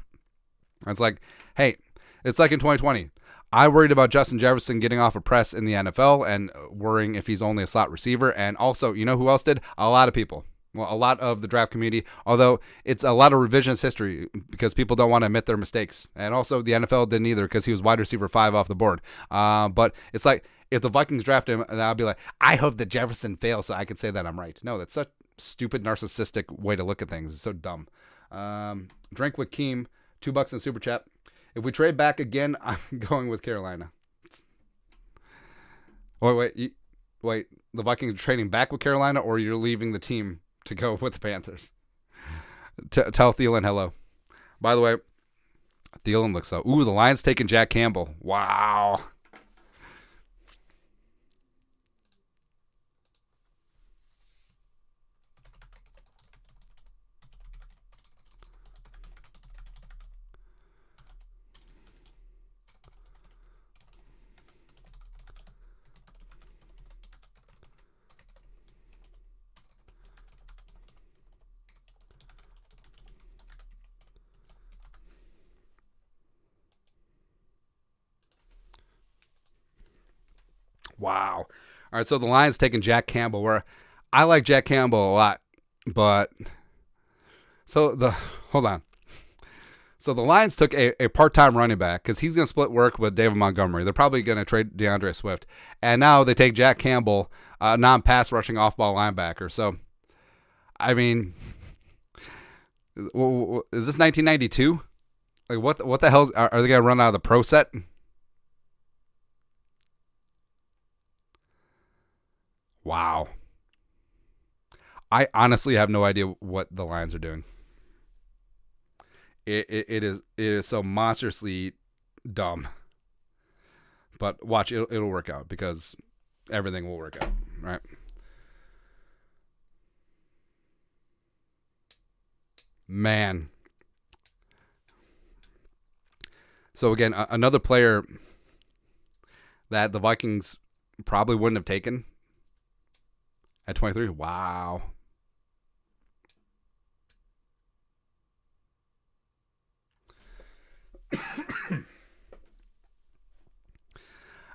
It's like, hey, it's like in 2020. I worried about Justin Jefferson getting off of press in the NFL and worrying if he's only a slot receiver. And also, you know who else did? A lot of people. Well, a lot of the draft community, although it's a lot of revisionist history because people don't want to admit their mistakes. And also, the NFL didn't either because he was wide receiver 5 off the board. But it's like, if the Vikings draft him, and I'll be like, I hope that Jefferson fails so I can say that I'm right. No, that's such stupid, narcissistic way to look at things. It's so dumb. Drink with Keem, $2 in super chat. If we trade back again, I'm going with Carolina. Wait. The Vikings are trading back with Carolina, or you're leaving the team to go with the Panthers? Tell Thielen hello. By the way, Thielen looks so. Ooh, the Lions taking Jack Campbell. Wow. Wow. All right, so the Lions taking Jack Campbell, where I like Jack Campbell a lot, but hold on. So the Lions took a part-time running back because he's going to split work with David Montgomery. They're probably going to trade DeAndre Swift. And now they take Jack Campbell, non-pass rushing off-ball linebacker. So, I mean, is this 1992? Like, what the hell? Are they going to run out of the pro set? Wow. I honestly have no idea what the Lions are doing. It is so monstrously dumb. But watch, it'll work out because everything will work out, right? Man. So again, another player that the Vikings probably wouldn't have taken at 23. Wow.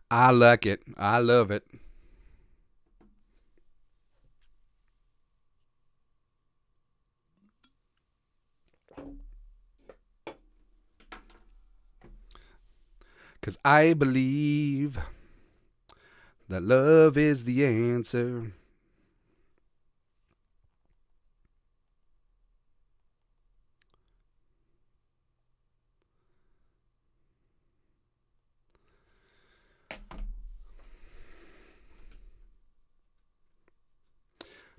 I like it. I love it. Because I believe that love is the answer.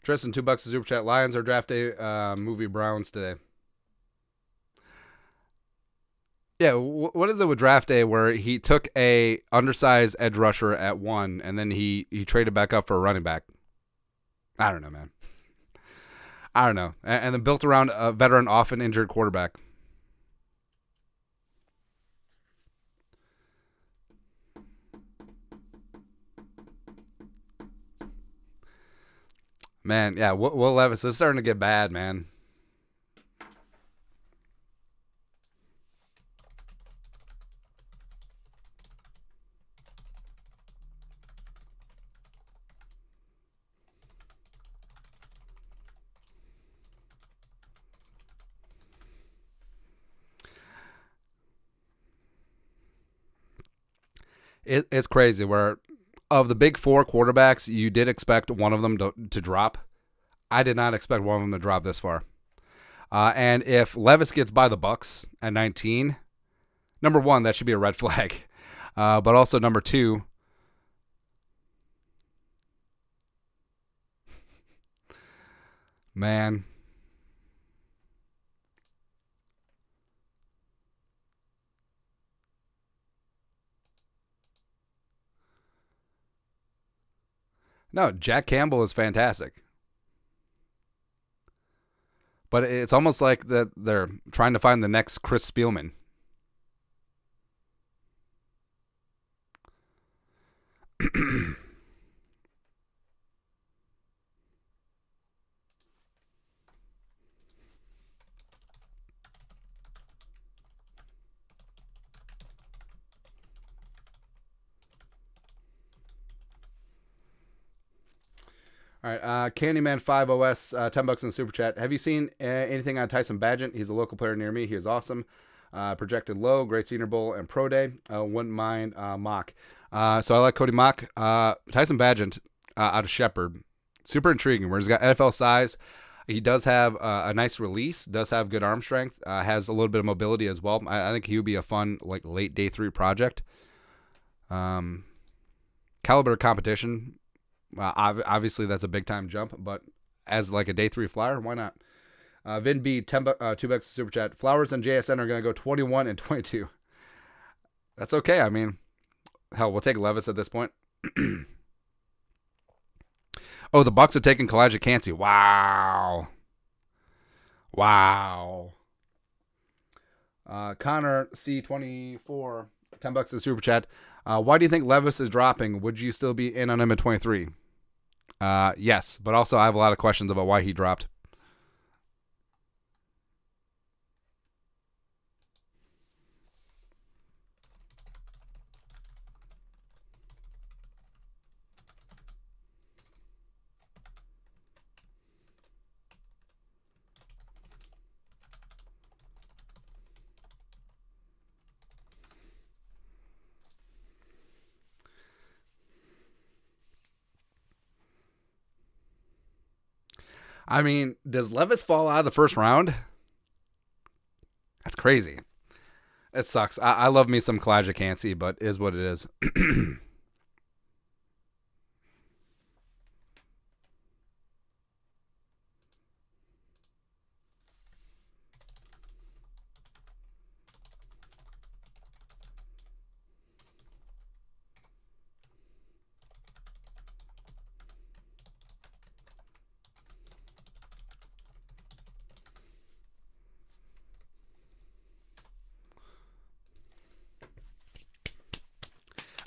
Tristan, $2 to super chat. Lions are draft day movie Browns today. Yeah, what is it with draft day where he took a undersized edge rusher at 1 and then he traded back up for a running back? I don't know, man. I don't know. And then built around a veteran, often injured quarterback. Man, yeah, Will Levis is starting to get bad, man. It's crazy where of the big 4 quarterbacks, you did expect one of them to drop. I did not expect one of them to drop this far. And if Levis gets by the Bucks at 19, number 1, that should be a red flag. But also number 2, man. No, Jack Campbell is fantastic. But it's almost like that they're trying to find the next Chris Spielman. All right, Candyman 5OS, $10 in the super chat. Have you seen anything on Tyson Bagent? He's a local player near me. He is awesome. Projected low, great Senior Bowl and Pro Day. Wouldn't mind Mock. So I like Cody Mock. Tyson Bagent out of Shepherd, super intriguing. Where he's got NFL size. He does have a nice release. Does have good arm strength. Has a little bit of mobility as well. I think he would be a fun like late day 3 project. Caliber competition. Obviously, that's a big time jump, but as like a day 3 flyer, why not? Vin B, $2 super chat. Flowers and JSN are going to go 21 and 22. That's okay. I mean, hell, we'll take Levis at this point. Oh, the Bucks are taking Kalijah Cansey. Wow. Connor C24, $10 in super chat. Why do you think Levis is dropping? Would you still be in on him at 23? Yes, but also I have a lot of questions about why he dropped. I mean, does Levis fall out of the first round? That's crazy. It sucks. I love me some Kalijah Cansey, but is what it is.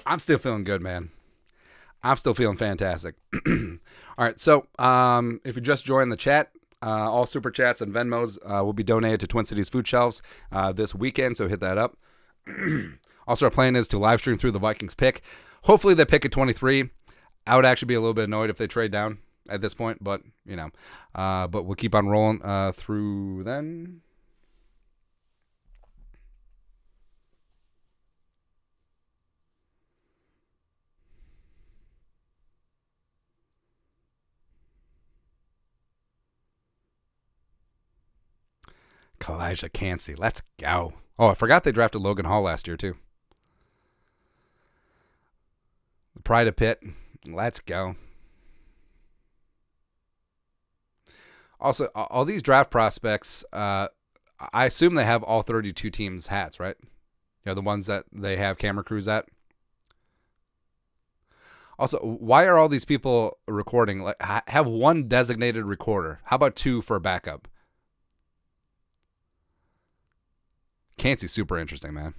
I'm still feeling good, man. I'm still feeling fantastic. All right, so if you just joined the chat, all super chats and Venmos will be donated to Twin Cities Food Shelves this weekend, so hit that up. Also, our plan is to live stream through the Vikings pick. Hopefully, they pick at 23. I would actually be a little bit annoyed if they trade down at this point, but you know, but we'll keep on rolling through then. Kalijah Cansey, let's go. Oh, I forgot they drafted Logan Hall last year too. The Pride of Pitt, let's go. Also, all these draft prospects, I assume they have all 32 teams' hats, right? You know, the ones that they have camera crews at. Also, why are all these people recording? Like, have one designated recorder. How about 2 for backup? Cansey's super interesting, man.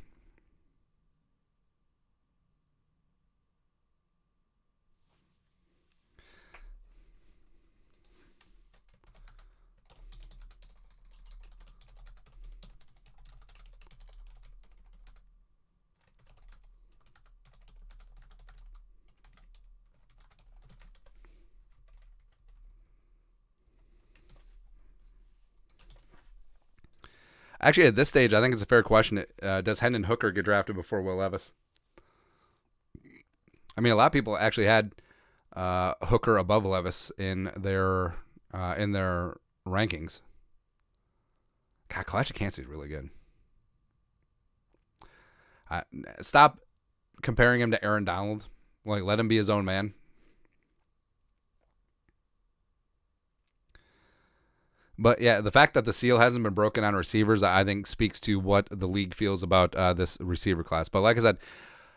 Actually, at this stage, I think it's a fair question. Does Hendon Hooker get drafted before Will Levis? I mean, a lot of people actually had Hooker above Levis in their rankings. God, Kalijah Cansey is really good. Stop comparing him to Aaron Donald. Like, let him be his own man. But yeah, the fact that the seal hasn't been broken on receivers, I think, speaks to what the league feels about this receiver class. But like I said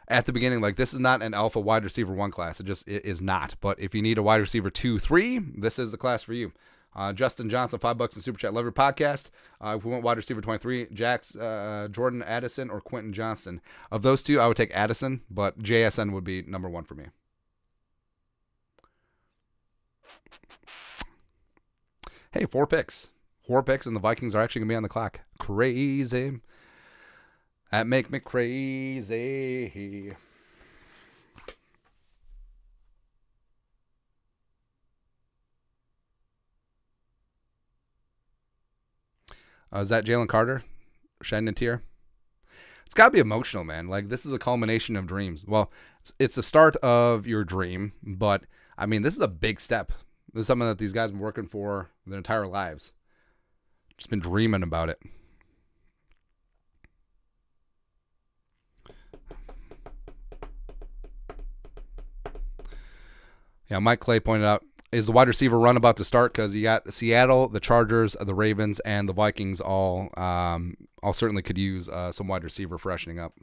at the beginning, like, this is not an alpha wide receiver 1 class. It is not. But if you need a wide receiver 2, 3, this is the class for you. Justin Johnson, $5 in super chat. Love your podcast. If we want wide receiver 23, Jax, Jordan Addison, or Quentin Johnston. Of those 2, I would take Addison, but JSN would be number 1 for me. Hey, 4 picks. 4 picks, and the Vikings are actually going to be on the clock. Crazy. That make me crazy. Is that Jalen Carter? Shannon Tier? It's got to be emotional, man. Like, this is a culmination of dreams. Well, it's the start of your dream, but, I mean, this is a big step. This is something that these guys have been working for their entire lives. Just been dreaming about it. Yeah, Mike Clay pointed out, is the wide receiver run about to start? Because you got Seattle, the Chargers, the Ravens, and the Vikings all certainly could use some wide receiver freshening up.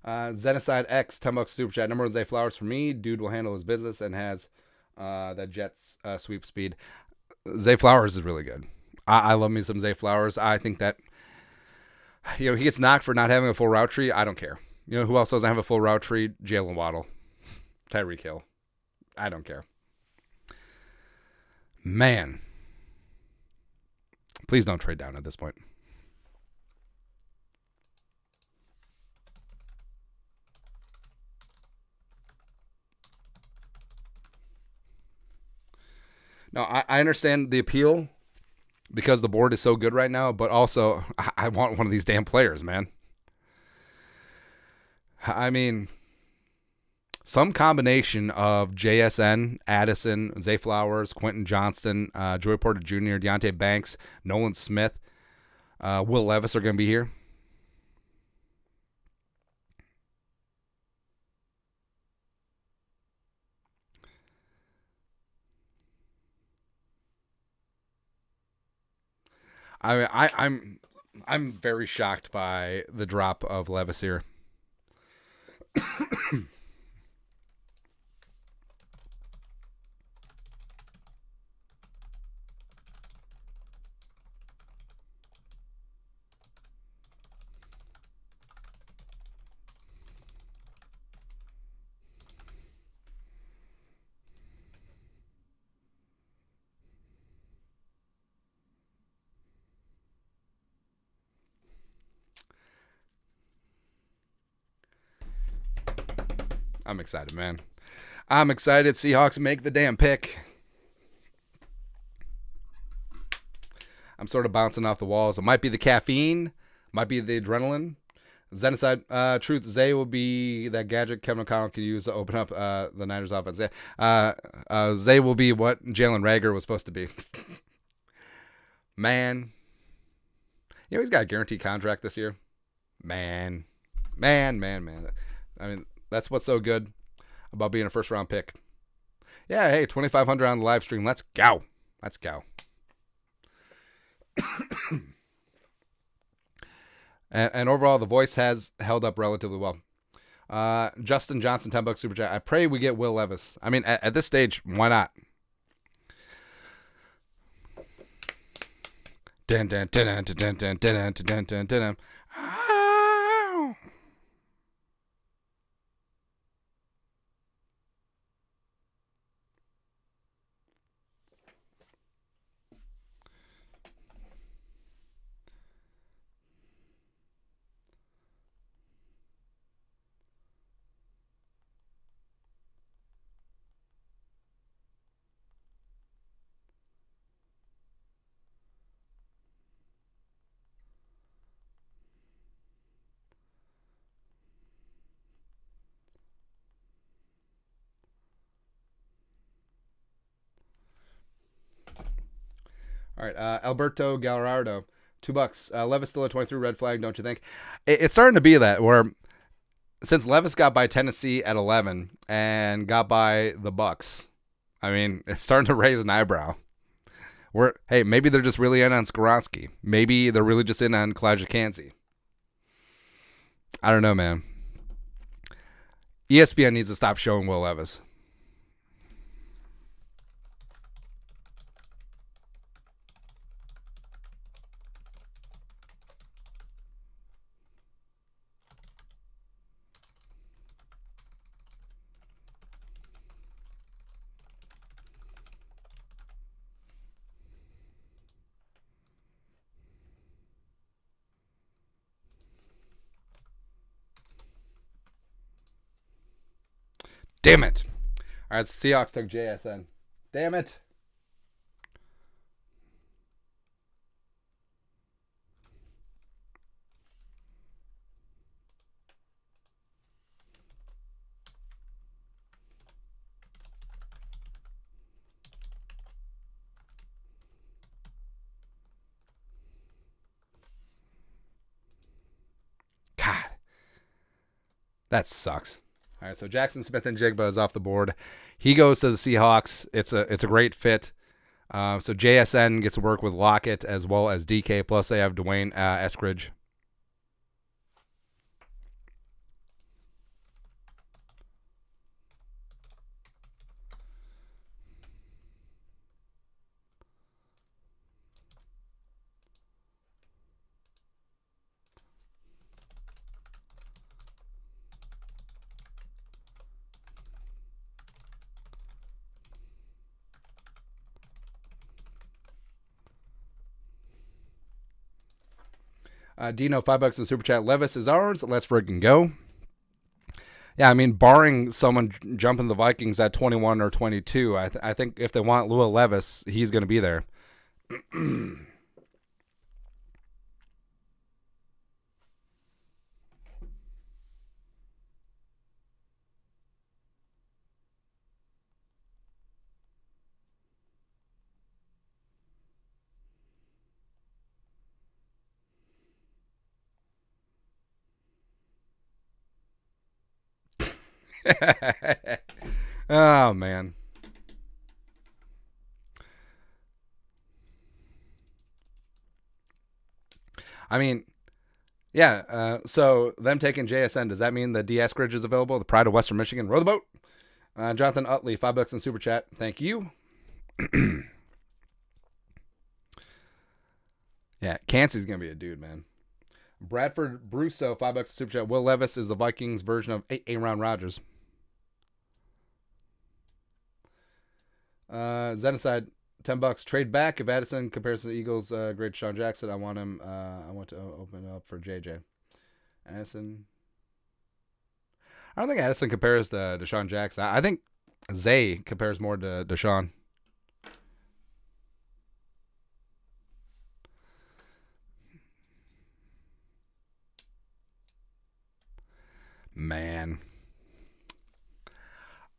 Zenocide X, $10 super chat. Number one, Zay Flowers for me. Dude will handle his business and has that Jets sweep speed. Zay Flowers is really good. I love me some Zay Flowers. I think that, he gets knocked for not having a full route tree. I don't care. Who else doesn't have a full route tree? Jalen Waddle. Tyreek Hill. I don't care. Man. Please don't trade down at this point. No, I understand the appeal because the board is so good right now, but also I want one of these damn players, man. I mean, some combination of JSN, Addison, Zay Flowers, Quentin Johnston, Joey Porter Jr., Deonte Banks, Nolan Smith, Will Levis are going to be here. I'm very shocked by the drop of Levis here. I'm excited, man. I'm excited. Seahawks make the damn pick. I'm sort of bouncing off the walls. It might be the caffeine. Might be the adrenaline. Zenocide, truth, Zay will be that gadget Kevin O'Connell can use to open up the Niners offense. Zay will be what Jalen Reagor was supposed to be. Man. He's got a guaranteed contract this year. Man. I mean, that's what's so good about being a first-round pick. Yeah, hey, 2,500 on the live stream. Let's go. And overall, the voice has held up relatively well. Justin Johnson, $10 super chat. I pray we get Will Levis. I mean, at this stage, why not? All right, Alberto Gallardo, $2. Levis still at 23, red flag, don't you think? It's starting to be that where since Levis got by Tennessee at 11 and got by the Bucks, I mean, it's starting to raise an eyebrow. Hey, maybe they're just really in on Skoronski. Maybe they're really just in on Kalijah Kancey. I don't know, man. ESPN needs to stop showing Will Levis. Damn it. All right, Seahawks took JSN. Damn it. God. That sucks. All right, so Jackson Smith-Njigba is off the board. He goes to the Seahawks. It's a great fit. So JSN gets to work with Lockett as well as DK. Plus they have Dwayne Eskridge. Dino, $5 in Super Chat. Levis is ours. Let's freaking go. Yeah, I mean, barring someone jumping the Vikings at 21 or 22, I think if they want Will Levis, he's going to be there. Oh, man. I mean, yeah, so them taking JSN, does that mean the D. Eskridge is available? The pride of Western Michigan. Row the boat. Jonathan Utley, $5 in Super Chat. Thank you. Yeah, Cansey's going to be a dude, man. Bradford Brusso, $5 in Super Chat. Will Levis is the Vikings version of Aaron Rodgers. Zenocide, $10. Trade back if Addison compares to the Eagles. Great Deshaun Jackson. I want him. I want to open up for JJ. Addison. I don't think Addison compares to Deshaun Jackson. I think Zay compares more to Deshaun. Man.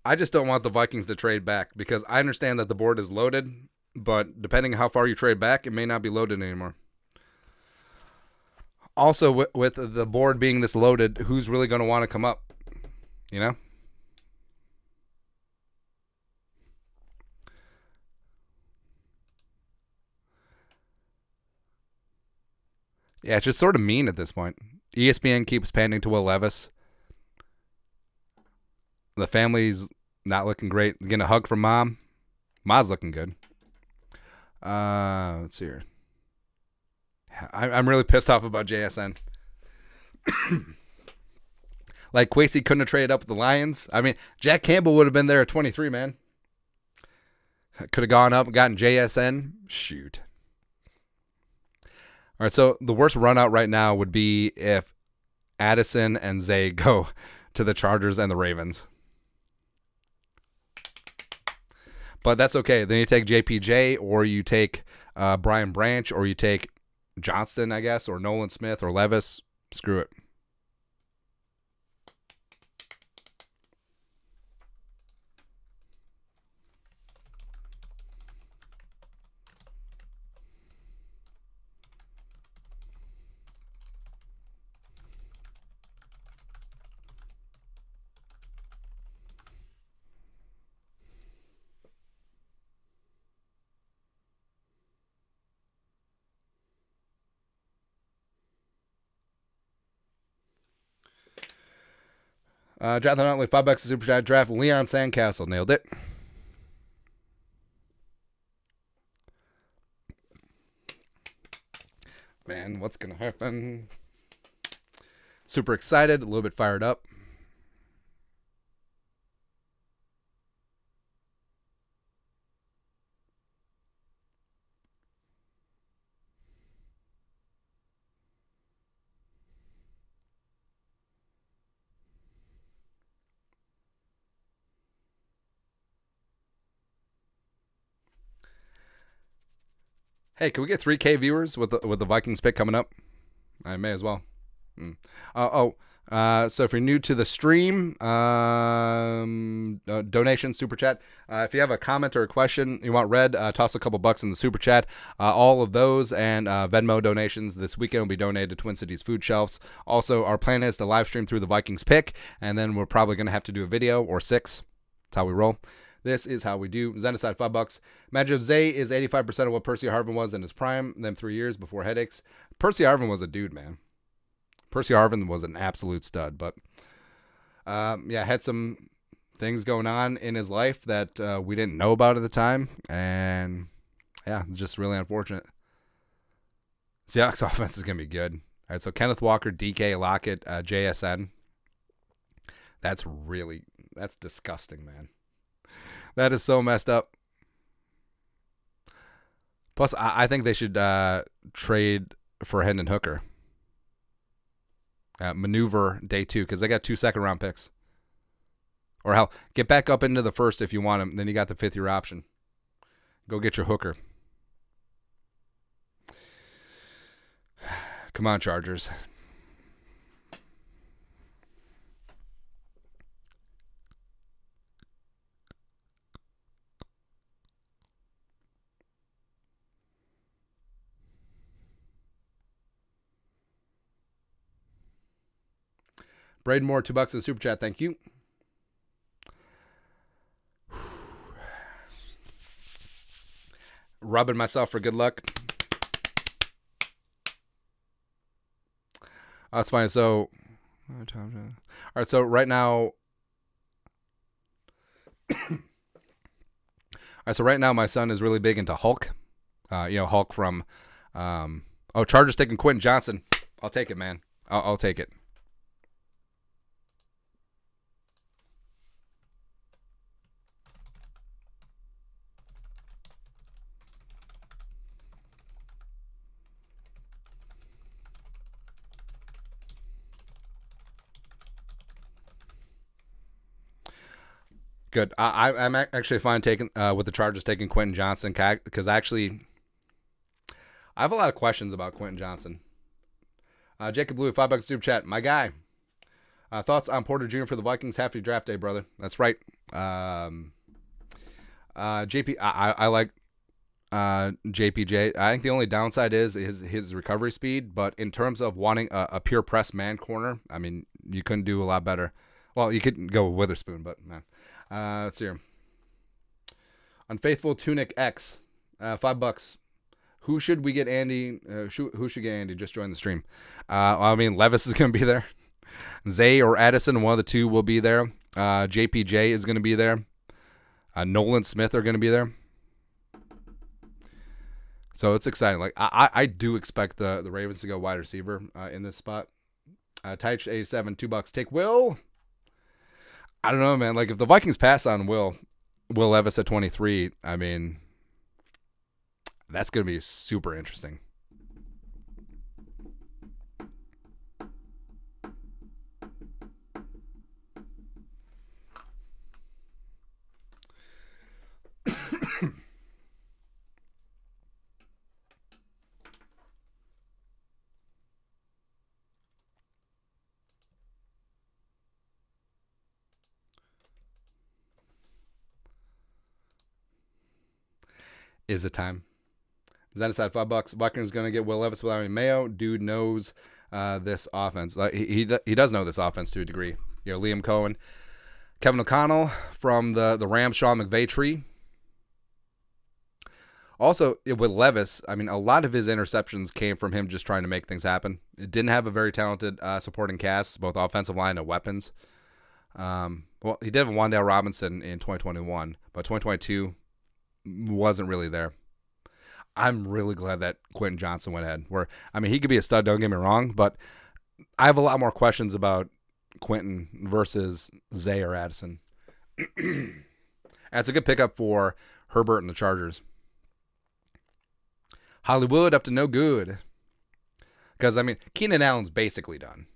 I just don't want the Vikings to trade back because I understand that the board is loaded, but depending on how far you trade back, it may not be loaded anymore. Also, with the board being this loaded, who's really going to want to come up? You know? Yeah, it's just sort of mean at this point. ESPN keeps pandering to Will Levis. The family's not looking great. Getting a hug from mom. Ma's looking good. Let's see here. I'm really pissed off about JSN. Like, Kwesi couldn't have traded up with the Lions. I mean, Jack Campbell would have been there at 23, man. Could have gone up and gotten JSN. Shoot. All right, so the worst run out right now would be if Addison and Zay go to the Chargers and the Ravens. But that's okay. Then you take JPJ, or you take Brian Branch, or you take Johnston, I guess, or Nolan Smith, or Levis. Screw it. Draft Nightly, $5 super chat. Draft Leon Sandcastle. Nailed it. Man, what's going to happen? Super excited, a little bit fired up. Hey, can we get 3K viewers with the Vikings pick coming up? I may as well. So if you're new to the stream, donation, super chat. If you have a comment or a question you want read, toss a couple bucks in the super chat. All of those and Venmo donations this weekend will be donated to Twin Cities Food Shelves. Also, our plan is to live stream through the Vikings pick, and then we're probably going to have to do a video or 6. That's how we roll. This is how we do. Zenocide, $5. Imagine if Zay is 85% of what Percy Harvin was in his prime, them 3 years before headaches. Percy Harvin was a dude, man. Percy Harvin was an absolute stud, but had some things going on in his life that we didn't know about at the time, and just really unfortunate. Seahawks offense is going to be good. All right, so Kenneth Walker, DK Lockett, JSN. That's disgusting, man. That is so messed up. Plus, I think they should trade for Hendon Hooker. Maneuver day 2 because they got 2 second-round picks. Or hell, get back up into the first if you want him. Then you got the 5th-year option. Go get your Hooker. Come on, Chargers. Braden Moore, $2 in the super chat. Thank you. Rubbing myself for good luck. That's fine. So, all right. So right now, my son is really big into Hulk. Hulk from. Chargers taking Quentin Johnson. I'll take it, man. I'll take it. Good. I'm actually fine taking with the Chargers taking Quentin Johnson because actually I have a lot of questions about Quentin Johnson. Jacob Blue, $5 super chat. My guy. Thoughts on Porter Jr. for the Vikings after draft day, brother? That's right. JP, I like JPJ. I think the only downside is his recovery speed, but in terms of wanting a pure press man corner, I mean, you couldn't do a lot better. Well, you could go with Witherspoon, but man. Let's see here. Unfaithful Tunic X, $5. Who should we get, Andy? Who should get Andy? Just join the stream. Levis is going to be there. Zay or Addison, one of the two will be there. JPJ is going to be there. Nolan Smith are going to be there. So it's exciting. Like I do expect the Ravens to go wide receiver in this spot. Tyche 87, $2. Take Will. I don't know, man. Like if the Vikings pass on Will Levis at 23, I mean, that's going to be super interesting. Is it time? Zenocide, $5. Vikings going to get Will Levis without any Mayo. Dude knows this offense. He does know this offense to a degree. Liam Cohen, Kevin O'Connell from the Rams, Sean McVay tree. Also, with Levis, I mean, a lot of his interceptions came from him just trying to make things happen. It didn't have a very talented supporting cast, both offensive line and weapons. Well, he did have Wan'Dale Robinson in 2021, but 2022 wasn't really there. I'm really glad that Quentin Johnson went ahead. He could be a stud, don't get me wrong, but I have a lot more questions about Quentin versus Zay or Addison. That's a good pickup for Herbert and the Chargers. Hollywood up to no good. Because, Keenan Allen's basically done.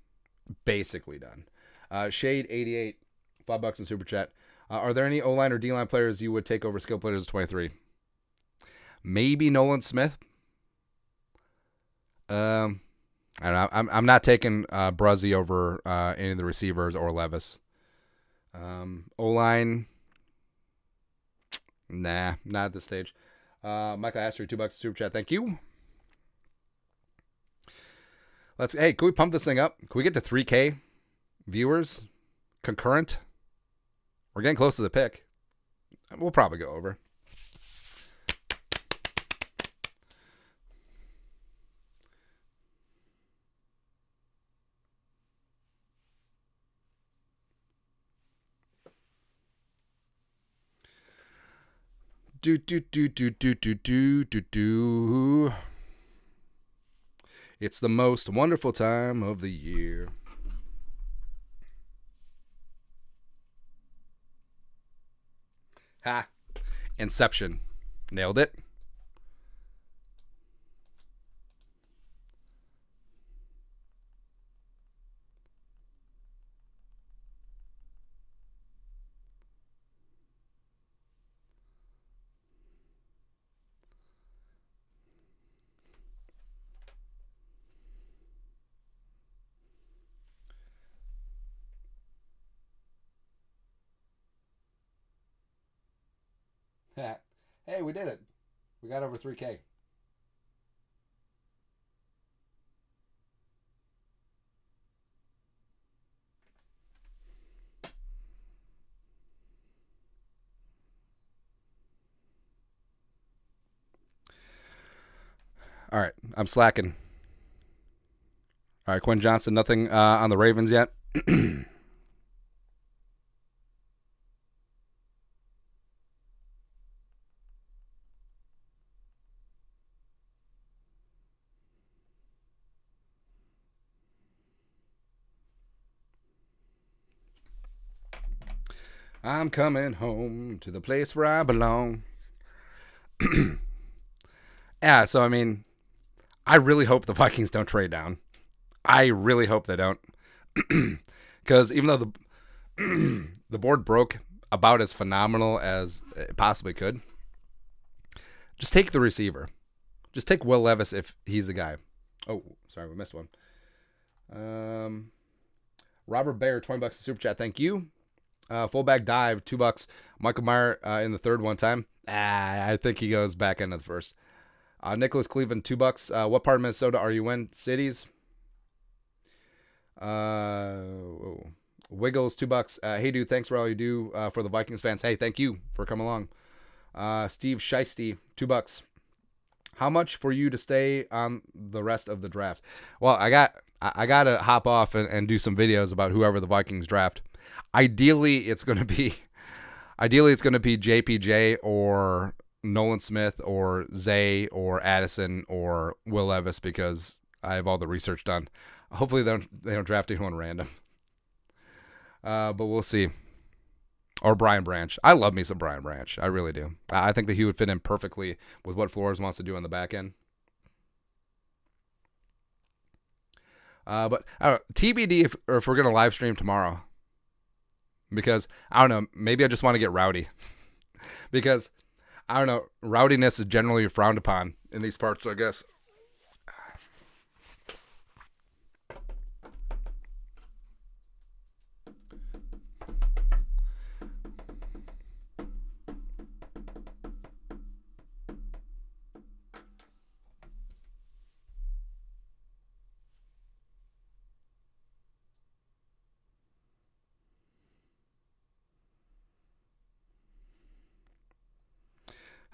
Shade 88, $5 in Super Chat. Are there any O-line or D-line players you would take over skill players of 23? Maybe Nolan Smith. I don't know. I'm not taking Bruzzy over any of the receivers or Levis. O-line, nah, not at this stage. Michael Astor, $2 Super Chat. Thank you. Hey, can we pump this thing up? Can we get to 3K viewers concurrent? We're getting close to the pick. We'll probably go over. It's the most wonderful time of the year. Ha! Inception. Nailed it. Hey, we did it. We got over 3K. All right, I'm slacking. All right, Quinn Johnson, nothing on the Ravens yet. I'm coming home to the place where I belong. Yeah, so I really hope the Vikings don't trade down. I really hope they don't. Because even though the board broke about as phenomenal as it possibly could, just take the receiver. Just take Will Levis if he's the guy. Oh, sorry, we missed one. Robert Baer, $20 Super Chat. Thank you. Fullback dive, $2. Michael Meyer in the third one time. I think he goes back into the first. Nicholas Cleveland, $2. What part of Minnesota are you in? Cities. Wiggles, $2. Hey, dude, thanks for all you do for the Vikings fans. Hey, thank you for coming along. Steve Scheisty, $2. How much for you to stay on the rest of the draft? Well, I got to hop off and do some videos about whoever the Vikings draft. Ideally, it's going to be JPJ or Nolan Smith or Zay or Addison or Will Levis because I have all the research done. Hopefully they don't draft anyone random. But we'll see. Or Brian Branch. I love me some Brian Branch. I really do. I think that he would fit in perfectly with what Flores wants to do on the back end. But TBD if we're going to live stream tomorrow. Because, I don't know, maybe I just want to get rowdy. Because, I don't know, rowdiness is generally frowned upon in these parts, I guess.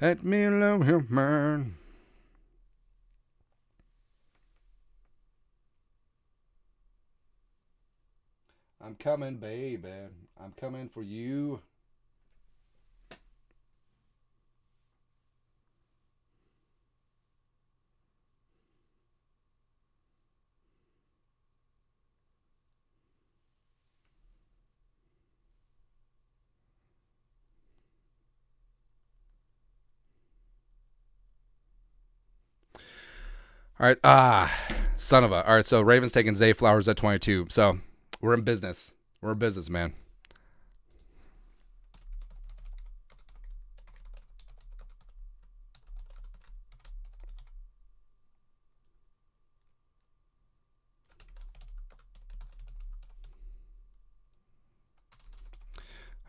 Let me love you, man. I'm coming, baby. I'm coming for you. All right. Son of a. All right. So Ravens taking Zay Flowers at 22. So we're in business. We're in business, man.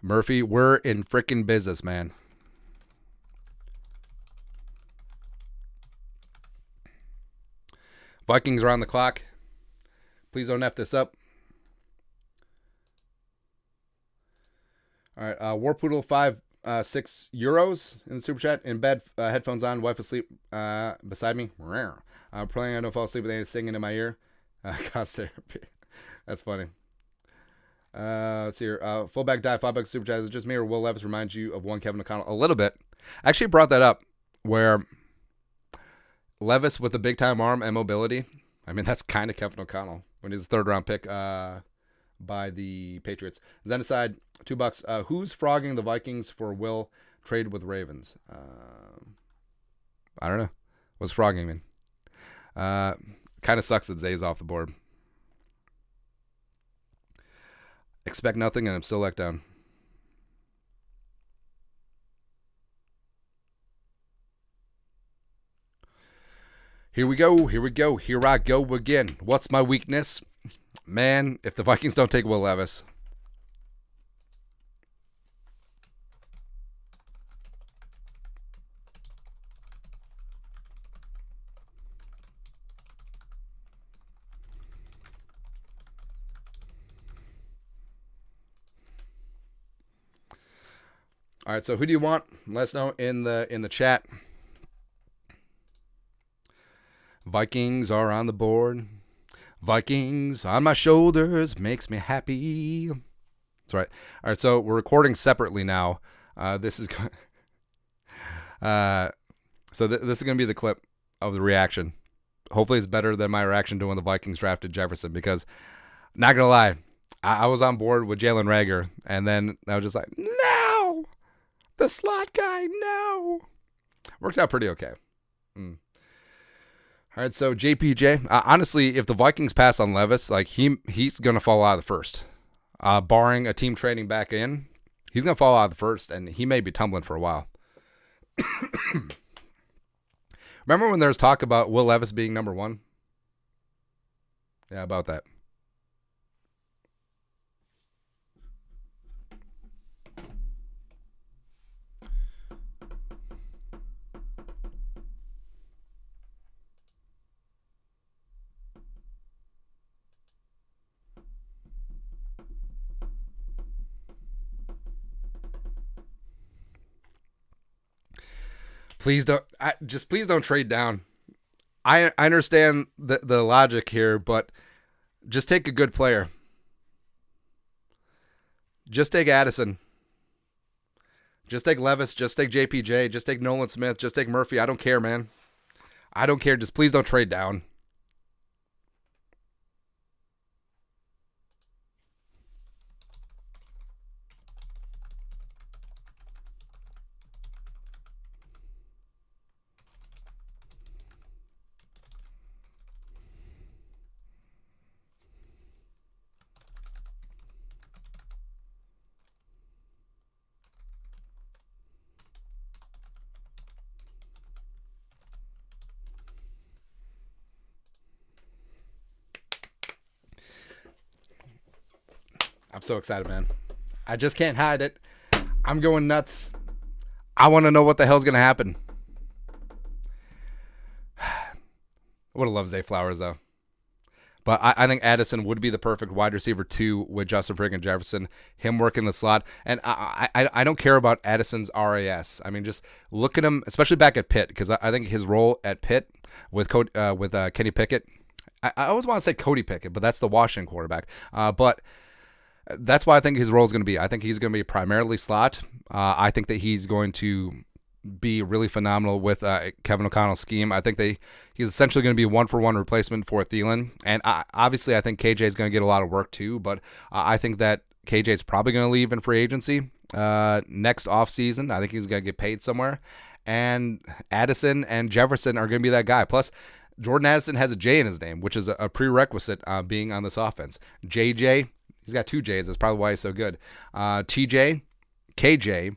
Murphy, we're in freaking business, man. Vikings are on the clock. Please don't F this up. All right. Warpoodle 6 euros in the super chat. In bed, headphones on, wife asleep beside me. I'm praying I don't fall asleep with anything singing in my ear. Cost therapy. That's funny. Let's see here. Fullback die, $5 super chat. Is it just me or Will Levis remind you of one Kevin O'Connell? A little bit. I actually brought that up where Levis with the big time arm and mobility. I mean, that's kind of Kevin O'Connell when he's a third round pick by the Patriots. Zenocide, $2. Who's frogging the Vikings for Will trade with Ravens? I don't know. What's frogging mean? Kind of sucks that Zay's off the board. Expect nothing, and I'm still let down. Here we go. Here we go. Here I go again. What's my weakness? Man, if the Vikings don't take Will Levis. All right, so who do you want? Let us know in the chat. Vikings are on the board. Vikings on my shoulders makes me happy. That's right. All right, so we're recording separately now. This is this is going to be the clip of the reaction. Hopefully it's better than my reaction to when the Vikings drafted Jefferson because, not going to lie, I was on board with Jalen Reagor, and then I was just like, no! The slot guy, no! Worked out pretty okay. All right, so JPJ. Honestly, if the Vikings pass on Levis, like he's going to fall out of the first. Barring a team trading back in, he's going to fall out of the first, and he may be tumbling for a while. Remember when there was talk about Will Levis being number 1? Yeah, about that. Please don't trade down. I understand the logic here, but just take a good player. Just take Addison. Just take Levis. Just take JPJ. Just take Nolan Smith. Just take Murphy. I don't care, man. I don't care. Just please don't trade down. I'm so excited, man. I just can't hide it. I'm going nuts. I want to know what the hell's going to happen. I would have loved Zay Flowers, though. But I think Addison would be the perfect wide receiver, too, with Justin friggin' Jefferson. Him working the slot. And I don't care about Addison's RAS. I mean, just look at him, especially back at Pitt, because I think his role at Pitt with Kenny Pickett. I always want to say Cody Pickett, but that's the Washington quarterback. But That's why I think his role is going to be. I think he's going to be primarily slot. I think that he's going to be really phenomenal with Kevin O'Connell's scheme. I think he's essentially going to be a one-for-one replacement for Thielen. And obviously, I think KJ is going to get a lot of work too, but I think that KJ is probably going to leave in free agency next offseason. I think he's going to get paid somewhere. And Addison and Jefferson are going to be that guy. Plus, Jordan Addison has a J in his name, which is a prerequisite being on this offense. JJ, he's got 2 J's. That's probably why he's so good. TJ, KJ,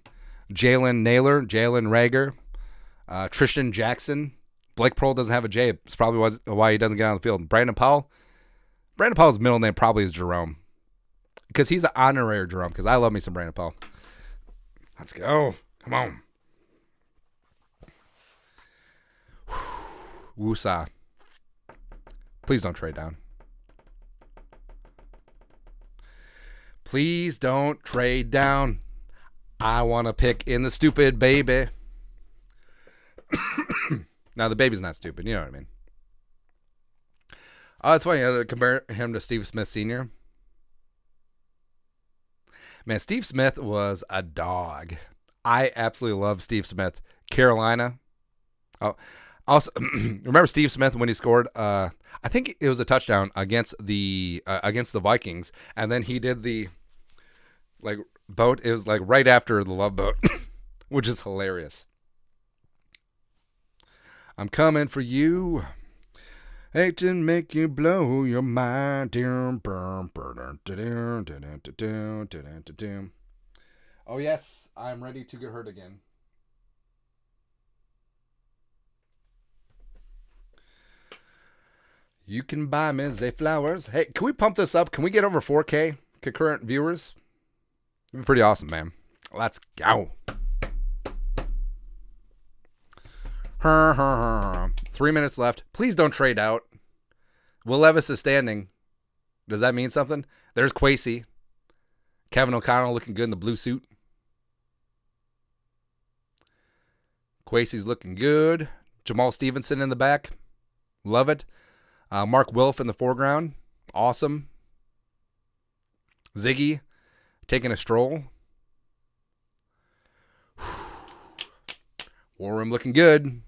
Jalen Naylor, Jalen Rager, Tristan Jackson. Blake Pearl doesn't have a J. It's probably why he doesn't get on the field. Brandon Powell's middle name probably is Jerome, because he's an honorary Jerome, because I love me some Brandon Powell. Let's go. Come on. Woosah. Please don't trade down. Please don't trade down. I want to pick in the stupid baby. Now, the baby's not stupid. You know what I mean. Oh, it's funny. Compare him to Steve Smith Sr. Man, Steve Smith was a dog. I absolutely love Steve Smith. Carolina. Oh, also, remember Steve Smith when he scored? I think it was a touchdown against the Vikings, and then he did the boat. It was right after the Love Boat, which is hilarious. I'm coming for you. Hate to make you blow your mind. Oh yes, I'm ready to get hurt again. You can buy me Zay flowers. Hey, can we pump this up? Can we get over 4K concurrent viewers? It'd be pretty awesome, man. Let's go. 3 minutes left. Please don't trade out. Will Levis is standing. Does that mean something? There's Kwesi. Kevin O'Connell looking good in the blue suit. Kwesi's looking good. Jamal Stevenson in the back. Love it. Mark Wilf in the foreground. Awesome. Ziggy taking a stroll. War room looking good.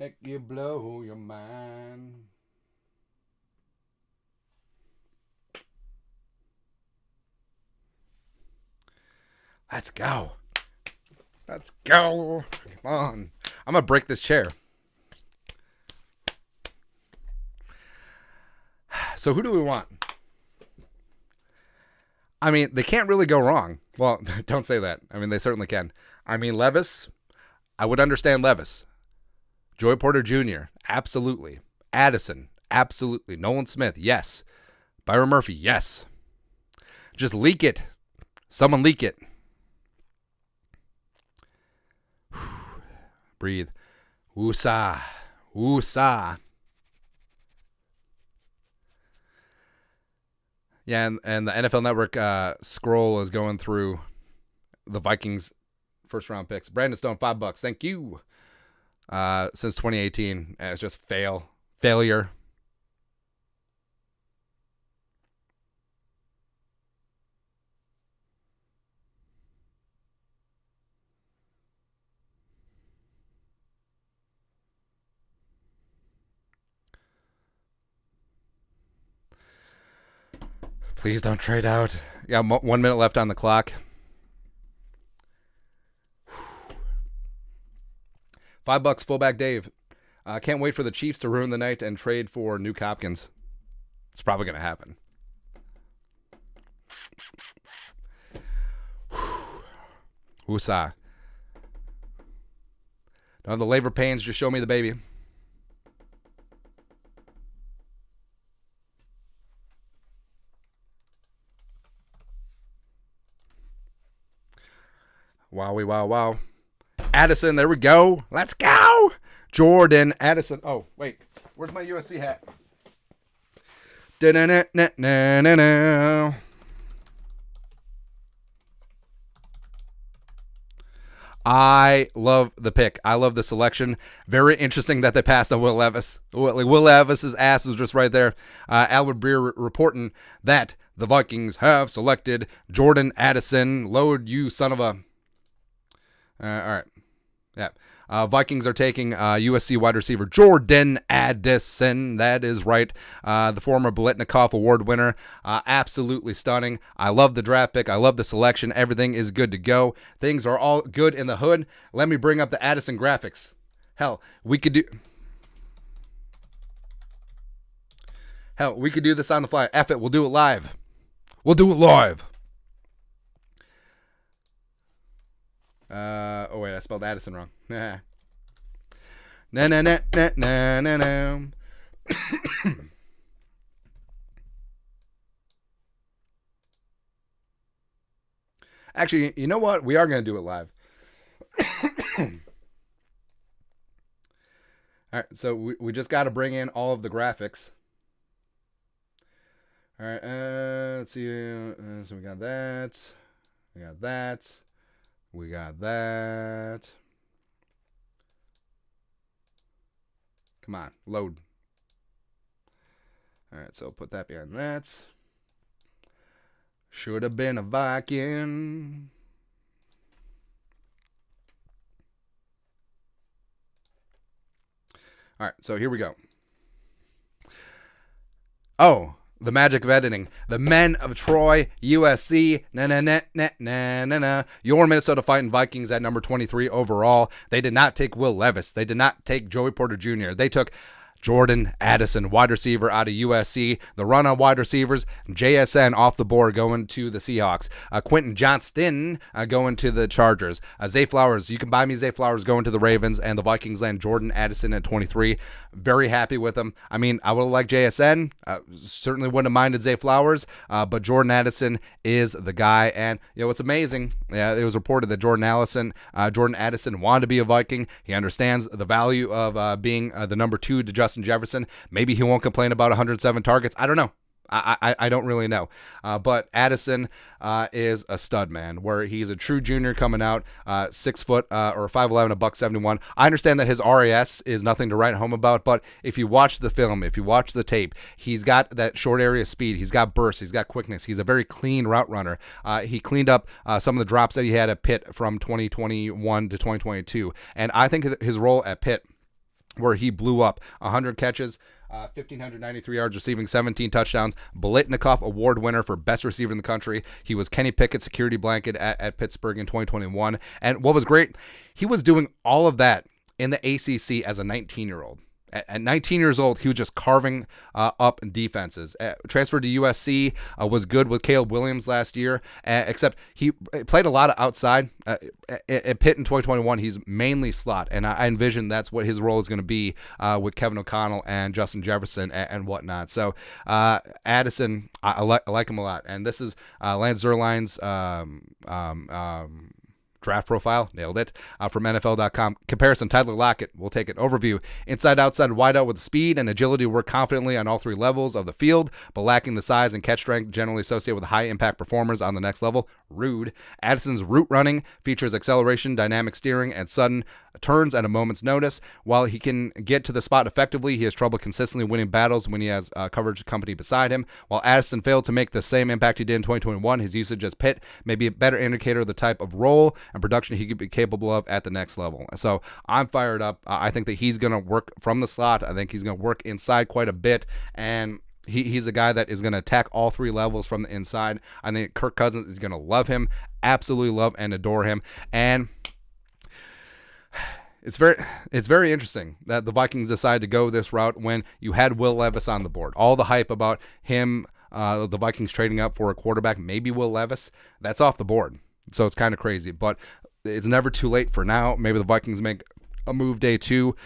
Heck, you blow your mind. Let's go. Let's go. Come on. I'm going to break this chair. So who do we want? I mean, they can't really go wrong. Well, don't say that. I mean, they certainly can. I mean, Levis, I would understand Levis. Joey Porter Jr., absolutely. Addison, absolutely. Nolan Smith, yes. Byron Murphy, yes. Just leak it. Someone leak it. Breathe. Woosah. Woosah. Yeah, and the NFL Network scroll is going through the Vikings first round picks. Brandon Stone, $5. Thank you. Since 2018, and it's just failure. Please don't trade out. Yeah, 1 minute left on the clock. $5, fullback Dave. Can't wait for the Chiefs to ruin the night and trade for Nuke Hopkins. It's probably going to happen. Woosah. Don't have the labor pains, just show me the baby. Wowie, wow, wow. Addison, there we go. Let's go. Jordan Addison. Oh, wait. Where's my USC hat? Da-na-na-na-na-na. I love the pick. I love the selection. Very interesting that they passed on Will Levis. Will Levis's ass was just right there. Albert Breer reporting that the Vikings have selected Jordan Addison. Load, you son of a... all right. Yeah. Vikings are taking USC wide receiver Jordan Addison. That is right. The former Biletnikoff Award winner. Absolutely stunning. I love the draft pick. I love the selection. Everything is good to go. Things are all good in the hood. Let me bring up the Addison graphics. Hell, we could do this on the fly. F it. We'll do it live. Oh wait, I spelled Addison wrong. Na na na na na na na. Actually, you know what? We are going to do it live. All right, so we just got to bring in all of the graphics. All right, let's see. So we got that. We got that. We got that. Come on, load. All right, so put that behind that. Should have been a Viking. All right, so here we go. Oh, the magic of editing. The men of Troy, USC, na-na-na-na-na-na-na. Your Minnesota Fighting Vikings at number 23 overall. They did not take Will Levis. They did not take Joey Porter Jr. They took Jordan Addison, wide receiver out of USC. The run on wide receivers, JSN off the board going to the Seahawks. Quentin Johnston going to the Chargers. Zay Flowers, you can buy me Zay Flowers going to the Ravens, and the Vikings land Jordan Addison at 23. Very happy with him. I mean, I would have liked JSN. Certainly wouldn't have minded Zay Flowers, but Jordan Addison is the guy. And, you know, it's amazing. Yeah, it was reported that Jordan Addison wanted to be a Viking. He understands the value of being the number 2 to Justin Jefferson. Maybe he won't complain about 107 targets. I don't know. I don't really know. But Addison is a stud, man, where he's a true junior coming out, 6 foot or 5'11", a $171. I understand that his RAS is nothing to write home about, but if you watch the film, if you watch the tape, he's got that short area speed. He's got burst. He's got quickness. He's a very clean route runner. He cleaned up some of the drops that he had at Pitt from 2021 to 2022. And I think that his role at Pitt, where he blew up 100 catches, 1,593 yards receiving, 17 touchdowns. Biletnikoff Award winner for best receiver in the country. He was Kenny Pickett's security blanket at Pittsburgh in 2021. And what was great, he was doing all of that in the ACC as a 19-year-old. At 19 years old, he was just carving up defenses. Transferred to USC, was good with Caleb Williams last year, except he played a lot of outside. At Pitt in 2021, he's mainly slot, and I envision that's what his role is going to be with Kevin O'Connell and Justin Jefferson and whatnot. So Addison, I like him a lot. And this is Lance Zierlein's draft profile, nailed it, from NFL.com. Comparison, Tyler Lockett, we'll take it. Overview, inside, outside, wide out with speed and agility, work confidently on all 3 levels of the field, but lacking the size and catch strength generally associated with high-impact performers on the next level. Rude. Addison's route running features acceleration, dynamic steering, and sudden turns at a moment's notice. While he can get to the spot effectively, he has trouble consistently winning battles when he has coverage company beside him. While Addison failed to make the same impact he did in 2021, his usage as Pitt may be a better indicator of the type of role and production he could be capable of at the next level. So I'm fired up. I think that he's going to work from the slot. I think he's going to work inside quite a bit, and he's a guy that is going to attack all 3 levels from the inside. I think Kirk Cousins is going to love him, absolutely love and adore him. And it's very interesting that the Vikings decided to go this route when you had Will Levis on the board. All the hype about him, the Vikings trading up for a quarterback, maybe Will Levis, that's off the board. So it's kind of crazy, but it's never too late for now. Maybe the Vikings make a move day 2.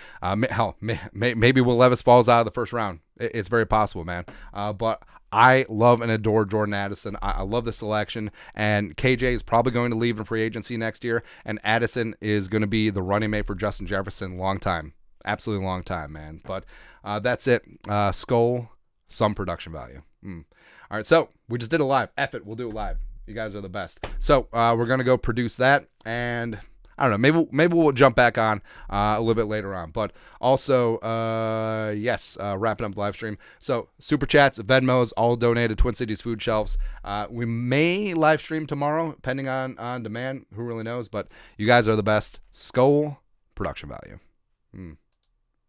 Maybe Will Levis falls out of the first round. It's very possible, man. But I love and adore Jordan Addison. I love the selection, and KJ is probably going to leave in free agency next year, and Addison is going to be the running mate for Justin Jefferson long time. Absolutely long time, man. But that's it. Skull, some production value. All right, so we just did a live. F it, we'll do it live. You guys are the best. So we're gonna go produce that, and I don't know. Maybe we'll jump back on a little bit later on. But also, wrapping up the live stream. So super chats, Venmos, all donated. Twin Cities Food Shelves. We may live stream tomorrow, depending on demand. Who really knows? But you guys are the best. Skull production value.